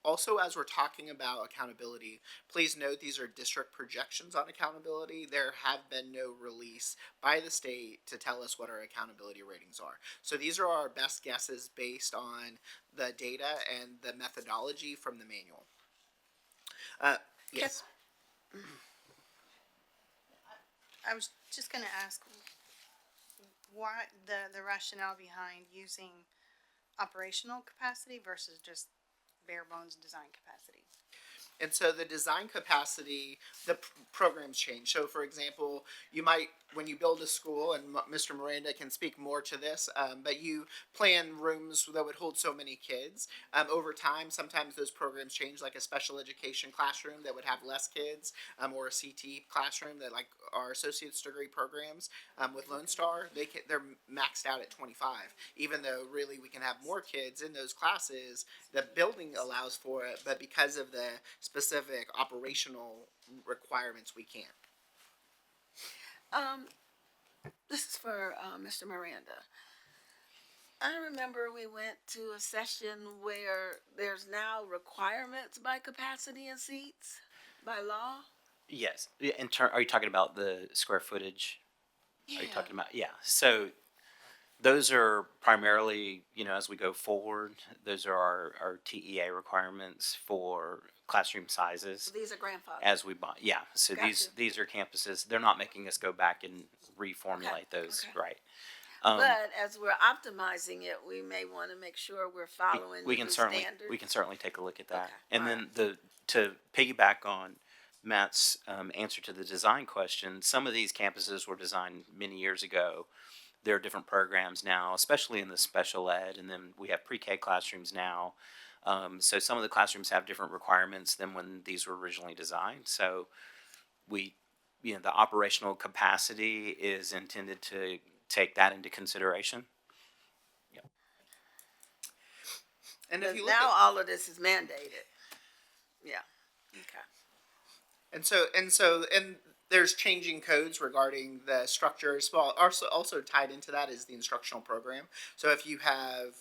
Also, as we're talking about accountability, please note these are district projections on accountability. There have been no release by the state to tell us what our accountability ratings are. So these are our best guesses based on the data and the methodology from the manual. Yes. I was just going to ask why the rationale behind using operational capacity versus just bare bones design capacity. And so the design capacity, the programs change. So for example, you might, when you build a school, and Mr. Miranda can speak more to this, but you plan rooms that would hold so many kids. Over time, sometimes those programs change, like a special education classroom that would have less kids, or a CT classroom that, like our associate's degree programs with Lone Star, they're maxed out at 25. Even though really we can have more kids in those classes, the building allows for it, but because of the specific operational requirements, we can't. This is for Mr. Miranda. I remember we went to a session where there's now requirements by capacity and seats by law. Yes. Are you talking about the square footage? Yeah. Are you talking about? Yeah. So those are primarily, as we go forward, those are our TEA requirements for classroom sizes. So these are grandfathered. As we buy, yeah. So Gotcha. these are campuses. They're not making us go back and reformulate those, okay. right? But as we're optimizing it, we may want to make sure we're following we the can new certainly standard. we can certainly take a look at that. Okay. And then to piggyback on Matt's answer to the design question, some of these campuses were designed many years ago. There are different programs now, especially in the special ed, and then we have pre-K classrooms now. So some of the classrooms have different requirements than when these were originally designed. So the operational capacity is intended to take that into consideration. Yep. And if you look now at, all of this is mandated. Yeah. Okay. and there's changing codes regarding the structures. Well, also tied into that is the instructional program. So if you have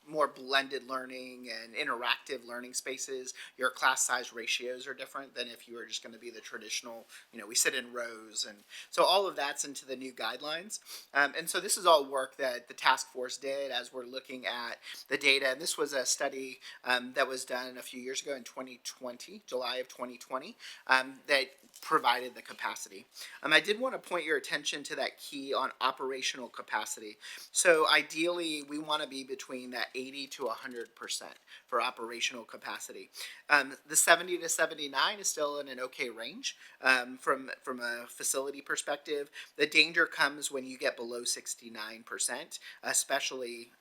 more blended learning and interactive learning spaces, your class size ratios are different than if you were just going to be the traditional, we sit in rows. And so all of that's into the new guidelines. And so this is all work that the task force did as we're looking at the data. And this was a study that was done a few years ago in 2020, July of 2020, that provided the capacity. I did want to point your attention to that key on operational capacity. So ideally, we want to be between that 80 to 100% for operational capacity. The 70 to 79 is still in an okay range from a facility perspective. The danger comes when you get below 69%, especially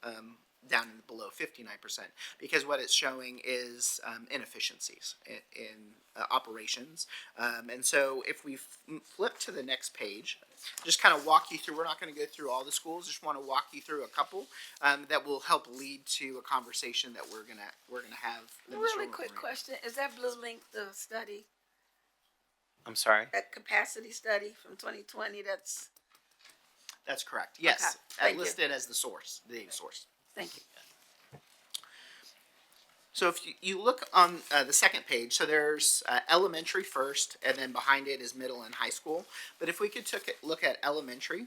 down below 59%, because what it's showing is inefficiencies in operations. And so if we flip to the next page, just kind of walk you through, we're not going to go through all the schools, just want to walk you through a couple that will help lead to a conversation that we're gonna have. that Mr. Really Moran- quick question, is that Blue Link the study, I'm sorry? that capacity study from 2020, that's, That's correct, yes. Okay, thank you. Listed as the source, the data source. thank you. So if you look on the second page, so there's elementary first, and then behind it is middle and high school. But if we could look at elementary,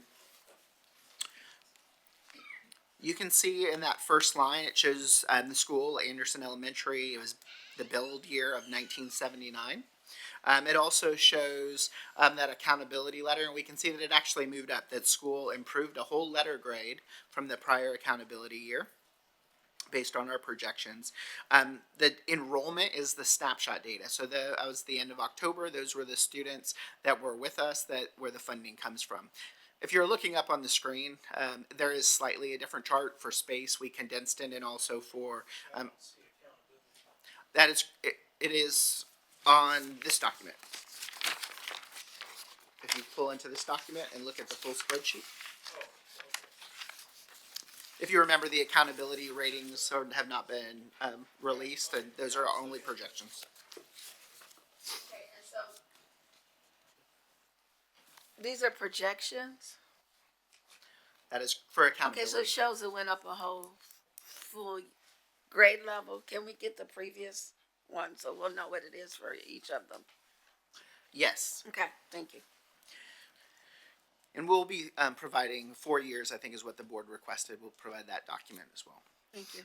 you can see in that first line, it shows the school, Anderson Elementary. It was the build year of 1979. It also shows that accountability letter, and we can see that it actually moved up. That school improved a whole letter grade from the prior accountability year, based on our projections. The enrollment is the snapshot data. So that was the end of October. Those were the students that were with us, where the funding comes from. If you're looking up on the screen, there is slightly a different chart for space. We condensed it, and also for that is it is on this document. If you pull into this document and look at the full spreadsheet. If you remember, the accountability ratings have not been released, and those are only projections. These are projections? That is for Okay, accountability. so it shows it went up a whole full grade level. Can we get the previous one so we'll know what it is for each of them? Yes, Okay, thank you. and we'll be providing 4 years, I think is what the board requested. We'll provide that document as well. Thank you.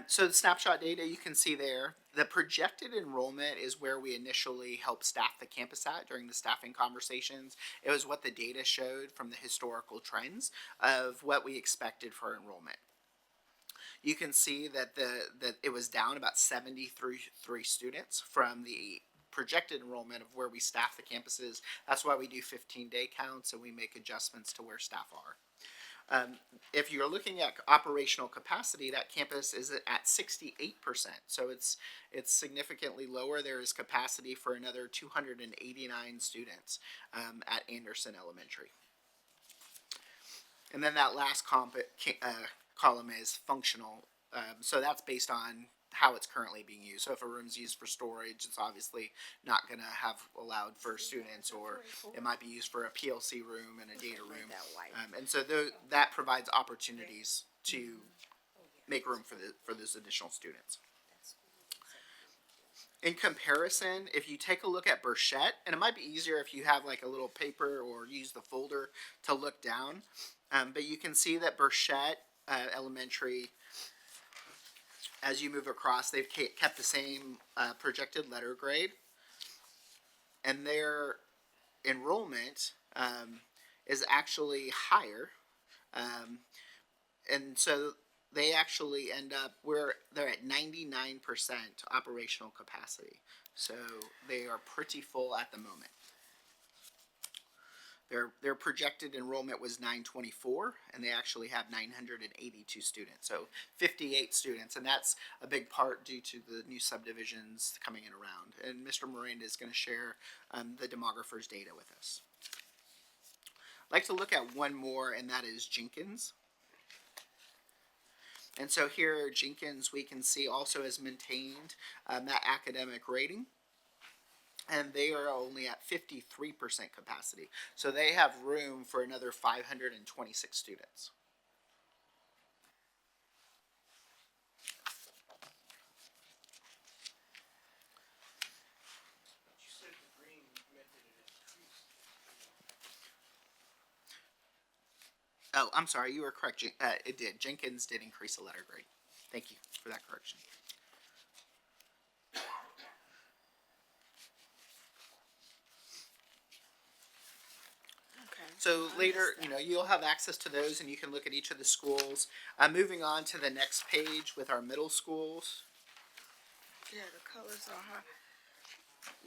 So the snapshot data you can see there, the projected enrollment is where we initially helped staff the campus at during the staffing conversations. It was what the data showed from the historical trends of what we expected for enrollment. You can see that that it was down about 73 students from the projected enrollment of where we staff the campuses. That's why we do 15-day counts, and we make adjustments to where staff are. If you're looking at operational capacity, that campus is at 68%. So it's significantly lower. There is capacity for another 289 students at Anderson Elementary. And then that last column is functional. So that's based on how it's currently being used. So if a room's used for storage, it's obviously not going to have allowed for students, or it might be used for a PLC room and a data room. And so that provides opportunities to make room for those additional students. In comparison, if you take a look at Burchett, and it might be easier if you have like a little paper or use the folder to look down, but you can see that Burchett Elementary, as you move across, they've kept the same projected letter grade, and their enrollment is actually higher, and so they actually end up they're at 99% operational capacity, so they are pretty full at the moment. Their projected enrollment was 924, and they actually have 982 students, so 58 students, and that's a big part due to the new subdivisions coming in around. And Mr. Miranda is going to share the demographer's data with us. I'd like to look at one more, and that is Jenkins. And so here, Jenkins, we can see also has maintained that academic rating. And they are only at 53% capacity. So they have room for another 526 students. Oh, I'm sorry, you were correct. It did. Jenkins did increase the letter grade. Thank you for that correction. So later, you'll have access to those and you can look at each of the schools. Moving on to the next page with our middle schools. Yeah, the colors are hard.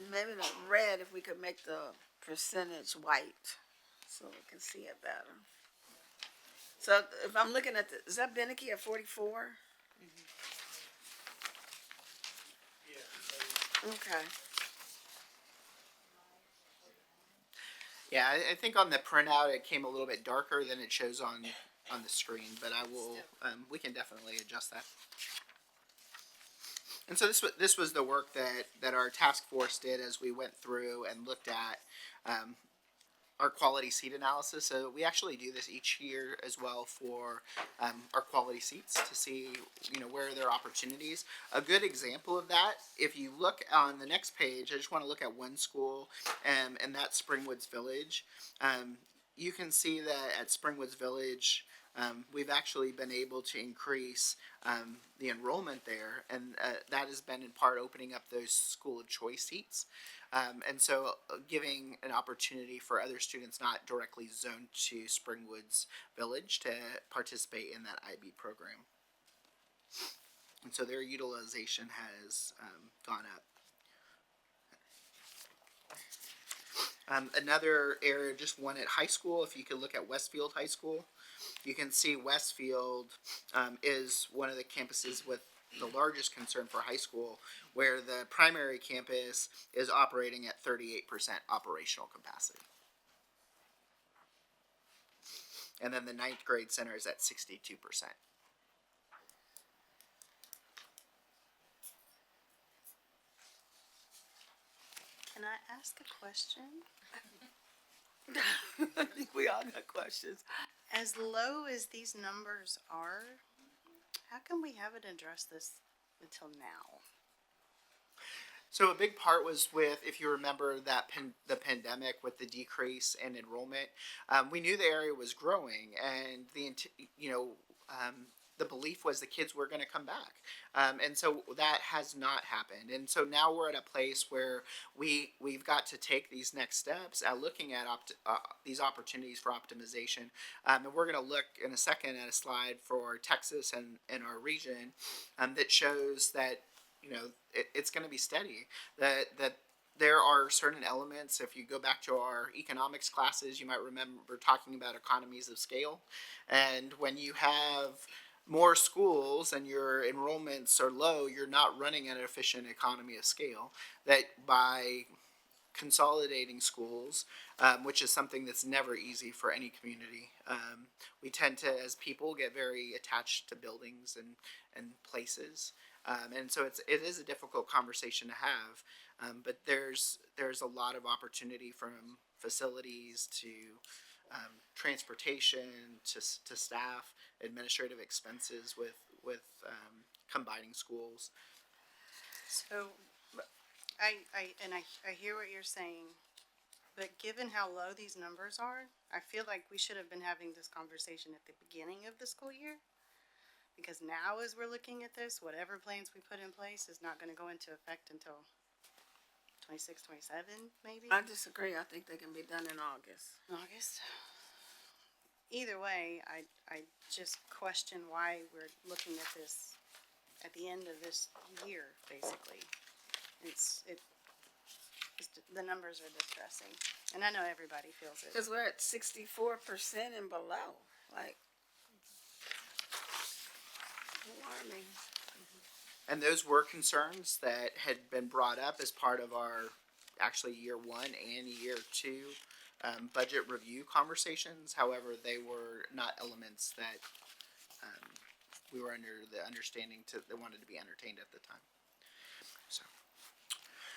Maybe the red, if we could make the percentage white, so we can see it better. So if I'm looking at is that Beneke at 44? Okay. Yeah, I think on the printout it came a little bit darker than it shows on the screen, but I will, we can definitely adjust that. And so this was the work that our task force did as we went through and looked at our quality seat analysis. So we actually do this each year as well for our quality seats to see, where there are opportunities. A good example of that, if you look on the next page, I just want to look at one school, and that's Springwoods Village. You can see that at Springwoods Village, we've actually been able to increase the enrollment there, and that has been in part opening up those school of choice seats. And so giving an opportunity for other students not directly zoned to Springwoods Village to participate in that IB program. And so their utilization has gone up. Another area, just one at high school, if you could look at Westfield High School, you can see Westfield is one of the campuses with the largest concern for high school, where the primary campus is operating at 38% operational capacity. And then the 9th grade center is at 62%. Can I ask a question? I think we all got questions. As low as these numbers are, how can we haven't addressed this until now? So a big part was with, if you remember that the pandemic with the decrease in enrollment, we knew the area was growing, and the belief was the kids were going to come back, and so that has not happened. And so now we're at a place where we've got to take these next steps at looking at these opportunities for optimization, and we're going to look in a second at a slide for Texas and our region that shows that it's going to be steady. That there are certain elements. If you go back to our economics classes, you might remember talking about economies of scale, and when you have more schools and your enrollments are low, you're not running an efficient economy of scale. That by consolidating schools, which is something that's never easy for any community, we tend to, as people, get very attached to buildings and places. And so it is a difficult conversation to have, but there's a lot of opportunity from facilities to transportation to staff, administrative expenses with combining schools. So, I hear what you're saying, but given how low these numbers are, I feel like we should have been having this conversation at the beginning of the school year. Because now, as we're looking at this, whatever plans we put in place is not going to go into effect until 26, 27, maybe? I disagree. I think they can be done in August. August? Either way, I just question why we're looking at this at the end of this year, basically. The numbers are distressing. And I know everybody feels it. Because we're at 64% and below. Like, alarming. And those were concerns that had been brought up as part of our actually year 1 and year 2 budget review conversations. However, they were not elements that we were under the understanding that wanted to be entertained at the time. So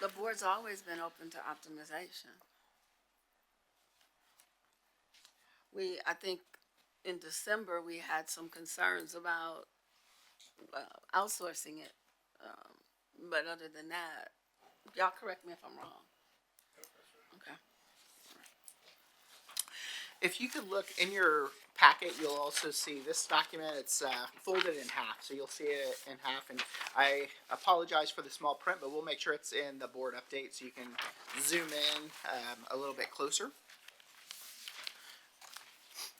The board's always been open to optimization. I think in December, we had some concerns about outsourcing it. But other than that, y'all correct me if I'm wrong. Okay. if you could look in your packet, you'll also see this document. It's folded in half, so you'll see it in half. And I apologize for the small print, but we'll make sure it's in the board update so you can zoom in a little bit closer.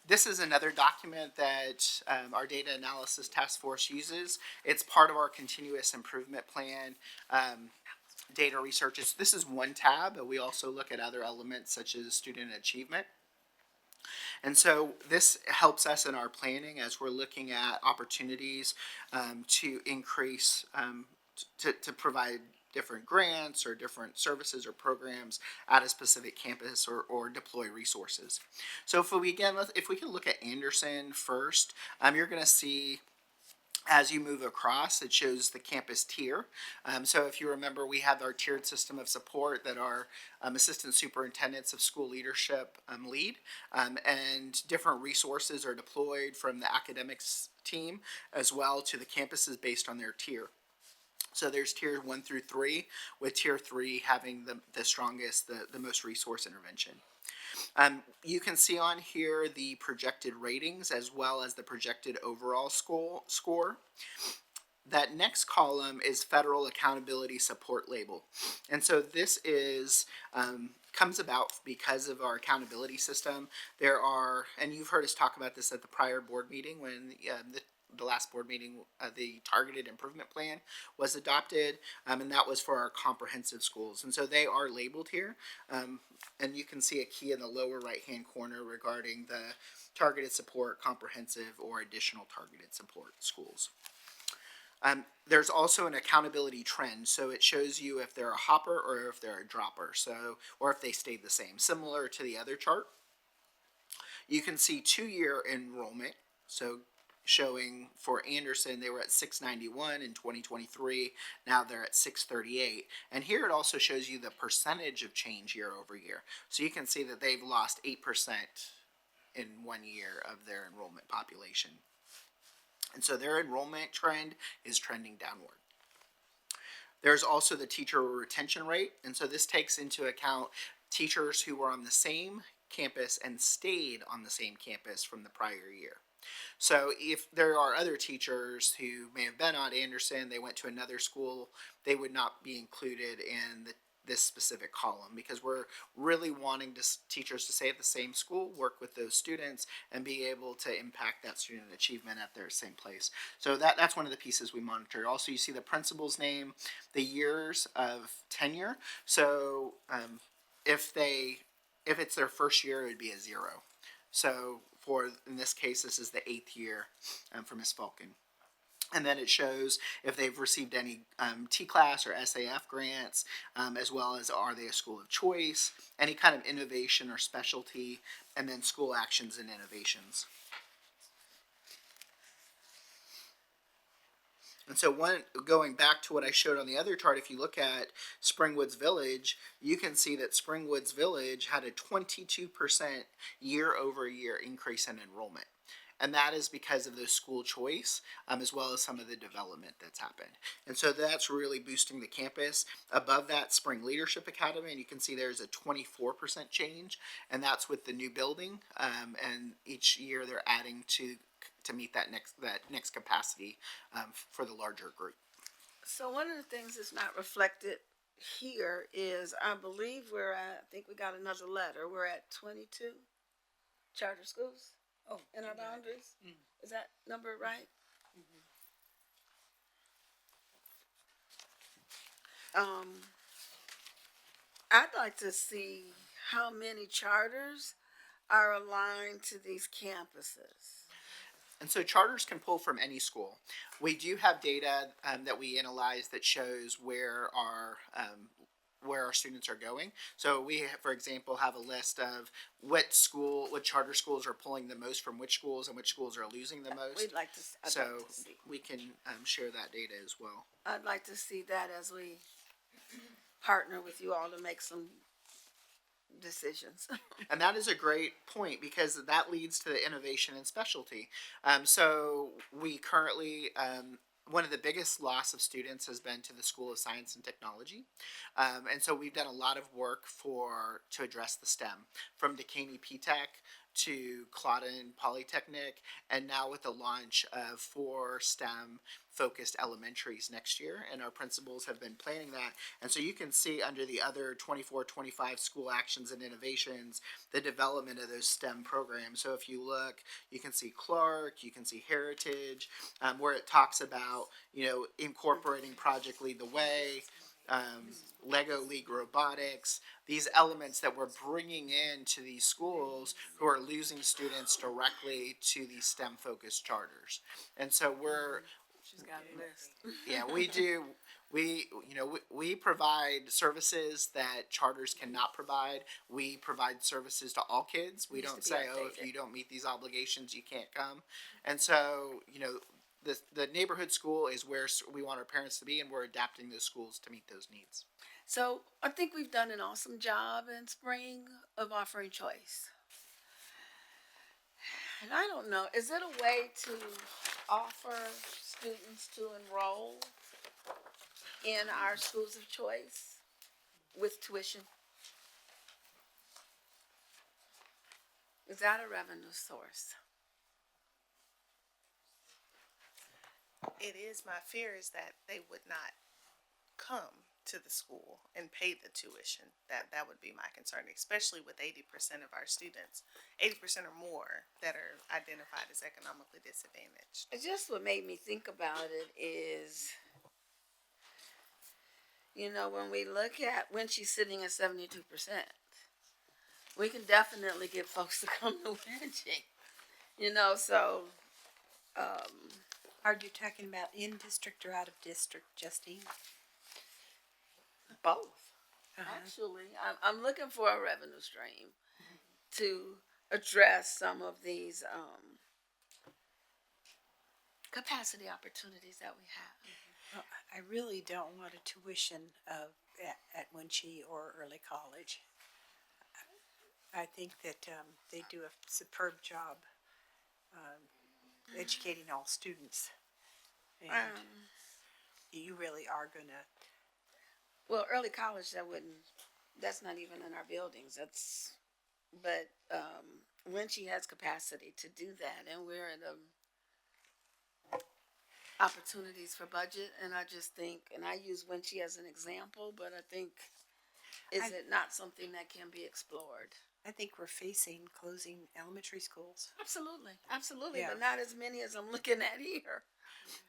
This is another document that our data analysis task force uses. It's part of our continuous improvement plan. Data research is, this is one tab, but we also look at other elements such as student achievement. And so this helps us in our planning as we're looking at opportunities to increase, to provide different grants or different services or programs at a specific campus or deploy resources. So if we can look at Anderson first, you're going to see as you move across, it shows the campus tier. So if you remember, we have our tiered system of support that our assistant superintendents of school leadership lead, and different resources are deployed from the academics team as well to the campuses based on their tier. So there's tier 1 through 3, with tier 3 having the strongest, the most resource intervention. You can see on here the projected ratings as well as the projected overall score. That next column is Federal Accountability Support Label. And so this is comes about because of our accountability system. There are, and you've heard us talk about this at the prior board meeting when the last board meeting, the targeted improvement plan was adopted, and that was for our comprehensive schools. And so they are labeled here, and you can see a key in the lower right-hand corner regarding the targeted support, comprehensive, or additional targeted support schools. There's also an accountability trend, so it shows you if they're a hopper or if they're a dropper, or if they stayed the same, similar to the other chart. You can see 2-year enrollment, so showing for Anderson, they were at 691 in 2023. Now they're at 638. And here it also shows you the percentage of change year over year. So you can see that they've lost 8% in 1 year of their enrollment population. And so their enrollment trend is trending downward. There's also the teacher retention rate. And so this takes into account teachers who were on the same campus and stayed on the same campus from the prior year. So if there are other teachers who may have been on Anderson, they went to another school, they would not be included in this specific column, because we're really wanting teachers to stay at the same school, work with those students, and be able to impact that student achievement at their same place. So that's one of the pieces we monitor. Also, you see the principal's name, the years of tenure. So if it's their first year, it would be a 0. So in this case, this is the 8th year for Ms. Falcon. And then it shows if they've received any T-class or SAF grants, as well as are they a school of choice, any kind of innovation or specialty, and then school actions and innovations. And so going back to what I showed on the other chart, if you look at Springwoods Village, you can see that Springwoods Village had a 22% year-over-year increase in enrollment. And that is because of the school choice, as well as some of the development that's happened. And so that's really boosting the campus. Above that, Spring Leadership Academy, and you can see there's a 24% change, and that's with the new building. And each year they're adding to meet that next capacity for the larger group. So one of the things that's not reflected here is, I believe I think we got another letter. We're at 22 charter schools in our boundaries. Is that number right? I'd like to see how many charters are aligned to these campuses. And so charters can pull from any school. We do have data that we analyze that shows where our students are going. So we, for example, have a list of what charter schools are pulling the most from which schools and which schools are losing the most. We'd like to. We can share that data as well. I'd like to see that as we partner with you all to make some decisions. And that is a great point, because that leads to the innovation and specialty. So we currently, one of the biggest loss of students has been to the School of Science and Technology. And so we've done a lot of work to address the STEM, from Dekaney P-TECH to Claudin Polytechnic, and now with the launch of 4 STEM focused elementaries next year, and our principals have been planning that. And so you can see under the other 24-25 school actions and innovations, the development of those STEM programs. So if you look, you can see Clark, you can see Heritage, where it talks about, incorporating Project Lead the Way, Lego League Robotics, these elements that we're bringing into these schools who are losing students directly to these STEM focused charters. And so She's got a list. yeah, we do. We provide services that charters cannot provide. We provide services to all kids. We Needs don't to be say, oh, if updated. you don't meet these obligations, you can't come. And so, the neighborhood school is where we want our parents to be, and we're adapting those schools to meet those needs. So I think we've done an awesome job in spring of offering choice. And I don't know, is it a way to offer students to enroll in our schools of choice with tuition? Is that a revenue source? It is, my fear is that they would not come to the school and pay the tuition. That would be my concern, especially with 80% of our students, 80% or more, that are identified as economically disadvantaged. It's just what made me think about it is, when we look at when she's sitting at 72%, we can definitely get folks to come to Winchie. So Are you talking about in district or out of district, Justine? both. Actually, I'm looking for a revenue stream to address some of these capacity opportunities that we have. Well, I really don't want a tuition at Winchie or early college. I think that they do a superb job educating all students. And you really are gonna. Well, early college, that's not even in our buildings. But Winchie has capacity to do that, and we're in opportunities for budget, and I just think, and I use Winchie as an example, but I think, is it not something that can be explored? I think we're facing closing elementary schools. Absolutely, Yeah. but not as many as I'm looking at here.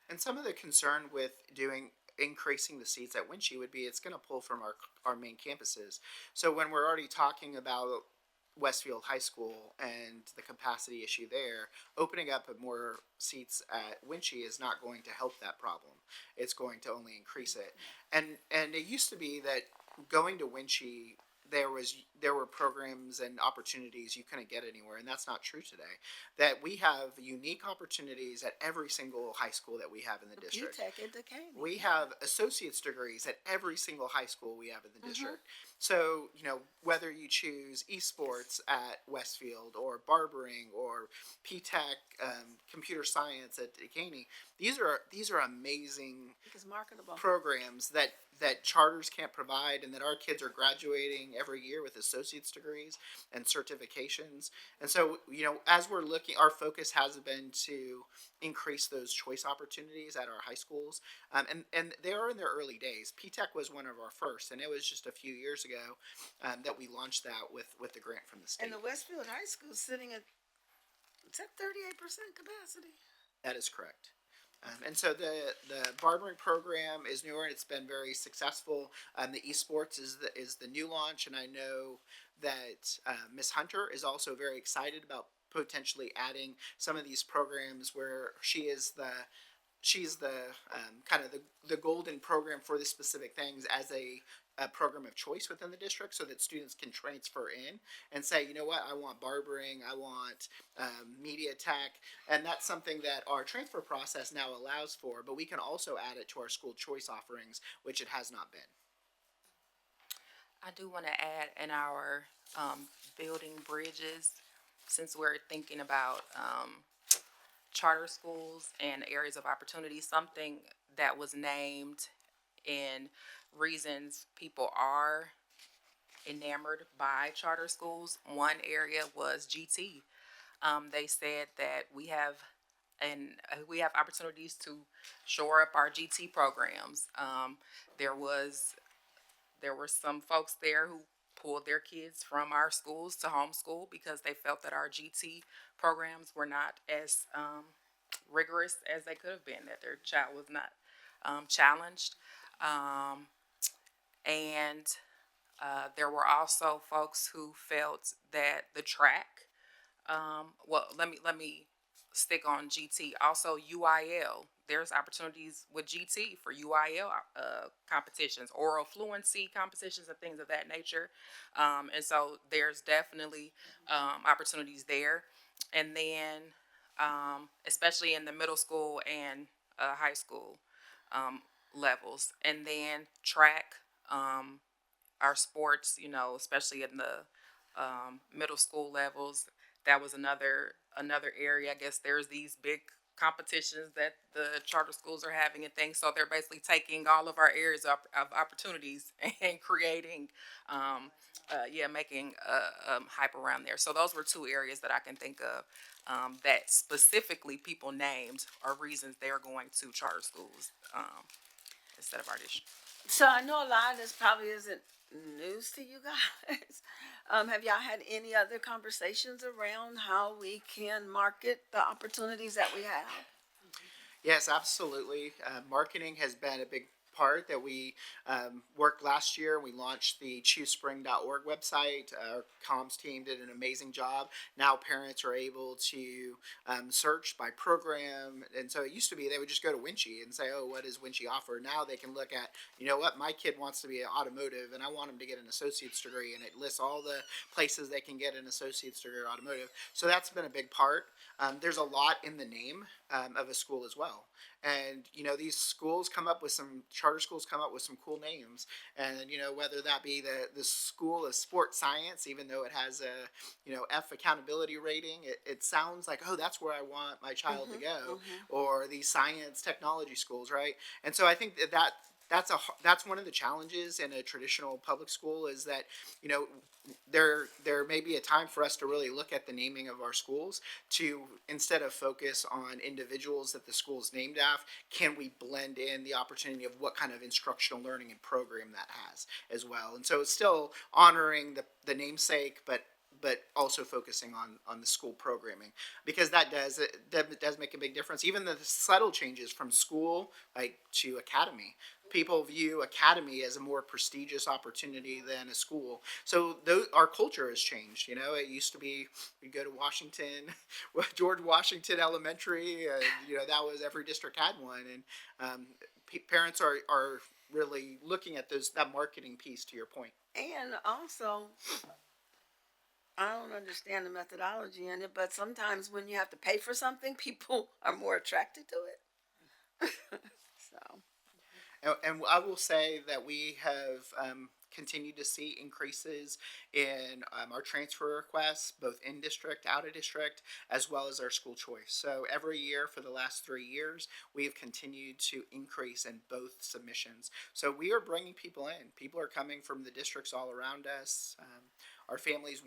And some of the concern with increasing the seats at Winchie would be it's going to pull from our main campuses. So when we're already talking about Westfield High School and the capacity issue there, opening up more seats at Winchie is not going to help that problem. It's going to only increase it. And it used to be that going to Winchie, there were programs and opportunities you couldn't get anywhere, and that's not true today. That we have unique opportunities at every single high school that we have in the district. UTEC in Decatur. We have associate's degrees at every single high school we have in the district. So, whether you choose esports at Westfield or barbering or P-Tech, computer science at Decaney, these are amazing It's marketable. programs that charters can't provide, and that our kids are graduating every year with associate's degrees and certifications. And so, as we're looking, our focus has been to increase those choice opportunities at our high schools. And they are in their early days. P-Tech was one of our first, and it was just a few years ago that we launched that with the grant from the state. And the Westfield High School is sitting at, it's at 38% capacity. That is correct. And so the barbering program is newer, and it's been very successful. The esports is the new launch, and I know that Miss Hunter is also very excited about potentially adding some of these programs where she's the kind of the golden program for the specific things as a program of choice within the district, so that students can transfer in and say, you know what, I want barbering, I want media tech, and that's something that our transfer process now allows for, but we can also add it to our school choice offerings, which it has not been. I do want to add in our building bridges, since we're thinking about charter schools and areas of opportunity, something that was named in reasons people are enamored by charter schools. One area was GT. They said that we have opportunities to shore up our GT programs. There were some folks there who pulled their kids from our schools to homeschool because they felt that our GT programs were not as rigorous as they could have been, that their child was not challenged. And there were also folks who felt that the track, let me stick on GT. Also, UIL. There's opportunities with GT for UIL competitions, oral fluency competitions, and things of that nature. And so there's definitely opportunities there. And then, especially in the middle school and high school levels. And then track, our sports, especially in the middle school levels. That was another area. I guess there's these big competitions that the charter schools are having and things. So they're basically taking all of our areas of opportunities and creating, making hype around there. So those were two areas that I can think of that specifically people named are reasons they're going to charter schools instead of our district. So I know a lot of this probably isn't news to you guys. Have y'all had any other conversations around how we can market the opportunities that we have? Yes, absolutely. Marketing has been a big part that we worked last year. We launched the choosespring.org website. Our comms team did an amazing job. Now parents are able to search by program. And so it used to be they would just go to Winchie and say, oh, what does Winchie offer? Now they can look at, you know what, my kid wants to be an automotive and I want him to get an associate's degree. And it lists all the places they can get an associate's degree or automotive. So that's been a big part. There's a lot in the name of a school as well. And, these schools come up with charter schools come up with some cool names. And, whether that be the school of sports science, even though it has a, F accountability rating, it sounds like, oh, that's where I want my child to go. Or these science technology schools, right? And so I think that's one of the challenges in a traditional public school is that, there may be a time for us to really look at the naming of our schools to, instead of focus on individuals that the school's named after, can we blend in the opportunity of what kind of instructional learning and program that has as well. And so it's still honoring the namesake, but also focusing on the school programming, because that does make a big difference. Even the subtle changes from school to academy. People view academy as a more prestigious opportunity than a school. So our culture has changed. It used to be we'd go to Washington, George Washington Elementary, and that was every district had one. And parents are really looking at that marketing piece. To your point, And also, I don't understand the methodology in it, but sometimes when you have to pay for something, people are more attracted to it. So. And I will say that we have continued to see increases in our transfer requests, both in district, out of district, as well as our school choice. So every year for the last 3 years, we have continued to increase in both submissions. So we are bringing people in. People are coming from the districts all around us. Our families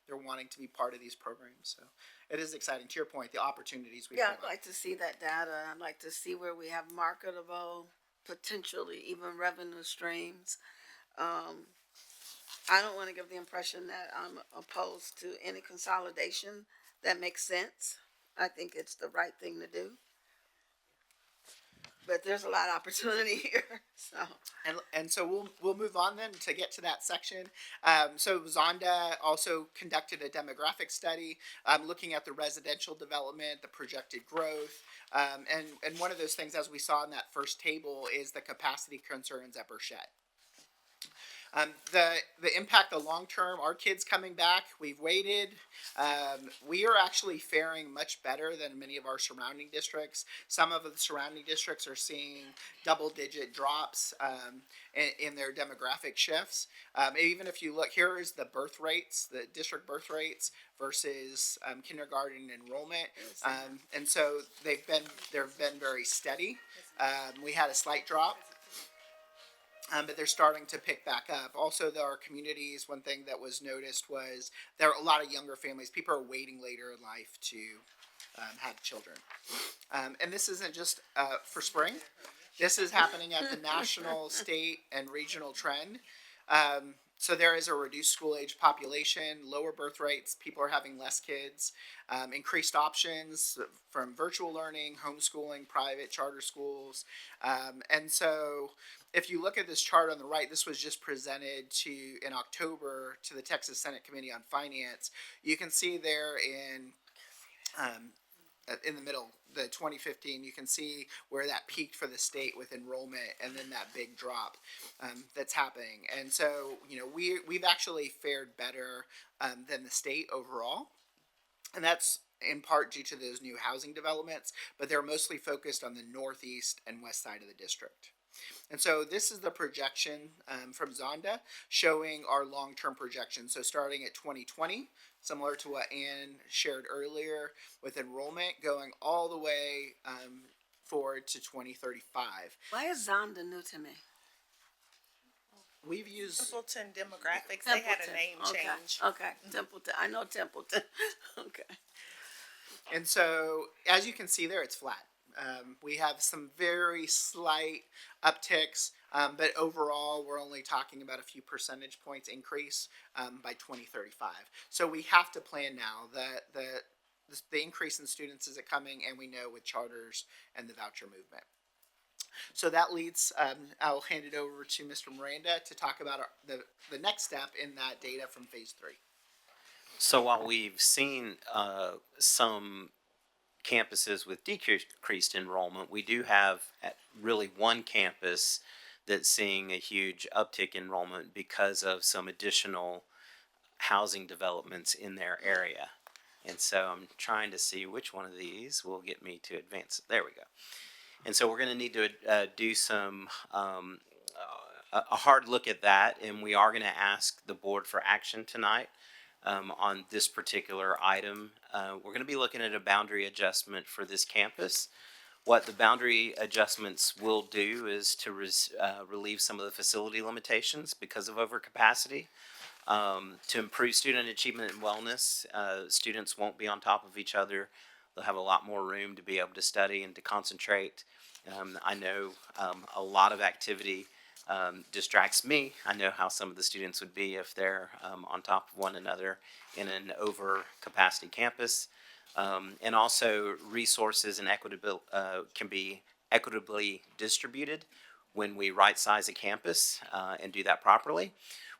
they're wanting to be part of these programs. So it is exciting. To your point, the opportunities we I'd like to see that data. I'd like to see where we have marketable, potentially even revenue streams. I don't want to give the impression that I'm opposed to any consolidation that makes sense. I think it's the right thing to do. But there's a lot of opportunity here. So and so we'll move on then to get to that section. So Zonda also conducted a demographic study looking at the residential development, the projected growth, and one of those things, as we saw in that first table, is the capacity concerns at Burchett. The impact, the long term, our kids coming back, we've waited. We are actually faring much better than many of our surrounding districts. Some of the surrounding districts are seeing double-digit drops in their demographic shifts. Even if you look, here is the birth rates, the district birth rates versus kindergarten enrollment, and so they've been very steady. We had a slight drop. But they're starting to pick back up. Also, our communities, one thing that was noticed was there are a lot of younger families. People are waiting later in life to have children. And this isn't just for spring. This is happening at the national, state, and regional trend. So there is a reduced school age population, lower birth rates, people are having less kids, increased options from virtual learning, homeschooling, private charter schools. And so if you look at this chart on the right, this was just presented in October to the Texas Senate Committee on Finance. You can see there in the middle, the 2015, you can see where that peaked for the state with enrollment and then that big drop that's happening. And so, we've actually fared better than the state overall. And that's in part due to those new housing developments, but they're mostly focused on the northeast and west side of the district. And so this is the projection from Zonda showing our long-term projection. So starting at 2020, similar to what Ann shared earlier, with enrollment going all the way forward to 2035. Why is Zonda new to me? We've used Templeton Demographics, they had a name Okay. change. Okay, Templeton, I know Templeton. Okay. And so, as you can see there, it's flat. We have some very slight upticks, but overall, we're only talking about a few percentage points increase by 2035. So we have to plan now that the increase in students is coming, and we know with charters and the voucher movement. So that leads, I'll hand it over to Mr. Miranda to talk about the next step in that data from phase 3. So while we've seen some campuses with decreased enrollment, we do have really one campus that's seeing a huge uptick in enrollment because of some additional housing developments in their area. And so I'm trying to see which one of these will get me to advance. There we go. And so we're going to need to do some a hard look at that, and we are going to ask the board for action tonight on this particular item. We're going to be looking at a boundary adjustment for this campus. What the boundary adjustments will do is to relieve some of the facility limitations because of overcapacity. To improve student achievement and wellness, students won't be on top of each other. They'll have a lot more room to be able to study and to concentrate. I know a lot of activity distracts me. I know how some of the students would be if they're on top of one another in an overcapacity campus. And also resources and can be equitably distributed when we right size a campus and do that properly.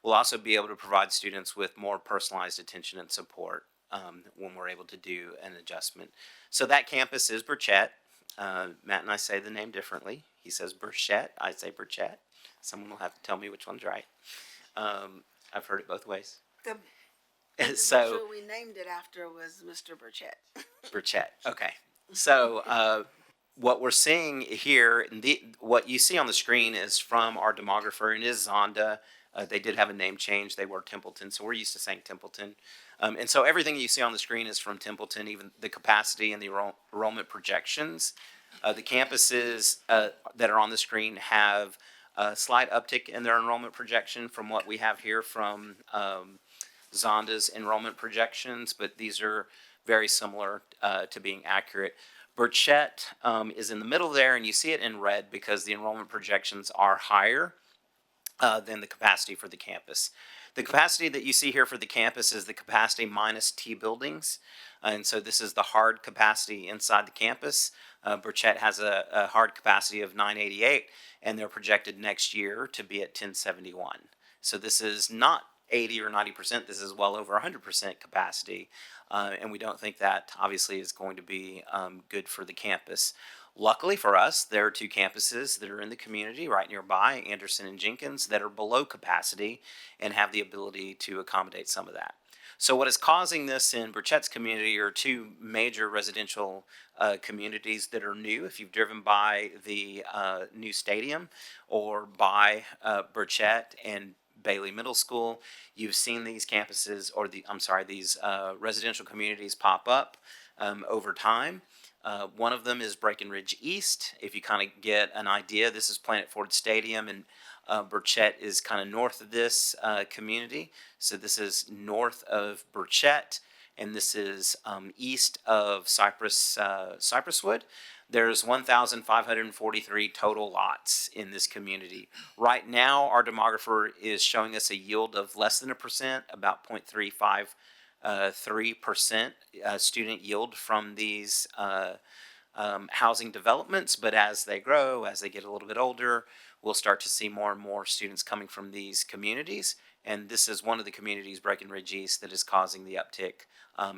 We'll also be able to provide students with more personalized attention and support when we're able to do an adjustment. So that campus is Burchett. Matt and I say the name differently. He says Burchett, I say Burchett. Someone will have to tell me which one's right. I've heard it both ways. The So individual we named it after was Mr. Burchett. Burchett, okay. So what we're seeing here, what you see on the screen is from our demographer, and it is Zonda. They did have a name change. They were Templeton, so we're used to saying Templeton. And so everything you see on the screen is from Templeton, even the capacity and the enrollment projections. The campuses that are on the screen have a slight uptick in their enrollment projection from what we have here from Zonda's enrollment projections, but these are very similar to being accurate. Burchett is in the middle there, and you see it in red because the enrollment projections are higher than the capacity for the campus. The capacity that you see here for the campus is the capacity minus T buildings. And so this is the hard capacity inside the campus. Burchett has a hard capacity of 988, and they're projected next year to be at 1071. So this is not 80 or 90%, this is well over 100% capacity. And we don't think that obviously is going to be good for the campus. Luckily for us, there are two campuses that are in the community right nearby, Anderson and Jenkins, that are below capacity and have the ability to accommodate some of that. So what is causing this in Burchett's community are two major residential communities that are new. If you've driven by the new stadium or by Burchett and Bailey Middle School, you've seen these campuses or these residential communities pop up over time. One of them is Breckenridge East. If you kind of get an idea, this is Planet Ford Stadium, and Burchett is kind of north of this community. So this is north of Burchett, and this is east of Cypresswood. There's 1,543 total lots in this community. Right now, our demographer is showing us a yield of less than 1%, about 0.353% student yield from these housing developments. But as they grow, as they get a little bit older, we'll start to see more and more students coming from these communities. And this is one of the communities, Breckenridge East, that is causing the uptick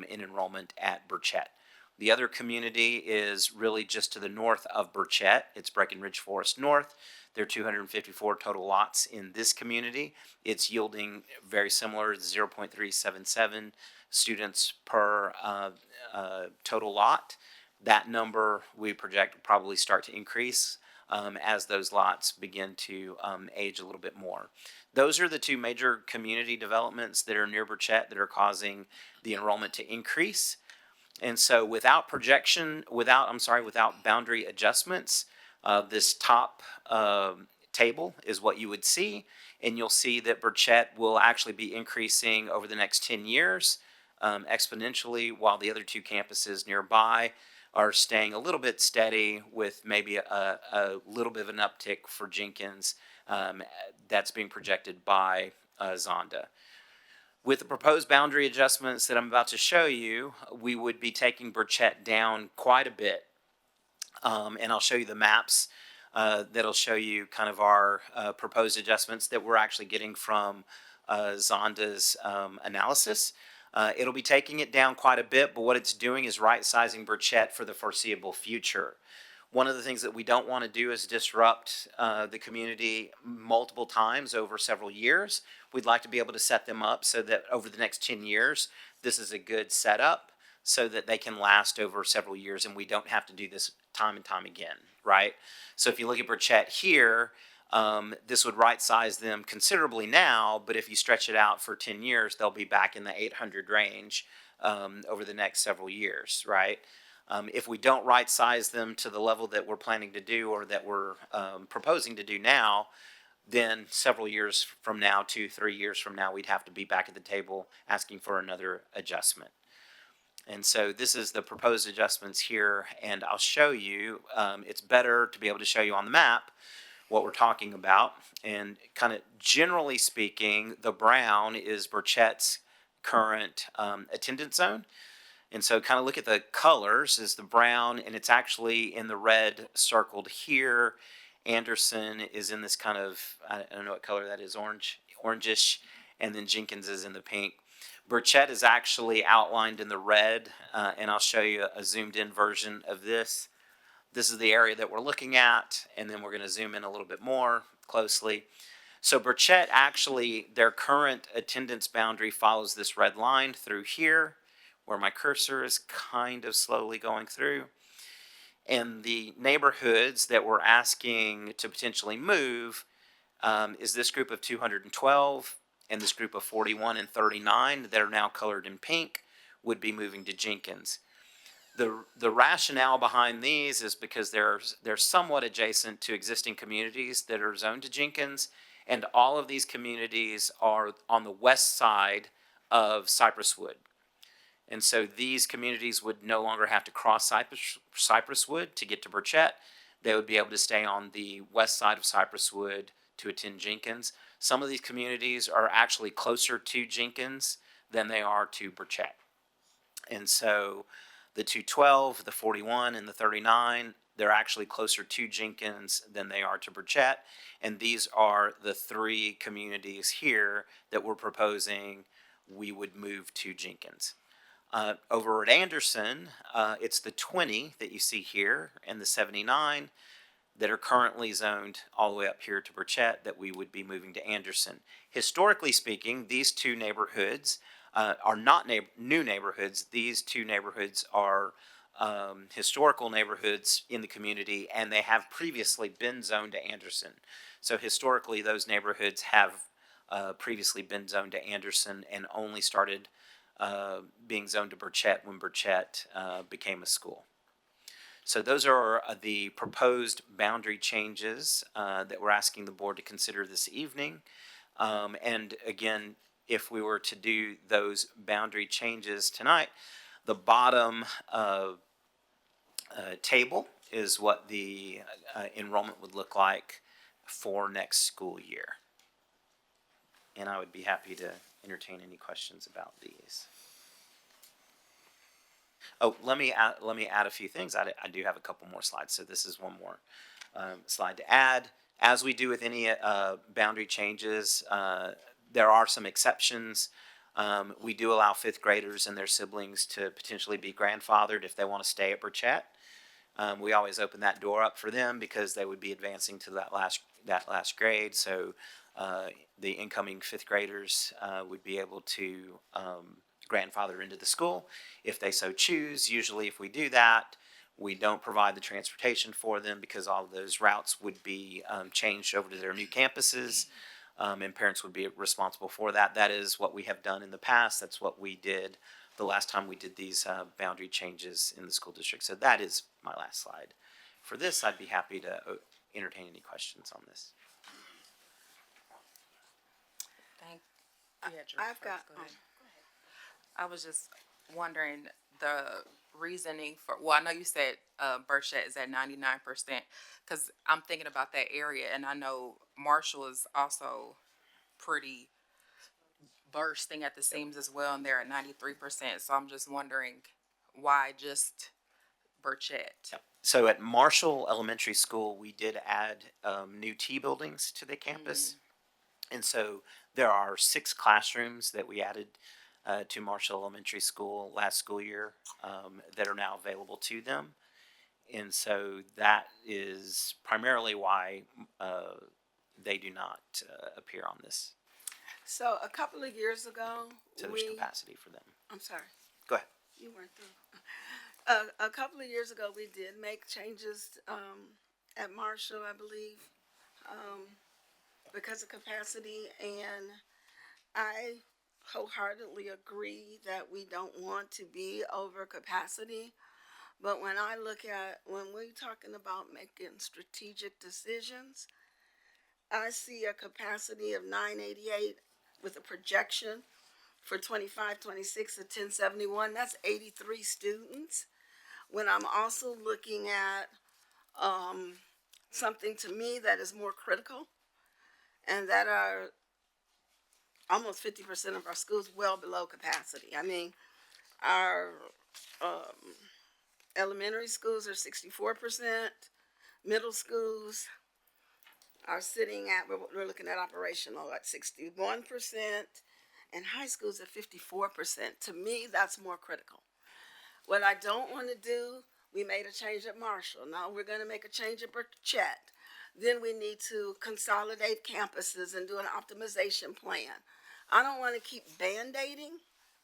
in enrollment at Burchett. The other community is really just to the north of Burchett. It's Breckenridge Forest North. There are 254 total lots in this community. It's yielding very similar, 0.377 students per total lot. That number we project will probably start to increase as those lots begin to age a little bit more. Those are the two major community developments that are near Burchett that are causing the enrollment to increase. And so without boundary adjustments, this top table is what you would see. And you'll see that Burchett will actually be increasing over the next 10 years exponentially, while the other two campuses nearby are staying a little bit steady with maybe a little bit of an uptick for Jenkins that's being projected by Zonda. With the proposed boundary adjustments that I'm about to show you, we would be taking Burchett down quite a bit. And I'll show you the maps that'll show you kind of our proposed adjustments that we're actually getting from Zonda's analysis. It'll be taking it down quite a bit, but what it's doing is right-sizing Burchett for the foreseeable future. One of the things that we don't want to do is disrupt the community multiple times over several years. We'd like to be able to set them up so that over the next 10 years, this is a good setup so that they can last over several years and we don't have to do this time and time again, right? So if you look at Burchett here, this would right-size them considerably now, but if you stretch it out for 10 years, they'll be back in the 800 range over the next several years, right? If we don't right-size them to the level that we're planning to do or that we're proposing to do now, then several years from now, 2-3 years from now, we'd have to be back at the table asking for another adjustment. And so this is the proposed adjustments here, and I'll show you. It's better to be able to show you on the map what we're talking about. And kind of generally speaking, the brown is Burchett's current attendance zone. And so kind of look at the colors is the brown, and it's actually in the red circled here. Anderson is in this kind of, I don't know what color that is, orangish, and then Jenkins is in the pink. Burchett is actually outlined in the red, and I'll show you a zoomed in version of this. This is the area that we're looking at, and then we're going to zoom in a little bit more closely. So Burchett actually, their current attendance boundary follows this red line through here, where my cursor is kind of slowly going through. And the neighborhoods that we're asking to potentially move is this group of 212 and this group of 41 and 39 that are now colored in pink would be moving to Jenkins. The rationale behind these is because they're somewhat adjacent to existing communities that are zoned to Jenkins, and all of these communities are on the west side of Cypresswood. And so these communities would no longer have to cross Cypresswood to get to Burchett. They would be able to stay on the west side of Cypresswood to attend Jenkins. Some of these communities are actually closer to Jenkins than they are to Burchett. And so the 212, the 41, and the 39, they're actually closer to Jenkins than they are to Burchett. And these are the three communities here that we're proposing we would move to Jenkins. Over at Anderson, it's the 20 that you see here and the 79 that are currently zoned all the way up here to Burchett that we would be moving to Anderson. Historically speaking, these two neighborhoods are not new neighborhoods. These two neighborhoods are historical neighborhoods in the community, and they have previously been zoned to Anderson. So historically, those neighborhoods have previously been zoned to Anderson and only started being zoned to Burchett when Burchett became a school. So those are the proposed boundary changes that we're asking the board to consider this evening. And again, if we were to do those boundary changes tonight, the bottom table is what the enrollment would look like for next school year. And I would be happy to entertain any questions about these. Oh, let me add a few things. I do have a couple more slides, so this is one more slide to add. As we do with any boundary changes, there are some exceptions. We do allow fifth graders and their siblings to potentially be grandfathered if they want to stay at Burchett. We always open that door up for them because they would be advancing to that last grade. So the incoming fifth graders would be able to grandfather into the school if they so choose. Usually if we do that, we don't provide the transportation for them because all of those routes would be changed over to their new campuses, and parents would be responsible for that. That is what we have done in the past. That's what we did the last time we did these boundary changes in the school district. So that is my last slide. For this, I'd be happy to entertain any questions on this. I've got, I was just wondering the reasoning for, well, I know you said Burchett is at 99%, because I'm thinking about that area, and I know Marshall is also pretty bursting at the seams as well, and they're at 93%. So I'm just wondering why just Burchett? So at Marshall Elementary School, we did add new T buildings to the campus. And so there are 6 classrooms that we added to Marshall Elementary School last school year that are now available to them. And so that is primarily why they do not appear on this. so a couple of years ago, So there's capacity for them. I'm sorry. Go ahead. You weren't through. A couple of years ago, we did make changes at Marshall, I believe, because of capacity, and I wholeheartedly agree that we don't want to be over capacity. But when I look at, when we're talking about making strategic decisions, I see a capacity of 988 with a projection for 25-26 of 1071. That's 83 students. When I'm also looking at something to me that is more critical, and that are almost 50% of our schools well below capacity. I mean, our elementary schools are 64%, middle schools are sitting at, we're looking at operational at 61%, and high schools at 54%. To me, that's more critical. What I don't want to do, we made a change at Marshall. Now we're going to make a change at Burchett. Then we need to consolidate campuses and do an optimization plan. I don't want to keep band-aiding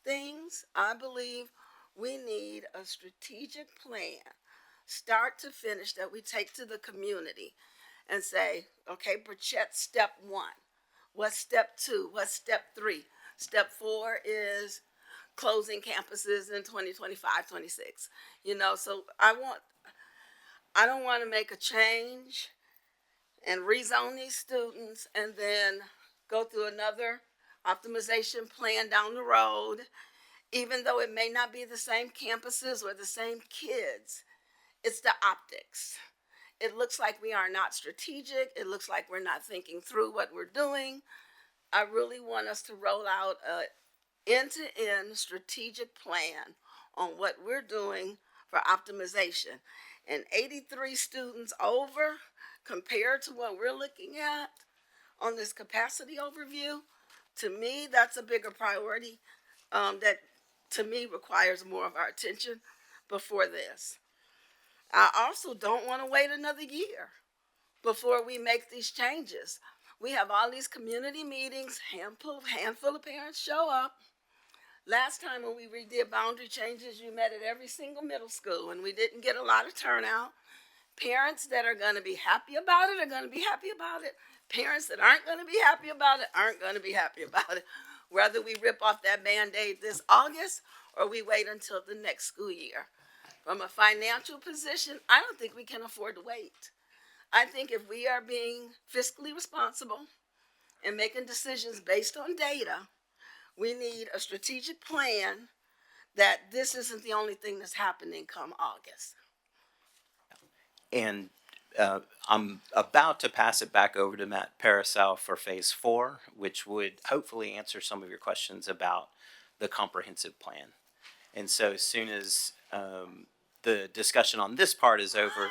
things. I believe we need a strategic plan, start to finish, that we take to the community and say, okay, Burchett, step 1. What's step 2? What's step 3? Step 4 is closing campuses in 2025-26. You know, so I don't want to make a change and rezone these students and then go through another optimization plan down the road, even though it may not be the same campuses or the same kids. It's the optics. It looks like we are not strategic. It looks like we're not thinking through what we're doing. I really want us to roll out a end-to-end strategic plan on what we're doing for optimization. And 83 students over compared to what we're looking at on this capacity overview, to me, that's a bigger priority that to me requires more of our attention before this. I also don't want to wait another year before we make these changes. We have all these community meetings, handful of parents show up. Last time when we redid boundary changes, you met at every single middle school and we didn't get a lot of turnout. Parents that are going to be happy about it are going to be happy about it. Parents that aren't going to be happy about it aren't going to be happy about it. Whether we rip off that Band-Aid this August or we wait until the next school year. From a financial position, I don't think we can afford to wait. I think if we are being fiscally responsible and making decisions based on data, we need a strategic plan that this isn't the only thing that's happening come August. And I'm about to pass it back over to Matt Parasol for phase 4, which would hopefully answer some of your questions about the comprehensive plan. And so as soon as the discussion on this part is over,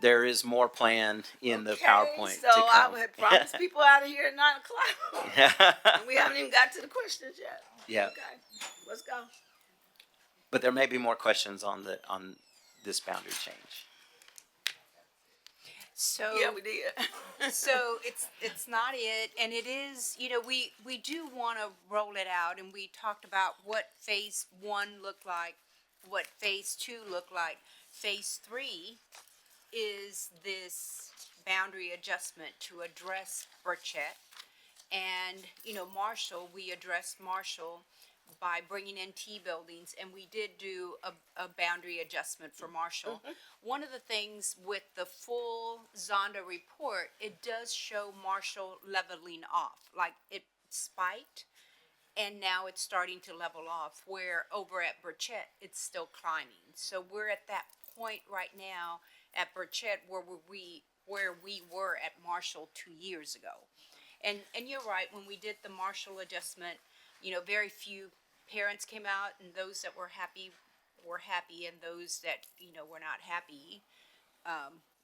there is more plan in the PowerPoint So to come. I had promised people out of here at 9 o'clock. And we haven't even got to the questions yet. Yeah. Okay, let's go. But there may be more questions on this boundary change. So Yeah, we did. so it's not it, and it is, you know, we do want to roll it out, and we talked about what phase 1 looked like, what phase 2 looked like. Phase 3 is this boundary adjustment to address Burchett. And, you know, Marshall, we addressed Marshall by bringing in T buildings, and we did do a boundary adjustment for Marshall. One of the things with the full Zonda report, it does show Marshall leveling off, like it spiked, and now it's starting to level off, where over at Burchett, it's still climbing. So we're at that point right now at Burchett where we were at Marshall 2 years ago. And you're right, when we did the Marshall adjustment, you know, very few parents came out, and those that were happy, and those that, you know, were not happy,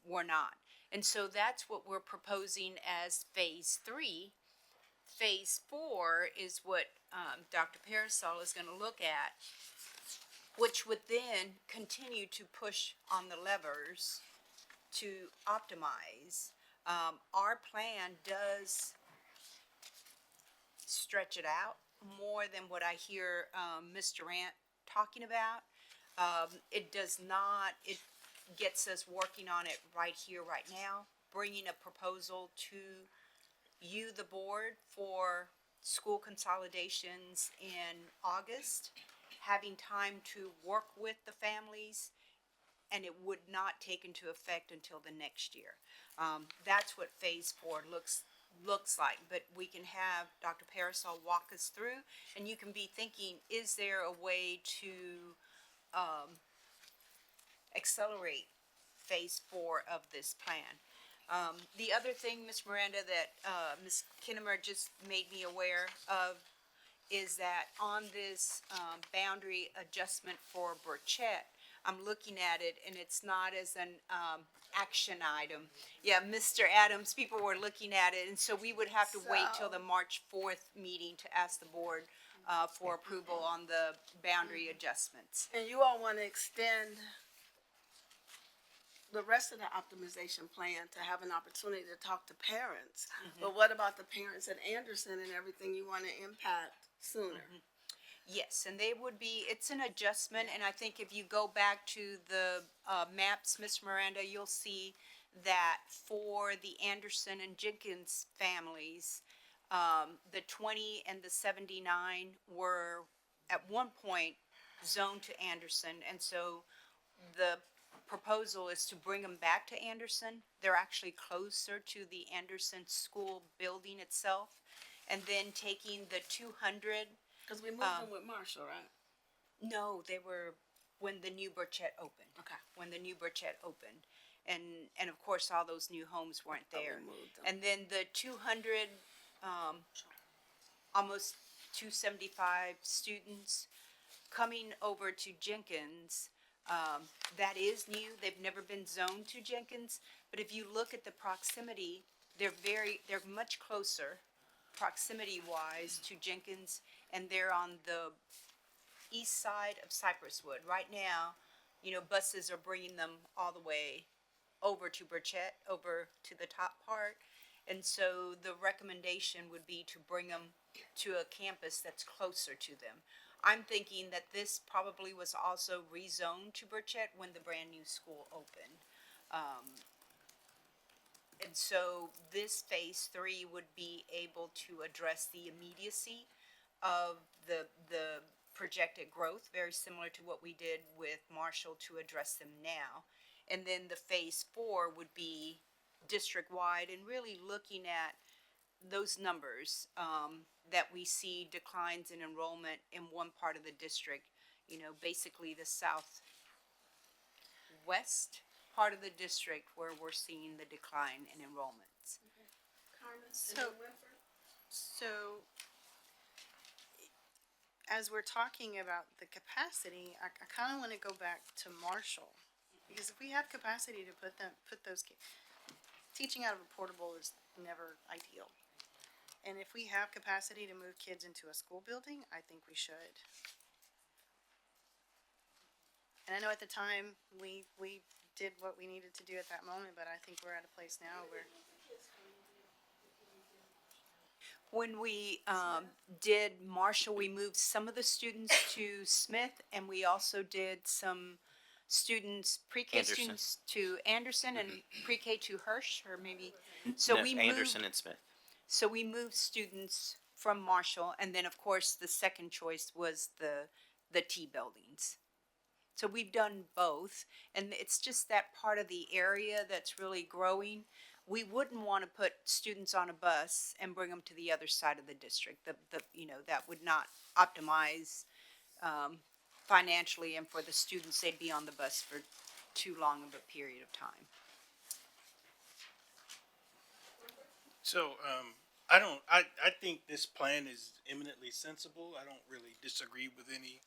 were not. And so that's what we're proposing as phase 3. Phase 4 is what Dr. Parasol is going to look at, which would then continue to push on the levers to optimize. Our plan does stretch it out more than what I hear Ms. Durant talking about. It does not, it gets us working on it right here, right now, bringing a proposal to you, the board, for school consolidations in August, having time to work with the families, and it would not take into effect until the next year. That's what phase 4 looks like, but we can have Dr. Parasol walk us through, and you can be thinking, is there a way to accelerate phase 4 of this plan? The other thing, Ms. Miranda, that Ms. Kinnemer just made me aware of is that on this boundary adjustment for Burchett, I'm looking at it, and it's not as an action item. Yeah, Mr. Adams, people were looking at it, and so we would have to wait till the March 4th meeting to ask the board for approval on the boundary adjustments. And you all want to extend the rest of the optimization plan to have an opportunity to talk to parents. But what about the parents at Anderson and everything you want to impact sooner? Yes, and they would be, it's an adjustment, and I think if you go back to the maps, Ms. Miranda, you'll see that for the Anderson and Jenkins families, the 20 and the 79 were at one point zoned to Anderson, and so the proposal is to bring them back to Anderson. They're actually closer to the Anderson school building itself, and then taking the 200. Because we moved them with Marshall, right? No, they were when the new Burchett opened. Okay. When the new Burchett opened. And of course, all those new homes weren't there. moved them. And then the 200, almost 275 students coming over to Jenkins, that is new. They've never been zoned to Jenkins. But if you look at the proximity, they're much closer proximity-wise to Jenkins, and they're on the east side of Cypresswood. Right now, you know, buses are bringing them all the way over to Burchett, over to the top part, and so the recommendation would be to bring them to a campus that's closer to them. I'm thinking that this probably was also rezoned to Burchett when the brand new school opened. And so this phase 3 would be able to address the immediacy of the projected growth, very similar to what we did with Marshall to address them now. And then the phase 4 would be district-wide and really looking at those numbers, that we see declines in enrollment in one part of the district, basically the southwest part of the district where we're seeing the decline in enrollments. So, as we're talking about the capacity, I kind of want to go back to Marshall. Because if we have capacity to put those kids, teaching out of a portable is never ideal. And if we have capacity to move kids into a school building, I think we should. And I know at the time, we did what we needed to do at that moment, but I think we're at a place now where. When we did Marshall, we moved some of the students to Smith, and we also did some students, pre-K Anderson. students to Anderson and pre-K to Hirsch, or maybe. So No, we Anderson moved. and Smith. So we moved students from Marshall, and then of course the second choice was the T buildings. So we've done both, and it's just that part of the area that's really growing. We wouldn't want to put students on a bus and bring them to the other side of the district. That would not optimize financially, and for the students, they'd be on the bus for too long of a period of time. So, I think this plan is eminently sensible. I don't really disagree with any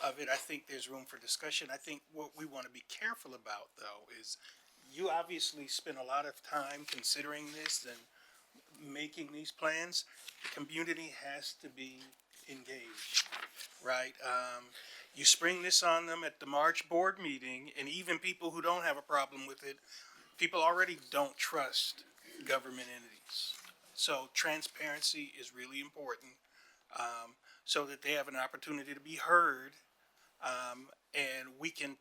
of it. I think there's room for discussion. I think what we want to be careful about, though, is you obviously spend a lot of time considering this and making these plans. The community has to be engaged, right? You spring this on them at the March board meeting, and even people who don't have a problem with it, people already don't trust government entities. So transparency is really important, so that they have an opportunity to be heard, and we can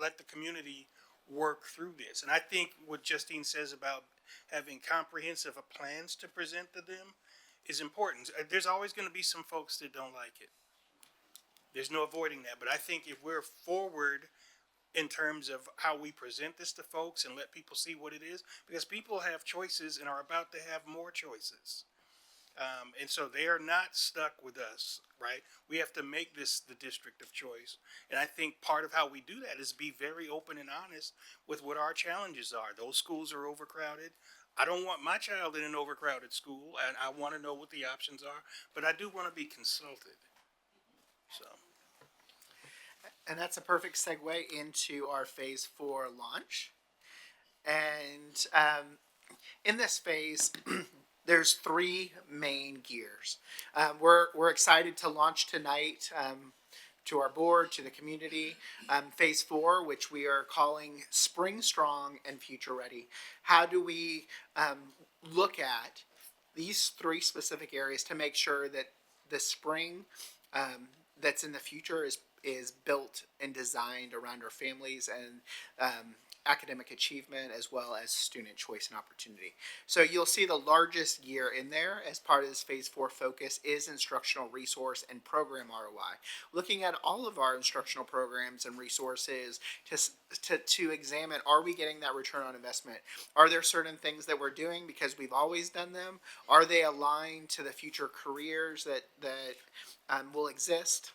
let the community work through this. And I think what Justine says about having comprehensive plans to present to them is important. There's always going to be some folks that don't like it. There's no avoiding that. But I think if we're forward in terms of how we present this to folks and let people see what it is, because people have choices and are about to have more choices. And so they are not stuck with us, right? We have to make this the district of choice. And I think part of how we do that is be very open and honest with what our challenges are. Those schools are overcrowded. I don't want my child in an overcrowded school, and I want to know what the options are, but I do want to be consulted. So. And that's a perfect segue into our phase 4 launch. And in this phase, there's 3 main gears. We're excited to launch tonight to our board, to the community, phase 4, which we are calling Spring Strong and Future Ready. How do we look at these 3 specific areas to make sure that the spring that's in the future is built and designed around our families and academic achievement as well as student choice and opportunity. So you'll see the largest gear in there as part of this phase 4 focus is instructional resource and program ROI. Looking at all of our instructional programs and resources to examine, are we getting that return on investment? Are there certain things that we're doing because we've always done them? Are they aligned to the future careers that will exist?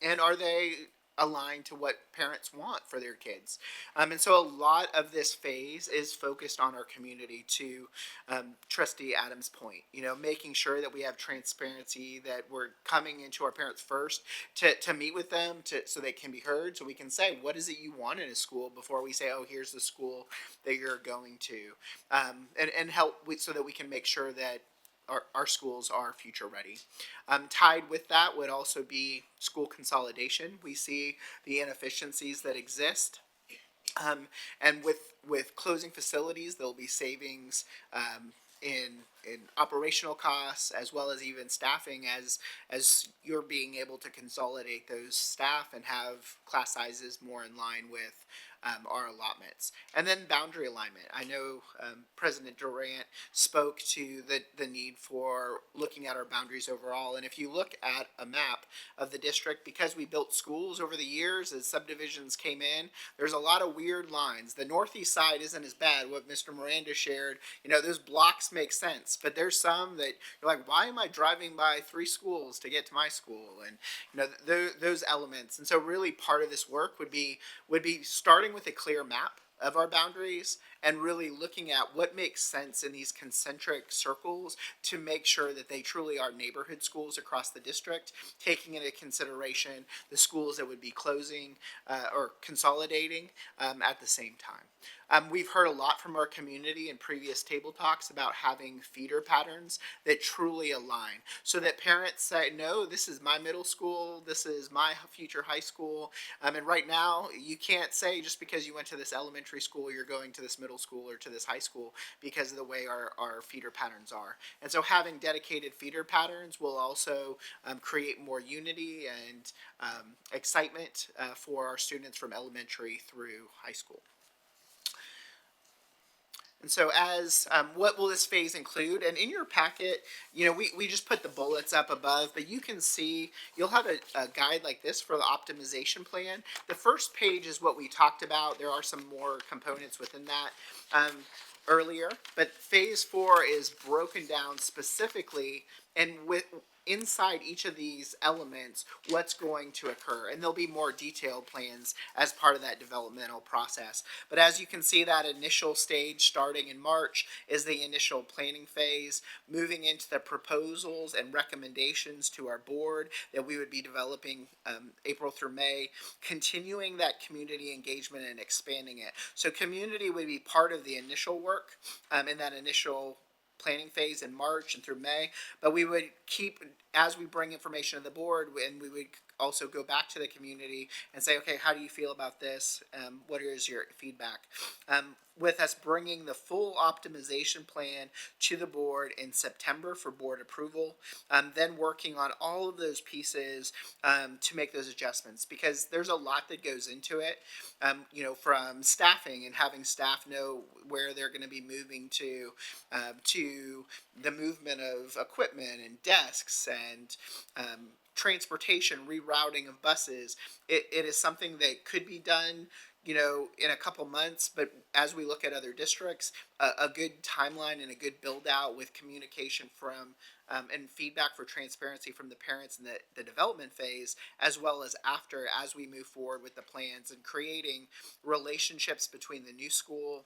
And are they aligned to what parents want for their kids? And so a lot of this phase is focused on our community, to Trustee Adams' point, making sure that we have transparency, that we're coming into our parents first to meet with them so they can be heard, so we can say, what is it you want in a school before we say, oh, here's the school that you're going to, and help so that we can make sure that our schools are future ready. Tied with that would also be school consolidation. We see the inefficiencies that exist. And with closing facilities, there'll be savings in in operational costs, as well as even staffing, as you're being able to consolidate those staff and have class sizes more in line with our allotments. And then boundary alignment. I know President Durant spoke to the need for looking at our boundaries overall. And if you look at a map of the district, because we built schools over the years as subdivisions came in, there's a lot of weird lines. The northeast side isn't as bad. What Mr. Miranda shared, you know, those blocks make sense, but there's some that you're like, why am I driving by 3 schools to get to my school? And you know, those elements. And so really part of this work would be starting with a clear map of our boundaries and really looking at what makes sense in these concentric circles to make sure that they truly are neighborhood schools across the district, taking into consideration the schools that would be closing or consolidating at the same time. We've heard a lot from our community in previous table talks about having feeder patterns that truly align so that parents say, no, this is my middle school, this is my future high school. And right now, you can't say just because you went to this elementary school, you're going to this middle school or to this high school because of the way our feeder patterns are. And so having dedicated feeder patterns will also create more unity and excitement for our students from elementary through high school. And so as, what will this phase include? And in your packet, you know, we just put the bullets up above, but you can see, you'll have a guide like this for the optimization plan. The first page is what we talked about. There are some more components within that earlier, but phase 4 is broken down specifically and with inside each of these elements what's going to occur, and there'll be more detailed plans as part of that developmental process. But as you can see, that initial stage starting in March is the initial planning phase, moving into the proposals and recommendations to our board that we would be developing April through May, continuing that community engagement and expanding it. So community would be part of the initial work in that initial planning phase in March and through May, but we would keep, as we bring information to the board, and we would also go back to the community and say, okay, how do you feel about this? What is your feedback? With us bringing the full optimization plan to the board in September for board approval, then working on all of those pieces to make those adjustments, because there's a lot that goes into it, you know, from staffing and having staff know where they're going to be moving to the movement of equipment and desks and transportation, rerouting of buses. It is something that could be done, you know, in a couple months, but as we look at other districts, a good timeline and a good build out with communication from and feedback for transparency from the parents in the development phase, as well as after, as we move forward with the plans and creating relationships between the new school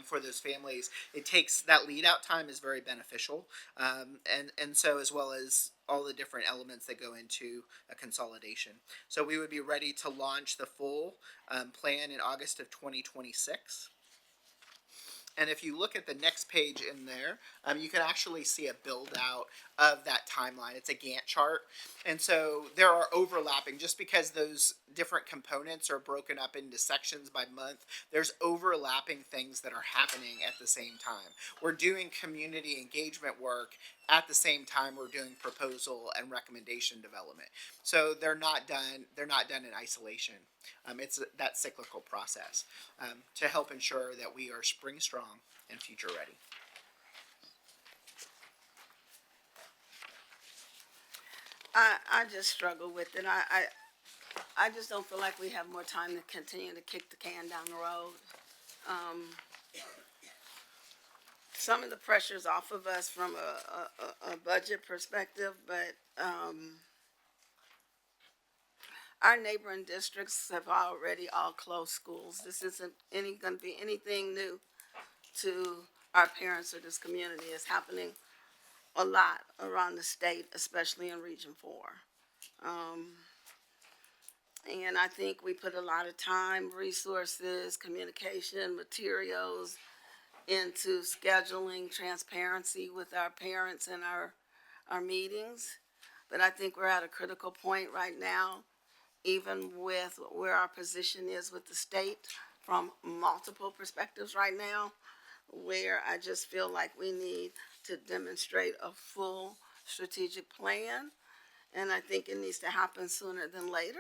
for those families. It takes, that lead out time is very beneficial, and so as well as all the different elements that go into a consolidation. So we would be ready to launch the full plan in August of 2026. And if you look at the next page in there, you can actually see a build out of that timeline. It's a Gantt chart. And so there are overlapping, just because those different components are broken up into sections by month, there's overlapping things that are happening at the same time. We're doing community engagement work at the same time we're doing proposal and recommendation development. So they're not done in isolation. It's that cyclical process to help ensure that we are spring strong and future ready. I just struggle with it. I just don't feel like we have more time to continue to kick the can down the road. Some of the pressure's off of us from a budget perspective, but our neighboring districts have already all closed schools. This isn't going to be anything new to our parents or this community. It's happening a lot around the state, especially in Region 4. And I think we put a lot of time, resources, communication, materials into scheduling transparency with our parents in our meetings. But I think we're at a critical point right now, even with where our position is with the state from multiple perspectives right now, where I just feel like we need to demonstrate a full strategic plan. And I think it needs to happen sooner than later.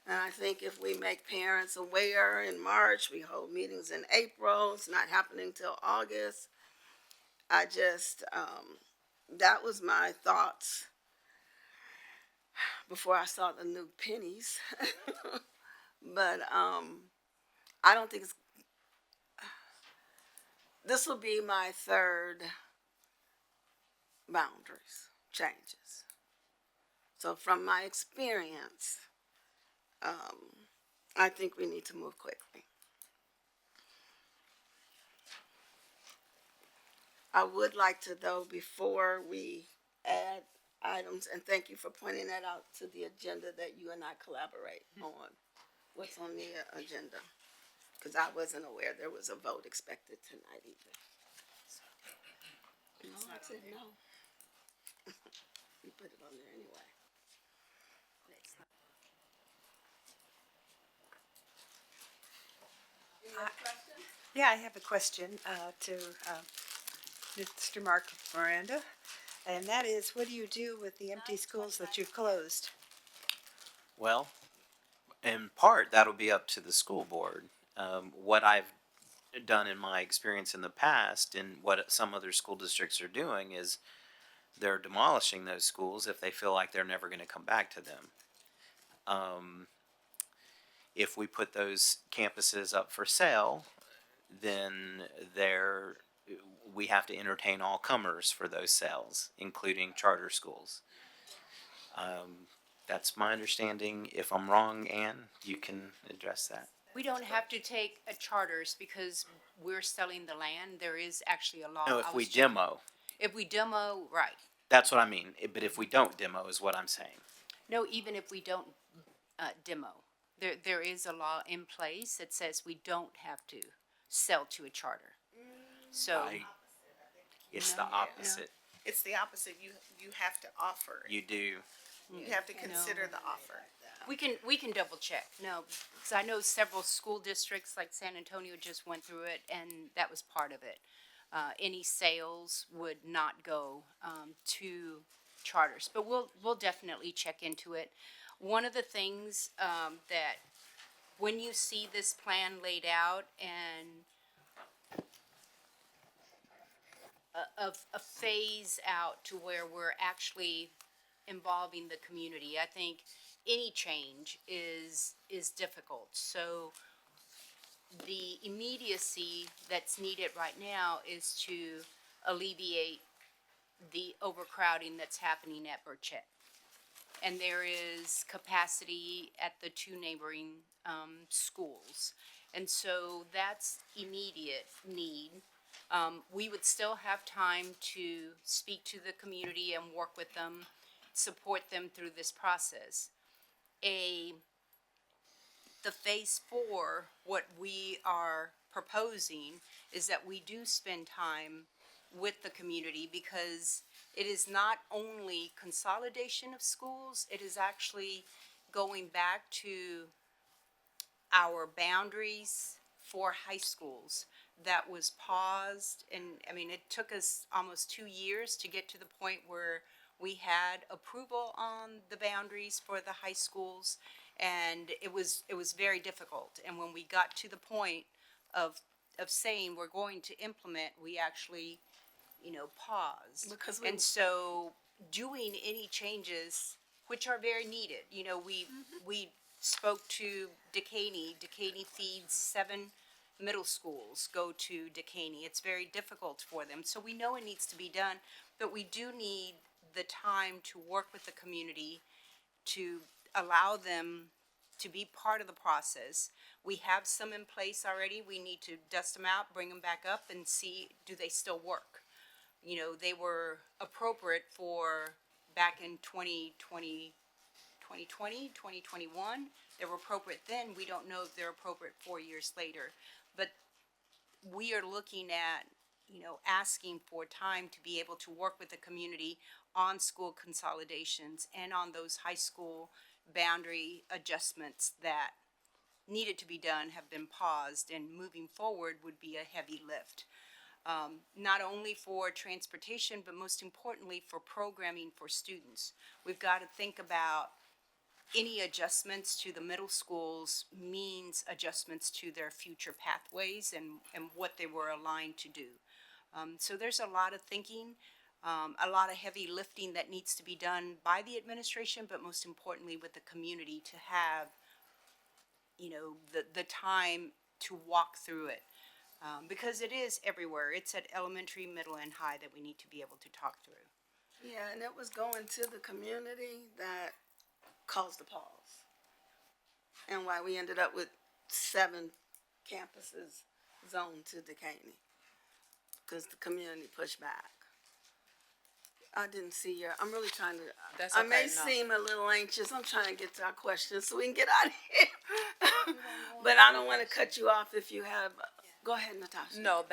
And I think if we make parents aware in March, we hold meetings in April, it's not happening till August. I just, that was my thoughts before I saw the new pennies. But I don't think it's, this will be my third boundaries changes. So from my experience, I think we need to move quickly. I would like to, though, before we add items, and thank you for pointing that out to the agenda, that you and I collaborate on what's on the agenda. Because I wasn't aware there was a vote expected tonight either. No, I said no. We put it on there anyway. Yeah, I have a question to Mr. Mark Miranda, and that is, what do you do with the empty schools that you've closed? Well, in part, that'll be up to the school board. What I've done in my experience in the past and what some other school districts are doing is they're demolishing those schools if they feel like they're never going to come back to them. If we put those campuses up for sale, then we have to entertain all comers for those sales, including charter schools. That's my understanding. If I'm wrong, Ann, you can address that. We don't have to take a charters because we're selling the land. There is actually a law. No, if we demo, If we demo, right. that's what I mean. But if we don't demo, is what I'm saying. No, even if we don't demo, there is a law in place that says we don't have to sell to a charter. So It's No, the opposite. It's the opposite. You have to offer. You do. You have to consider the offer. we can double check. No, because I know several school districts like San Antonio just went through it, and that was part of it. Any sales would not go to charters, but we'll definitely check into it. One of the things that when you see this plan laid out and a phase out to where we're actually involving the community, I think any change is difficult. So the immediacy that's needed right now is to alleviate the overcrowding that's happening at Burchett. And there is capacity at the two neighboring schools. And so that's immediate need. We would still have time to speak to the community and work with them, support them through this process. The phase 4, what we are proposing is that we do spend time with the community, because it is not only consolidation of schools, it is actually going back to our boundaries for high schools that was paused. And I mean, it took us almost 2 years to get to the point where we had approval on the boundaries for the high schools, and it was very difficult. And when we got to the point of saying we're going to implement, we actually, paused. Because and so doing any changes, which are very needed, we spoke to Dekaney. Dekaney feeds 7 middle schools go to Dekaney. It's very difficult for them. So we know it needs to be done, but we do need the time to work with the community to allow them to be part of the process. We have some in place already. We need to dust them out, bring them back up, and see, do they still work? They were appropriate for back in 2020, 2021. They were appropriate then. We don't know if they're appropriate 4 years later. But we are looking at, asking for time to be able to work with the community on school consolidations and on those high school boundary adjustments that needed to be done have been paused, and moving forward would be a heavy lift. not only for transportation, but most importantly for programming for students. We've got to think about any adjustments to the middle schools means adjustments to their future pathways and what they were aligned to do. So there's a lot of thinking, a lot of heavy lifting that needs to be done by the administration, but most importantly with the community to have, you know, the time to walk through it. Because it is everywhere. It's at elementary, middle, and high that we need to be able to talk through. Yeah, and it was going to the community that caused the pause. And why we ended up with 7 campuses zoned to Decaney. Because the community pushed back. I didn't see I'm really trying to, That's I okay, may no. seem a little anxious. I'm trying to get to our questions so we can get out of here. But I don't want to cut you off if you have, go ahead, Natasha. No,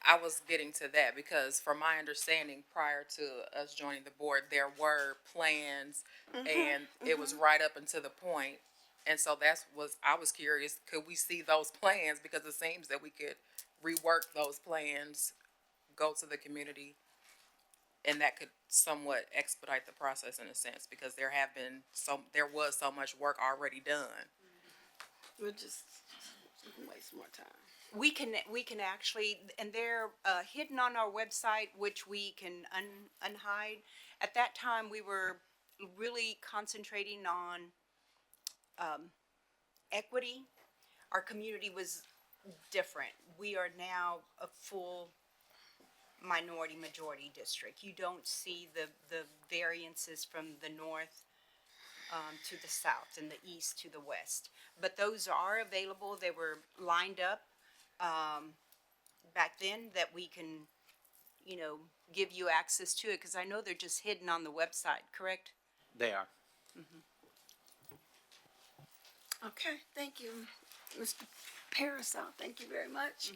I was getting to that because from my understanding, prior to us joining the board, there were plans and it was right up until the point. And so I was curious, could we see those plans? Because it seems that we could rework those plans, go to the community, and that could somewhat expedite the process in a sense, because there was so much work already done. We'll just waste more time. We can actually, and they're hidden on our website, which we can unhide. At that time, we were really concentrating on equity. Our community was different. We are now a full minority majority district. You don't see the variances from the north to the south and the east to the west. But those are available. They were lined up back then that we can, you know, give you access to it, because I know they're just hidden on the website, correct? They are. Okay, thank you, Mr. Parasol. Thank you very much.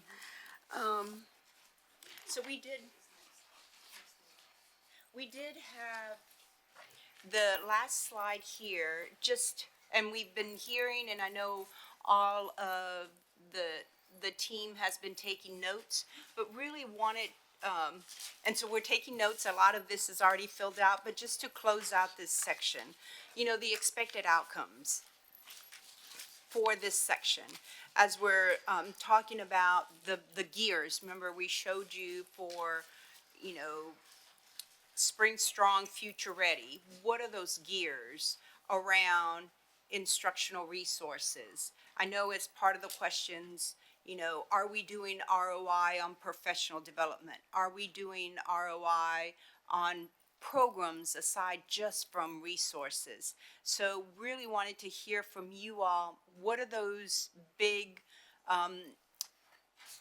So we did have the last slide here, and we've been hearing, and I know all of the team has been taking notes, but really wanted, and so we're taking notes. A lot of this is already filled out, but just to close out this section, you know, the expected outcomes for this section. As we're talking about the gears, remember we showed you for, you know, Spring Strong, Future Ready. What are those gears around instructional resources? I know as part of the questions, you know, are we doing ROI on professional development? Are we doing ROI on programs aside just from resources? So really wanted to hear from you all, what are those big,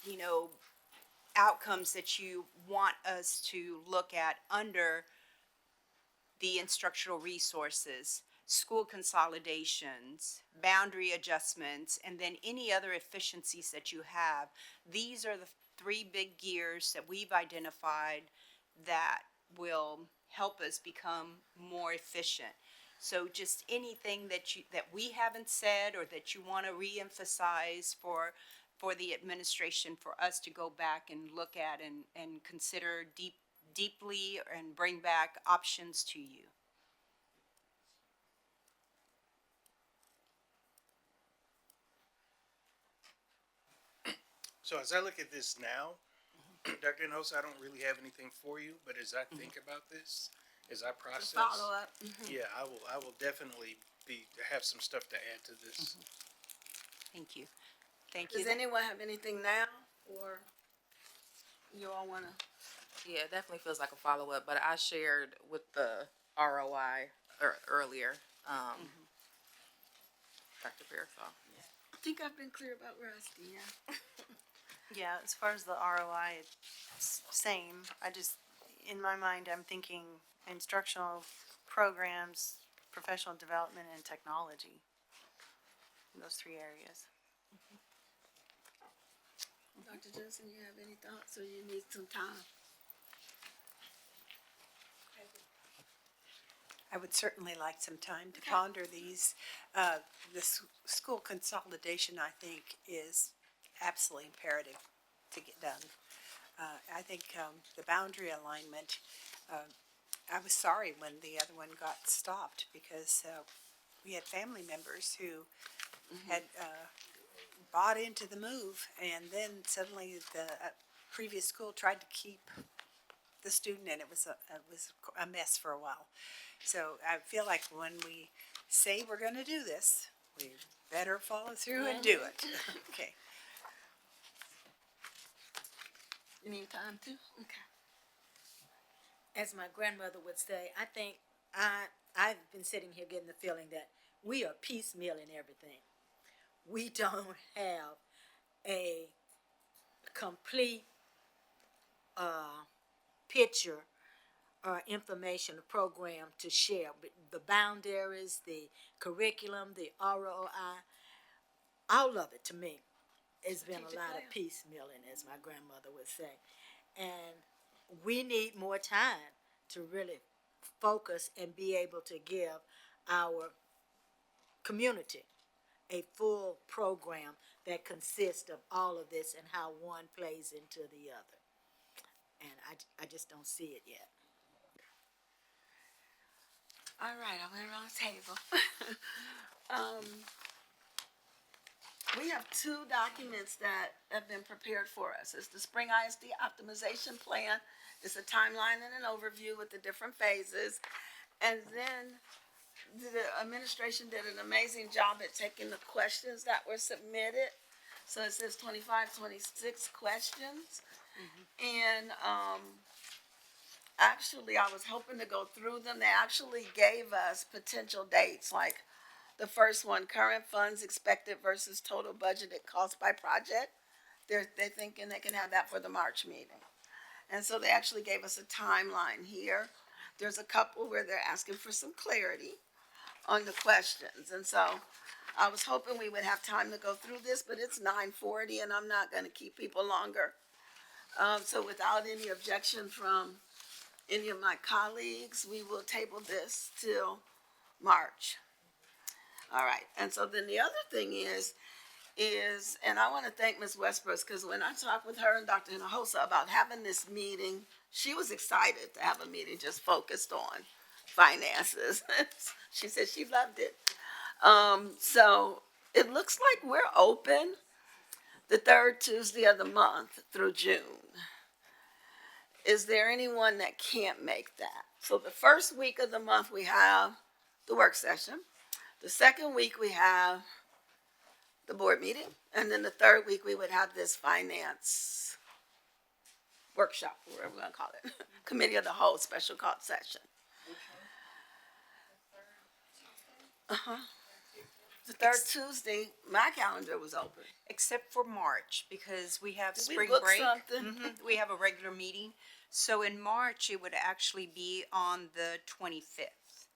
you know, outcomes that you want us to look at under the instructional resources, school consolidations, boundary adjustments, and then any other efficiencies that you have. These are the 3 big gears that we've identified that will help us become more efficient. So just anything that we haven't said or that you want to reemphasize for the administration, for us to go back and look at and consider deeply and bring back options to you. So as I look at this now, Dr. Hinojosa, I don't really have anything for you, but as I think about this, as I process, Follow up. yeah, I will definitely have some stuff to add to this. Thank you. Thank you. Does anyone have anything now, or you all want to? Yeah, it definitely feels like a follow-up, but I shared with the ROI earlier, Dr. Parasol. I think I've been clear about where I stand. Yeah, as far as the ROI, it's same. I just, in my mind, I'm thinking instructional programs, professional development, and technology. Those 3 areas. Dr. Johnson, you have any thoughts, or you need some time? I would certainly like some time to ponder these. School consolidation, I think, is absolutely imperative to get done. I think the boundary alignment, I was sorry when the other one got stopped because we had family members who had bought into the move, and then suddenly the previous school tried to keep the student, and it was a mess for a while. So I feel like when we say we're going to do this, we better follow through and do it. Okay. You need time too? Okay. As my grandmother would say, I think I've been sitting here getting the feeling that we are piecemealing everything. We don't have a complete picture or information, a program to share. But the boundaries, the curriculum, the ROI, all of it to me has been a lot of piecemealing, as my grandmother would say. And we need more time to really focus and be able to give our community a full program that consists of all of this and how one plays into the other. And I just don't see it yet. All right, I went around the table. We have two documents that have been prepared for us. It's the Spring ISD Optimization Plan. It's a timeline and an overview with the different phases. And then the administration did an amazing job at taking the questions that were submitted. So it says 25, 26 questions. And actually, I was hoping to go through them. They actually gave us potential dates, like the first one, current funds expected versus total budgeted cost by project. They're thinking they can have that for the March meeting. And so they actually gave us a timeline here. There's a couple where they're asking for some clarity on the questions. And so I was hoping we would have time to go through this, but it's 9:40 and I'm not gonna keep people longer. So without any objection from any of my colleagues, we will table this till March. All right, and so then the other thing is, and I want to thank Ms. Westbrook, because when I talked with her and Dr. Hinojosa about having this meeting, she was excited to have a meeting just focused on finances. She said she loved it. So it looks like we're open the third Tuesday of the month through June. Is there anyone that can't make that? So the first week of the month, we have the work session. The second week, we have the board meeting. And then the third week, we would have this finance workshop, whatever we're going to call it. Committee of the Whole special called session. The third Tuesday, my calendar was open. Except for March, because we have Did we spring book break. something? We have a regular meeting. So in March, it would actually be on the 25th.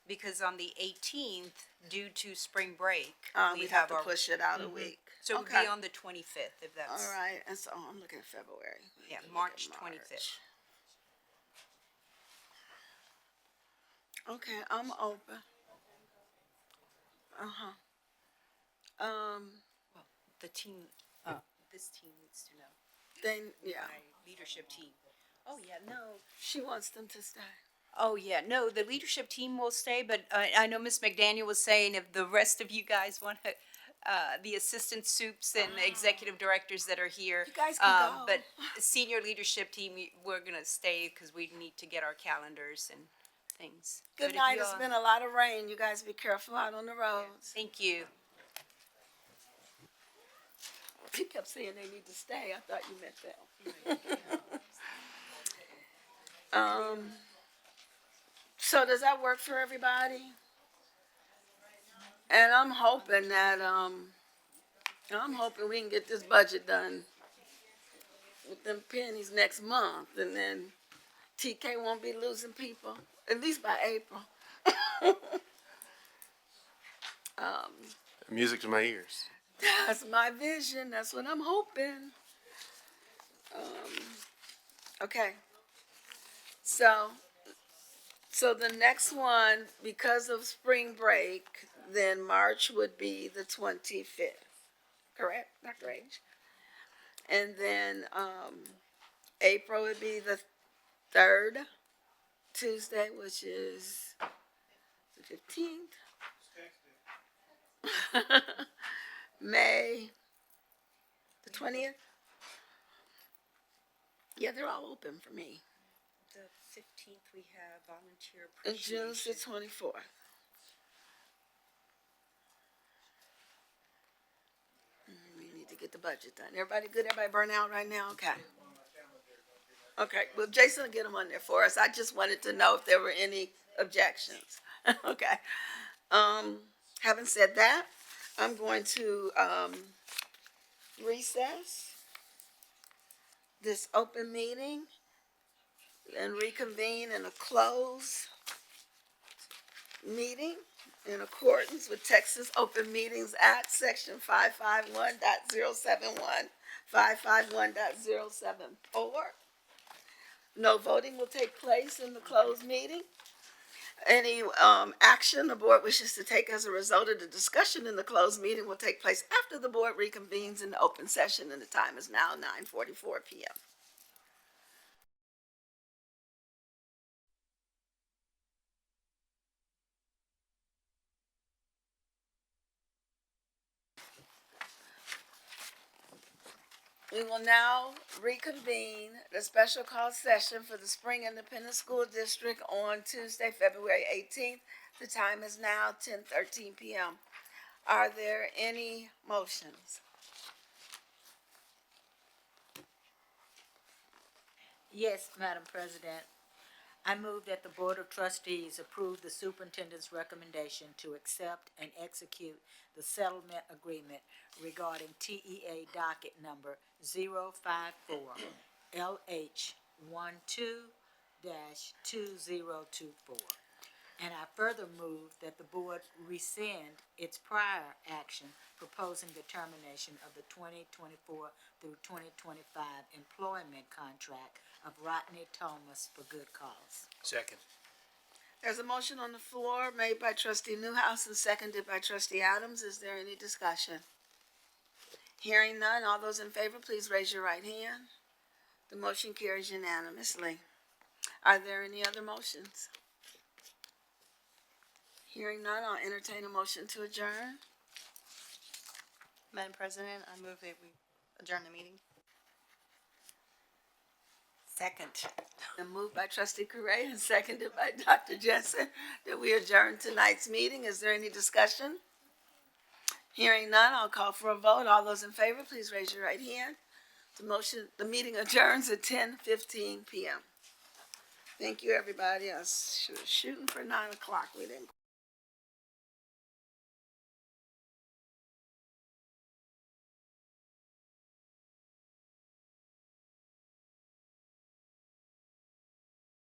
Because on the 18th, due to spring break, We have to push it out a week. So it would Okay. be on the 25th, if that's. All right, and so I'm looking at February. Yeah, Let me look March at 25th. Okay, I'm open. The team, this team needs to know. Then, yeah, My leadership team. Oh, yeah, no. she wants them to stay. Oh, yeah, no, the leadership team will stay, but I know Ms. McDaniel was saying if the rest of you guys want to, the assistant soups and executive directors that are here. You guys can go. But senior leadership team, we're gonna stay because we need to get our calendars and things. But Good if night, you it's all- been a lot of rain. You guys be careful out on the roads. Thank you. You kept saying they need to stay. I thought you meant that. So does that work for everybody? And I'm hoping that, I'm hoping we can get this budget done with them pennies next month, and then TK won't be losing people, at least by April. Music to my ears. That's my vision. That's what I'm hoping. Okay. So the next one, because of spring break, then March would be the 25th. Correct, Dr. H? And then, April would be the third Tuesday, which is the 15th. May the 20th. Yeah, they're all open for me. The 15th, we have volunteer And June's the appreciation. 24th. We need to get the budget done. Everybody good? Everybody burn out right now? Okay. Okay, well, Jason will get them on there for us. I just wanted to know if there were any objections. Okay. Having said that, I'm going to, recess this open meeting and reconvene in a closed meeting in accordance with Texas Open Meetings Act, Section 551.071, 551.074. No voting will take place in the closed meeting. Any action the board wishes to take as a result of the discussion in the closed meeting will take place after the board reconvenes in the open session, and the time is now 9:44 p.m. We will now reconvene the special call session for the Spring Independent School District on Tuesday, February 18th. The time is now 10:13 p.m. Are there any motions? Yes, Madam President. I move that the Board of Trustees approve the superintendent's recommendation to accept and execute the settlement agreement regarding TEA docket number 054 LH 12-2024. And I further move that the board rescind its prior action proposing the termination of the 2024 through 2025 employment contract of Rodney Thomas for good cause. Second. There's a motion on the floor made by trustee Newhouse and seconded by trustee Adams. Is there any discussion? Hearing none, all those in favor, please raise your right hand. The motion carries unanimously. Are there any other motions? Hearing none, I'll entertain a motion to adjourn. Madam President, I move that we adjourn the meeting. Second. And moved by trustee Correa and seconded by Dr. Jensen that we adjourn tonight's meeting. Is there any discussion? Hearing none, I'll call for a vote. All those in favor, please raise your right hand. The meeting adjourns at 10:15 p.m. Thank you, everybody. I was shooting for 9 o'clock. We didn't